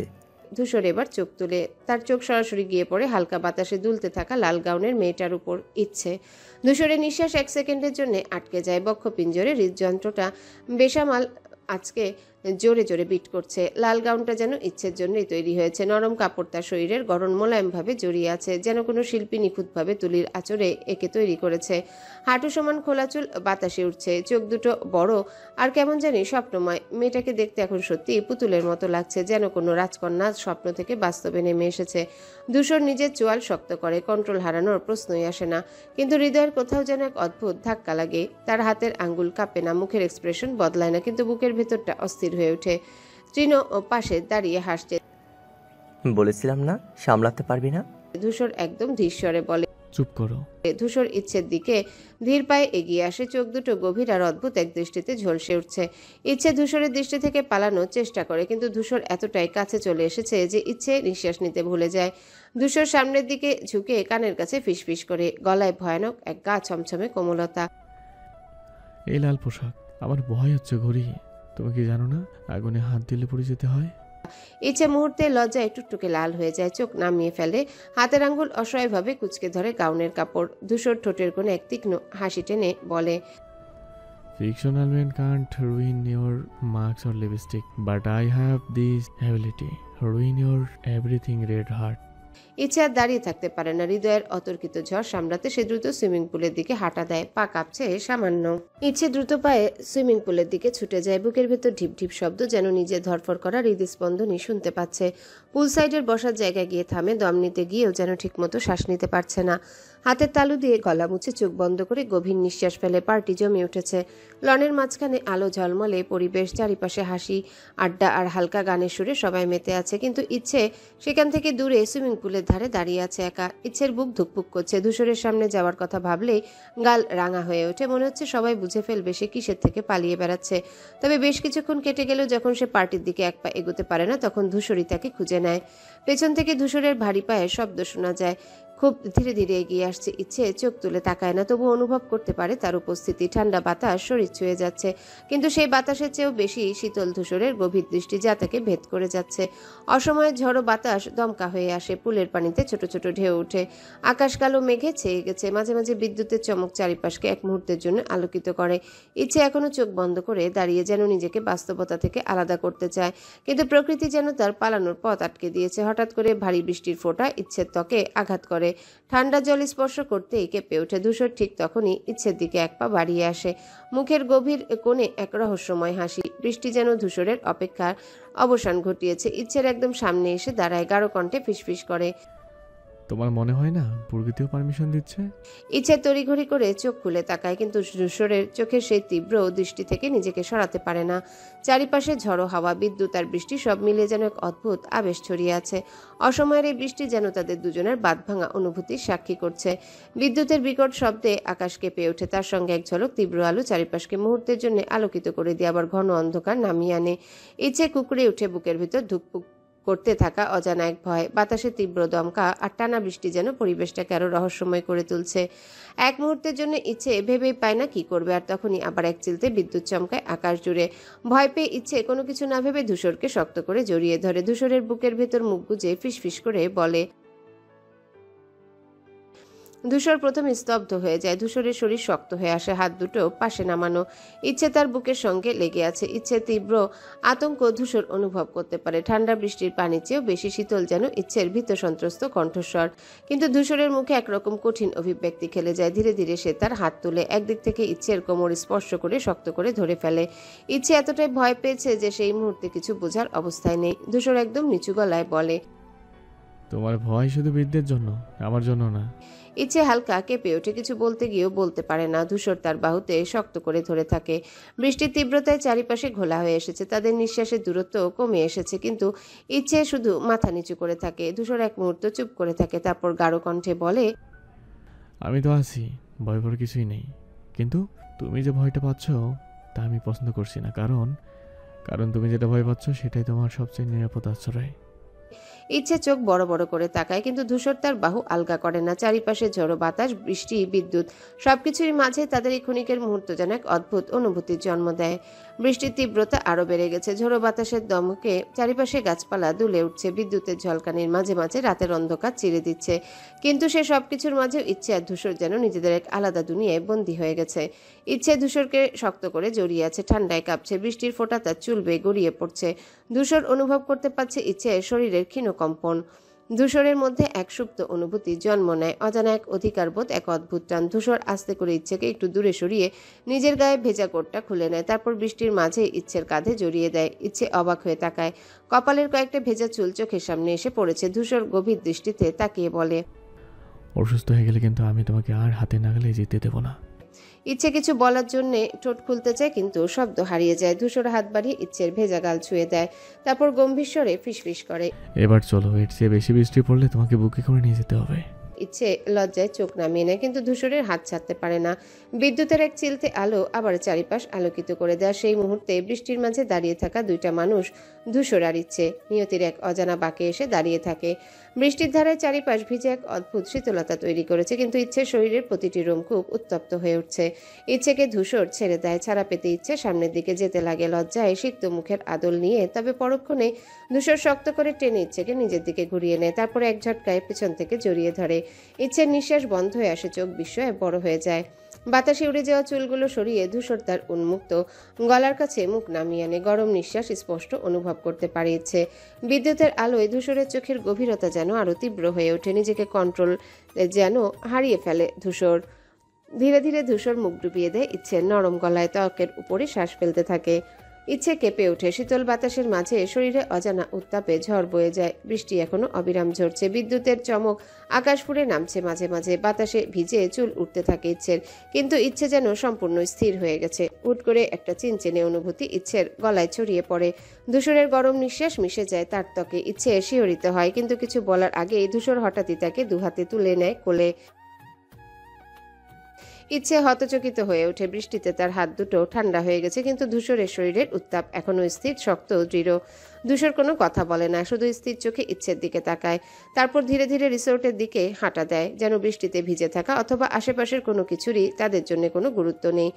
ধূসর এবার চোখ তুলে। তার চোখ সরাসরি গিয়ে পড়ে হালকা বাতাসে দুলতে থাকা লাল গাউনের মেয়েটার উপর। ইচ্ছে ধূসরের নিঃশ্বাস এক সেকেন্ডের জন্য আটকে যায়। বক্ষপিঞ্জরে হৃদযন্ত্রটা বেসামাল আজকে জোরে জোরে বিট করছে। লাল গাউনটা যেন ইচ্ছের জন্যই তৈরি হয়েছে। নরম কাপড় তার শরীরের গড়ন মোলায়েমভাবে জড়িয়ে আছে, যেন কোনো শিল্পী নিখুঁতভাবে তুলির আঁচড়ে একে তৈরি করেছে। হাঁটু সমান খোলা চুল বাতাসে উঠছে, চোখ দুটো বড় আর কেমন জানি স্বপ্নময়। মেয়েটাকে দেখতে এখন সত্যি পুতুলের মতো লাগছে, যেন কোনো রাজকন্যা স্বপ্ন থেকে বাস্তবে নেমে এসেছে। ধূসর নিজের চোয়াল শক্ত করে, কন্ট্রোল হারানোর প্রশ্নই আসে না। কিন্তু হৃদয়ের কোথাও যেন এক অদ্ভুত ধাক্কা লাগে। তার হাতের আঙ্গুল কাঁপে না, মুখের এক্সপ্রেশন বদলায় না, কিন্তু বুকের ভেতরটা অস্থির হয়ে ওঠে। তৃণ পাশে দাঁড়িয়ে হাসছে। বলেছিলাম না সামলাতে পারবি না? ধূসর একদম ধীরস্বরে বলে। চুপ করো। ধূসর ইচ্ছের দিকে ধীর পায়ে এগিয়ে আসে। চোখ দুটো গভীর আর অদ্ভুত এক দৃষ্টিতে ঝলসে উঠছে। ইচ্ছে ধূসরের দৃষ্টি থেকে পালানোর চেষ্টা করে, কিন্তু ধূসর এতটাই কাছে চলে এসেছে যে ইচ্ছে নিঃশ্বাস নিতে ভুলে যায়। ধূসর সামনের দিকে ঝুঁকে কানের কাছে ফিসফিস করে, গলায় ভয়ানক এক গা ছমছমে কোমলতা। এই লাল পোশাক, আমার ভয় হচ্ছে ঘড়ি। তুমি কি জানো না আগুনে হাত দিলে পড়ে যেতে হয়? ইচ্ছে মুহূর্তে লজ্জায় টুকটুকে লাল হয়ে যায়, চোখ নামিয়ে ফেলে। হাতের আঙ্গুল অসহায়ভাবে কুঁচকে ধরে গাউনের কাপড়। ধূসর ঠোঁটের কোণে এক তীক্ষ্ণ হাসি টেনে বলে, Fictional men can't ruin your marks or lipstick, but I have this ability. Ruin your everything red heart. ইচ্ছে আর দাঁড়িয়ে থাকতে পারে না। হৃদয়ের অতর্কিত ঝড় সামলাতে সে দ্রুত সুইমিং পুলের দিকে হাঁটা দেয়। পা কাঁপছে সামান্য। ইচ্ছে দ্রুত পায়ে সুইমিং পুলের দিকে ছুটে যায়। বুকের ভেতর ঢিপ ঢিপ শব্দ, যেন নিজে ধরফর করা হৃদস্পন্দনই শুনতে পাচ্ছে। পুল সাইডের বসার জায়গায় গিয়ে থামে। দম নিতে গিয়েও যেন ঠিকমতো শ্বাস নিতে পারছে না। হাতের তালু দিয়ে গলা মুছে চোখ বন্ধ করে গভীর নিঃশ্বাস ফেলে। পার্টি জমে উঠেছে। লনের মাঝখানে আলো ঝলমলে পরিবেশ, চারিপাশে হাসি, আড্ডা আর হালকা গানের সুরে সবাই মেতে আছে। কিন্তু ইচ্ছে সেখান থেকে দূরে সুইমিং পুলের ধারে দাঁড়িয়ে আছে একা। ইচ্ছের বুক ধুকপুক করছে। ধূসরের সামনে যাওয়ার কথা ভাবলেই গাল রাঙা হয়ে ওঠে। মনে হচ্ছে সবাই বুঝে ফেলবে সে কিসের থেকে পালিয়ে বেড়াচ্ছে। তবে বেশ কিছুক্ষণ কেটে গেলেও যখন সে পার্টির দিকে এক পা এগোতে পারে না, তখন ধূসরই তাকে খুঁজে নেয়। পেছন থেকে ধূসরের ভারী পায়ের শব্দ শোনা যায়। খুব ধীরে ধীরে এগিয়ে আসছে। ইচ্ছে চোখ তুলে তাকায় না, তবু অনুভব করতে পারে তার উপস্থিতি। ঠান্ডা বাতাস শরীর ছুঁয়ে যাচ্ছে, কিন্তু সেই বাতাসের চেয়েও বেশি শীতল ধূসরের গভীর দৃষ্টি, যা তাকে ভেদ করে যাচ্ছে। অসময়ে ঝড়ো বাতাস দমকা হয়ে আসে। পুলের পানিতে ছোট ছোট ঢেউ ওঠে। আকাশ কালো মেঘে ছেয়ে গেছে। মাঝে মাঝে বিদ্যুতের চমক চারিপাশকে এক মুহূর্তের জন্য আলোকিত করে। ইচ্ছে এখনো চোখ বন্ধ করে দাঁড়িয়ে, যেন নিজেকে বাস্তবতা থেকে আলাদা করতে চায়, কিন্তু প্রকৃতি যেন তার পালানোর পথ আটকে দিয়েছে। হঠাৎ করে ভারী বৃষ্টির ফোঁটা ইচ্ছের ত্বকে আঘাত করে। ঠান্ডা জল স্পর্শ করতেই কেঁপে ওঠে। ধূসর ঠিক তখনই ইচ্ছের দিকে এক পা বাড়িয়ে আসে। মুখের গভীর কোণে এক রহস্যময় হাসি। বৃষ্টি যেন ধূসরের অপেক্ষার অবসান ঘটিয়েছে। ইচ্ছের একদম সামনে এসে দাঁড়ায়, গাঢ় কণ্ঠে ফিসফিস করে, তোমার মনে হয় না প্রকৃতিও পারমিশন দিচ্ছে? ইচ্ছে তড়িঘড়ি করে চোখ খুলে তাকায়, কিন্তু ধূসরের চোখের সেই তীব্র দৃষ্টি থেকে নিজেকে সরাতে পারে না। চারিপাশে ঝড়ো হাওয়া, বিদ্যুৎ আর বৃষ্টি সব মিলে যেন এক অদ্ভুত আবেশ ছড়িয়ে আছে। অসময়ের এই বৃষ্টি যেন তাদের দুজনের বাঁধভাঙা অনুভূতির সাক্ষী করছে। বিদ্যুতের বিকট শব্দে আকাশ কেঁপে ওঠে। তার সঙ্গে এক ঝলক তীব্র আলো চারিপাশকে মুহূর্তের জন্য আলোকিত করে দিয়ে আবার ঘন অন্ধকার নামিয়ে আনে। ইচ্ছে কুকড়ে উঠে বুকের ভিতর ধুকপুক করতে থাকা অজানা এক ভয়, বাতাসে তীব্র দমকা আর টানা বৃষ্টি যেন পরিবেশটাকে আরো রহস্যময় করে তুলছে। এক মুহূর্তের জন্য ইচ্ছে ভেবেই পায় না কি করবে, আর তখনই আবার এক চিলতে বিদ্যুৎ চমকায় আকাশ জুড়ে। ভয় পেয়ে ইচ্ছে কোনো কিছু না ভেবে ধূসরকে শক্ত করে জড়িয়ে ধরে। ধূসরের বুকের ভেতর মুখ গুজে ফিসফিস করে বলে। ধূসর প্রথমে স্তব্ধ হয়ে যায়। ধূসরের শরীর শক্ত হয়ে আসে, হাত দুটো পাশে নামানো। ইচ্ছে তার বুকের সঙ্গে লেগে আছে। ইচ্ছে তীব্র আতঙ্ক ধূসর অনুভব করতে পারে। ঠান্ডা বৃষ্টির পানির চেয়েও বেশি শীতল যেন ইচ্ছের ভীত সন্ত্রস্ত কণ্ঠস্বর। কিন্তু ধূসরের মুখে একরকম কঠিন অভিব্যক্তি খেলে যায়। ধীরে ধীরে সে তার হাত তুলে একদিক থেকে ইচ্ছের কোমর স্পর্শ করে শক্ত করে ধরে ফেলে। ইচ্ছে এতটাই ভয় পেয়েছে যে সেই মুহূর্তে কিছু বোঝার অবস্থায় নেই। ধূসর একদম নিচু গলায় বলে, তোমার ভয় শুধু বৃদ্ধের জন্য, আমার জন্য না। ইচ্ছে হালকা কেঁপে ওঠে, কিছু বলতে গিয়েও বলতে পারে না। ধূসর তার বাহুতে শক্ত করে ধরে থাকে। বৃষ্টির তীব্রতায় চারিপাশে ঘোলা হয়ে এসেছে, তাদের নিঃশ্বাসের দূরত্ব কমে এসেছে, কিন্তু ইচ্ছে শুধু মাথা নিচু করে থাকে। ধূসর এক মুহূর্ত চুপ করে থাকে, তারপর গাঢ় কণ্ঠে বলে, আমি তো আছি, ভয় করার কিছুই নেই। কিন্তু তুমি যে ভয়টা পাচ্ছ তা আমি পছন্দ করছি না, কারণ তুমি যেটা ভয় পাচ্ছ সেটাই তোমার সবচেয়ে নিরাপদ আশ্রয়। ইচ্ছে চোখ বড় বড় করে তাকায়, কিন্তু ধূসর তার বাহু আলগা করে না। চারিপাশে ঝড়ো বাতাস, বৃষ্টি, বিদ্যুৎ সবকিছুরই মাঝে তাদের এই ক্ষণিকের মুহূর্ত যেন এক অদ্ভুত অনুভূতির জন্ম দেয়। বৃষ্টির তীব্রতা আরো বেড়ে গেছে। ঝড়ো বাতাসের দমকে চারিপাশে গাছপালা দুলে উঠছে। বিদ্যুতের ঝলকানির মাঝে মাঝে রাতের অন্ধকার চিরে দিচ্ছে। কিন্তু সে সবকিছুর মাঝেও ইচ্ছে আর ধূসর যেন নিজেদের এক আলাদা দুনিয়ায় বন্দী হয়ে গেছে। ইচ্ছে ধূসরকে শক্ত করে জড়িয়ে আছে, ঠান্ডায় কাঁপছে। বৃষ্টির ফোঁটা তার চুল বেয়ে গড়িয়ে পড়ছে। ধূসর অনুভব করতে পারছে ইচ্ছে শরীরের ক্ষীণ কম্পন। ধূসরের মধ্যে এক সুপ্ত অনুভূতি জন্ম নেয়, অজানা এক অধিকারবোধ, এক অদ্ভুত টান। ধূসর আস্তে করে ইচ্ছেকে একটু দূরে সরিয়ে নিজের গায়ে ভেজা কোটটা খুলে নেয়, তারপর বৃষ্টির মাঝে ইচ্ছের কাঁধে জড়িয়ে দেয়। ইচ্ছে অবাক হয়ে তাকায়, কপালের কয়েকটা ভেজা চুল চোখের সামনে এসে পড়েছে। ধূসর গভীর দৃষ্টিতে তাকিয়ে বলে, অসুস্থ হয়ে গেলে কিন্তু আমি তোমাকে আর হাতে নাগালে যেতে দেবো না। ইচ্ছে কিছু বলার জন্যে ঠোঁট খুলতে চায়, কিন্তু শব্দ হারিয়ে যায়। ধূসর হাত বাড়িয়ে ইচ্ছের ভেজা গাল ছুঁয়ে দেয়, তারপর গম্ভীর স্বরে ফিসফিস করে, এবার চলো, এর চেয়ে বেশি বৃষ্টি পড়লে তোমাকে বুকে করে নিয়ে যেতে হবে। ইচ্ছে লজ্জায় চোখ নামিয়ে নেয়, কিন্তু ধূসরের হাত ছাড়তে পারে না। বিদ্যুতের এক চিলতে আলো আবার চারিপাশ আলোকিত করে দেয়। সেই মুহূর্তে বৃষ্টির মাঝে দাঁড়িয়ে থাকা দুইটা মানুষ, ধূসর আর ইচ্ছে, নিয়তির এক অজানা বাঁকে এসে দাঁড়িয়ে থাকে। বৃষ্টির ধারায় চারিপাশ ভিজে এক অদ্ভুত শীতলতা তৈরি করেছে, কিন্তু ইচ্ছের শরীরের প্রতিটি রোম খুব উত্তপ্ত হয়ে উঠছে। ইচ্ছেকে ধূসর ছেড়ে দেয়, ছাড়া পেতে ইচ্ছে সামনের দিকে যেতে লাগে, লজ্জায় সিক্ত মুখের আদল নিয়ে। তবে পরক্ষণে ধূসর শক্ত করে টেনে ইচ্ছেকে নিজের দিকে ঘুরিয়ে নেয়, তারপরে এক ঝটকায় পেছন থেকে জড়িয়ে ধরে। ইচ্ছের নিঃশ্বাস বন্ধ হয়ে আসে, চোখ বিস্ময়ে বড় হয়ে যায়। বাতাসে উড়ে যাওয়া চুলগুলো সরিয়ে ধূসর তার উন্মুক্ত গলার কাছে মুখ নামিয়ে আনে। গরম নিঃশ্বাস স্পষ্ট অনুভব করতে পারে ইচ্ছে। বিদ্যুতের আলোয় ধূসরের চোখের গভীরতা যেন আরো তীব্র হয়ে ওঠে, নিজেকে কন্ট্রোল যেন হারিয়ে ফেলে ধূসর। ধীরে ধীরে ধূসর মুখ ডুবিয়ে দেয় ইচ্ছের নরম গলায়, ত্বকের উপরে শ্বাস ফেলতে থাকে। ইচ্ছে কেঁপে ওঠে, শীতল বাতাসের মাঝে শরীরে অজানা উত্তাপে ঝড় বয়ে যায়। বৃষ্টি এখনো অবিরাম ঝরছে, বিদ্যুতের চমক আকাশ ফুঁড়ে নামছে মাঝে মাঝে, বাতাসে ভিজে চুল উঠতে থাকে ইচ্ছের। কিন্তু ইচ্ছে যেন সম্পূর্ণ স্থির হয়ে গেছে। হুট করে একটা চিনচেনে অনুভূতি ইচ্ছের গলায় ছড়িয়ে পড়ে। ধূসরের গরম নিঃশ্বাস মিশে যায় তার ত্বকে। ইচ্ছে শিহরিত হয়, কিন্তু কিছু বলার আগেই ধূসর হঠাৎই তাকে দুহাতে তুলে নেয় কোলে। ইচ্ছে হতচকিত হয়ে ওঠে। বৃষ্টিতে তার হাত দুটো ঠান্ডা হয়ে গেছে, কিন্তু ধূসরের শরীরের উত্তাপ এখনো স্থির, শক্ত, দৃঢ়। ধূসর কোনো কথা বলে না, শুধু স্থির চোখে ইচ্ছের দিকে তাকায়। তারপর ধীরে ধীরে রিসোর্টের দিকে হাঁটা দেয়, যেন বৃষ্টিতে ভিজে থাকা অথবা আশেপাশের কোনো কিছুরই তাদের জন্য কোনো গুরুত্ব নেই।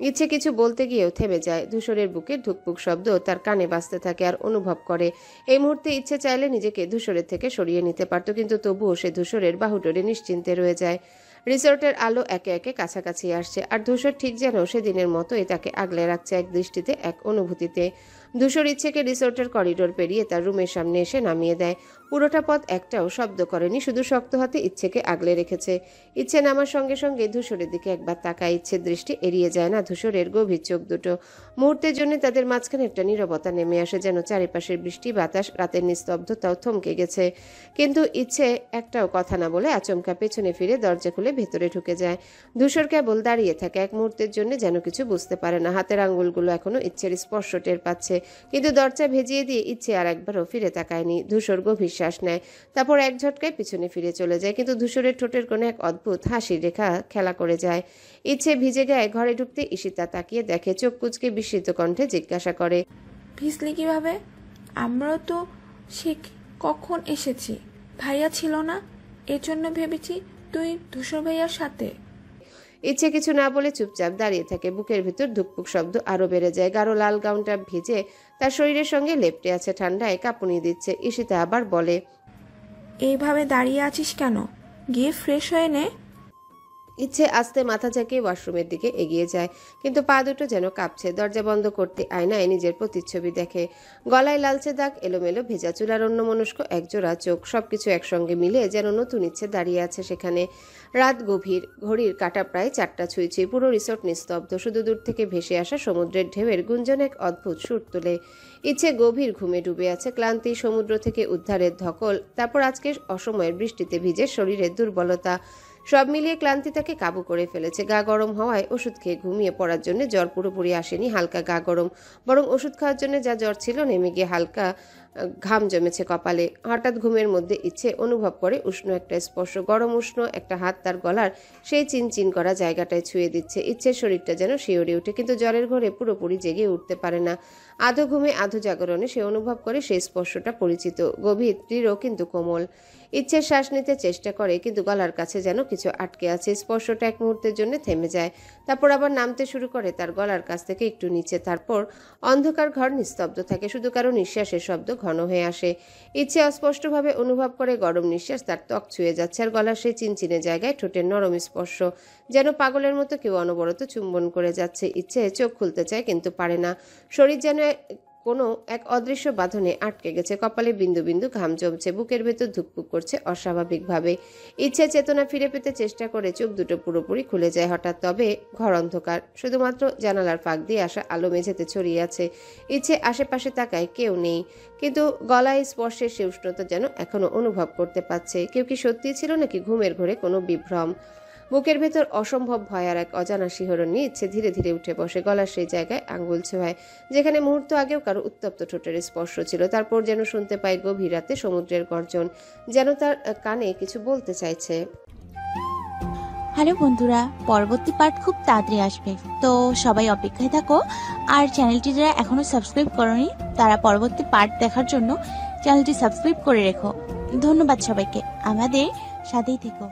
ইচ্ছে কিছু বলতে গিয়েও থেমে যায়। ধূসরের বুকে ধুকপুক শব্দ তার কানে বাজতে থাকে, আর অনুভব করে এই মুহূর্তে ইচ্ছে চাইলে নিজেকে ধূসরের থেকে সরিয়ে নিতে পারত, কিন্তু তবুও সে ধূসরের বাহুডোরে নিশ্চিন্তে রয়ে যায়। রিসোর্টের আলো একে একে কাছাকাছি আসছে, আর ধূসর ঠিক যেন সেদিনের মতোই তাকে আগলে রাখছে, এক দৃষ্টিতে, এক অনুভূতিতে। ধূসর ইচ্ছেকে রিসোর্টের করিডোর পেরিয়ে তার রুমের সামনে এসে নামিয়ে দেয়। পুরোটা পথ একটাও শব্দ করেনি, শুধু শক্ত হাতে ইচ্ছেকে আগলে রেখেছে। ইচ্ছে নামার সঙ্গে সঙ্গে ধূসরের দিকে একবার তাকায়। ইচ্ছের দৃষ্টি এড়িয়ে যায় না ধূসরের গভীর চোখ দুটো। মুহূর্তের জন্য তাদের মাঝখানে একটা নীরবতা নেমে আসে, যেন চারিপাশের বৃষ্টি, বাতাস, রাতের নিস্তব্ধতাও থমকে গেছে। কিন্তু ইচ্ছে একটাও কথা না বলে আচমকা পেছনে ফিরে দরজা খুলে ভেতরে ঢুকে যায়। ধূসর কেবল দাঁড়িয়ে থাকে, এক মুহূর্তের জন্য যেন কিছু বুঝতে পারে না। হাতের আঙ্গুলগুলো এখনো ইচ্ছের স্পর্শ টের পাচ্ছে, কিন্তু দরজা ভেজিয়ে দিয়ে ইচ্ছে আর একবারও ফিরে তাকায়নি। ধূসর গভীর শ্বাস নেয়, তারপর এক ঝটকায় পিছনে ফিরে চলে যায়, কিন্তু ধূসরের ঠোঁটের কোণে এক অদ্ভুত হাসির রেখা খেলা করে যায়। ইচ্ছে ভিজে গায়ে ঘরে ঢুকতে ঈশিতা তাকিয়ে দেখে, চোখ কুঁচকে বিস্মিত কণ্ঠে জিজ্ঞাসা করে, ভিজলি কিভাবে? আমরাও তো সে কখন এসেছি? ভাইয়া ছিল না, এজন্য ভেবেছি তুই ধূসর ভাইয়ার সাথে। ইচ্ছে কিছু না বলে চুপচাপ দাঁড়িয়ে থাকে। বুকের ভিতর ধুকপুক শব্দ আরো বেড়ে যায়। গাঢ় লাল গাউনটা ভিজে তার শরীরের সঙ্গে লেপ্টে আছে, ঠান্ডায় কাঁপুনি দিচ্ছে। ঈশিতা আবার বলে, এইভাবে দাঁড়িয়ে আছিস কেন? গিয়ে ফ্রেশ হয়ে নে। ইচ্ছে আস্তে মাথা ঝাঁকিয়ে ওয়াশরুমের দিকে এগিয়ে যায়, কিন্তু পা দুটো যেন কাঁপছে। দরজা বন্ধ করতে আয়নায় নিজের প্রতিচ্ছবি দেখে। গলায় লালচে দাগ, এলোমেলো ভেজা চুল আর অন্যমনস্ক একজোড়া চোখ, সবকিছু একসঙ্গে মিলে যেন নতুন ইচ্ছে দাঁড়িয়ে আছে সেখানে। রাত গভীর, ঘড়ির কাঁটা প্রায় 4টা ছুঁইছে। পুরো রিসোর্ট নিস্তব্ধ, শুধু দূর থেকে ভেসে আসা সমুদ্রের ঢেউয়ের গুঞ্জন এক অদ্ভুত সুর তোলে। ইচ্ছে গভীর ঘুমে ডুবে আছে। ক্লান্তি, সমুদ্র থেকে উদ্ধারের ধকল, তারপর আজকের অসময়ের বৃষ্টিতে ভিজে শরীরের দুর্বলতা, সব মিলিয়ে ক্লান্তি তাকে কাবু করে ফেলেছে। গা গরম হওয়ায় ওষুধ খেয়ে ঘুমিয়ে পড়ার জন্য জ্বর পুরোপুরি আসেনি, হালকা গা গরম। বরং ওষুধ খাওয়ার জন্য যা জ্বর ছিল নেমে গিয়ে হালকা ঘাম জমেছে কপালে। হঠাৎ ঘুমের মধ্যে ইচ্ছে অনুভব করে উষ্ণ একটা স্পর্শ, গরম উষ্ণ একটা হাত তার গলার সেই চিনচিন করা জায়গাটায় ছুঁয়ে দিচ্ছে। ইচ্ছের শরীরটা যেন শিউরে ওঠে, কিন্তু জ্বরের ঘরে পুরোপুরি জেগে উঠতে পারে না। আধো ঘুমে আধো জাগরণে সে অনুভব করে সেই স্পর্শটা পরিচিত, গভীর, দৃঢ় কিন্তু কোমল। ইচ্ছের শ্বাস নিতে চেষ্টা করে, কিন্তু গলার কাছে যেন কিছু আটকে আছে। স্পর্শটা এক মুহূর্তের জন্য থেমে যায়, তারপর আবার নামতে শুরু করে তার গলার কাছ থেকে একটু নিচে। তারপর অন্ধকার ঘর নিস্তব্ধ থাকে, শুধু কারো নিঃশ্বাসের শব্দ ঘন হয়ে আসে। ইচ্ছে অস্পষ্টভাবে অনুভব করে গরম নিঃশ্বাস তার ত্বক ছুঁয়ে যাচ্ছে, আর গলার সেই চিনচিনে জায়গায় ঠোঁটের নরম স্পর্শ, যেন পাগলের মতো কেউ অনবরত চুম্বন করে যাচ্ছে। ইচ্ছে চোখ খুলতে চায়, কিন্তু পারে না। শরীর যেন কোনো এক অদৃশ্য বাঁধনে আটকে গেছে। কপালে বিন্দু বিন্দু ঘাম জমছে, বুকের ভেতর ধুকপুক করছে অস্বাভাবিকভাবে। ইচ্ছে চেতনা ফিরে পেতে চেষ্টা করে, চোখ দুটো পুরোপুরি খুলে যায় হঠাৎ। তবে ঘর অন্ধকার, শুধুমাত্র জানালার ফাঁক দিয়ে আসা আলো মেঝেতে ছড়িয়ে আছে। ইচ্ছে আশেপাশে তাকায়, কেউ নেই, কিন্তু গলায় স্পর্শের সে উষ্ণতা যেন এখনো অনুভব করতে পারছে। কেউ কি সত্যিই ছিল, নাকি ঘুমের ঘরে কোনো বিভ্রম? বুকের ভেতর অসম্ভব ভয় আর এক অজানা শিহরণ নিয়ে ইচ্ছে ধীরে ধীরে উঠে বসে। গলার সেই জায়গায় আঙ্গুল ছোঁয়ায়, যেখানে মুহূর্ত আগেও কারো উত্তপ্ত ঠোঁটের স্পর্শ ছিল। তারপর যেন শুনতে পায় গভীর রাতে সমুদ্রের গর্জন, যেন তার কানে কিছু বলতে চাইছে। হ্যালো বন্ধুরা, পরবর্তী পার্ট খুব তাড়াতাড়ি আসবে, তো সবাই অপেক্ষায় থাকো। আর চ্যানেলটি যারা এখনো সাবস্ক্রাইব করোনি, তারা পরবর্তী পার্ট দেখার জন্য চ্যানেলটি সাবস্ক্রাইব করে রেখো। ধন্যবাদ সবাইকে, আমাদের সাথেই থেকো।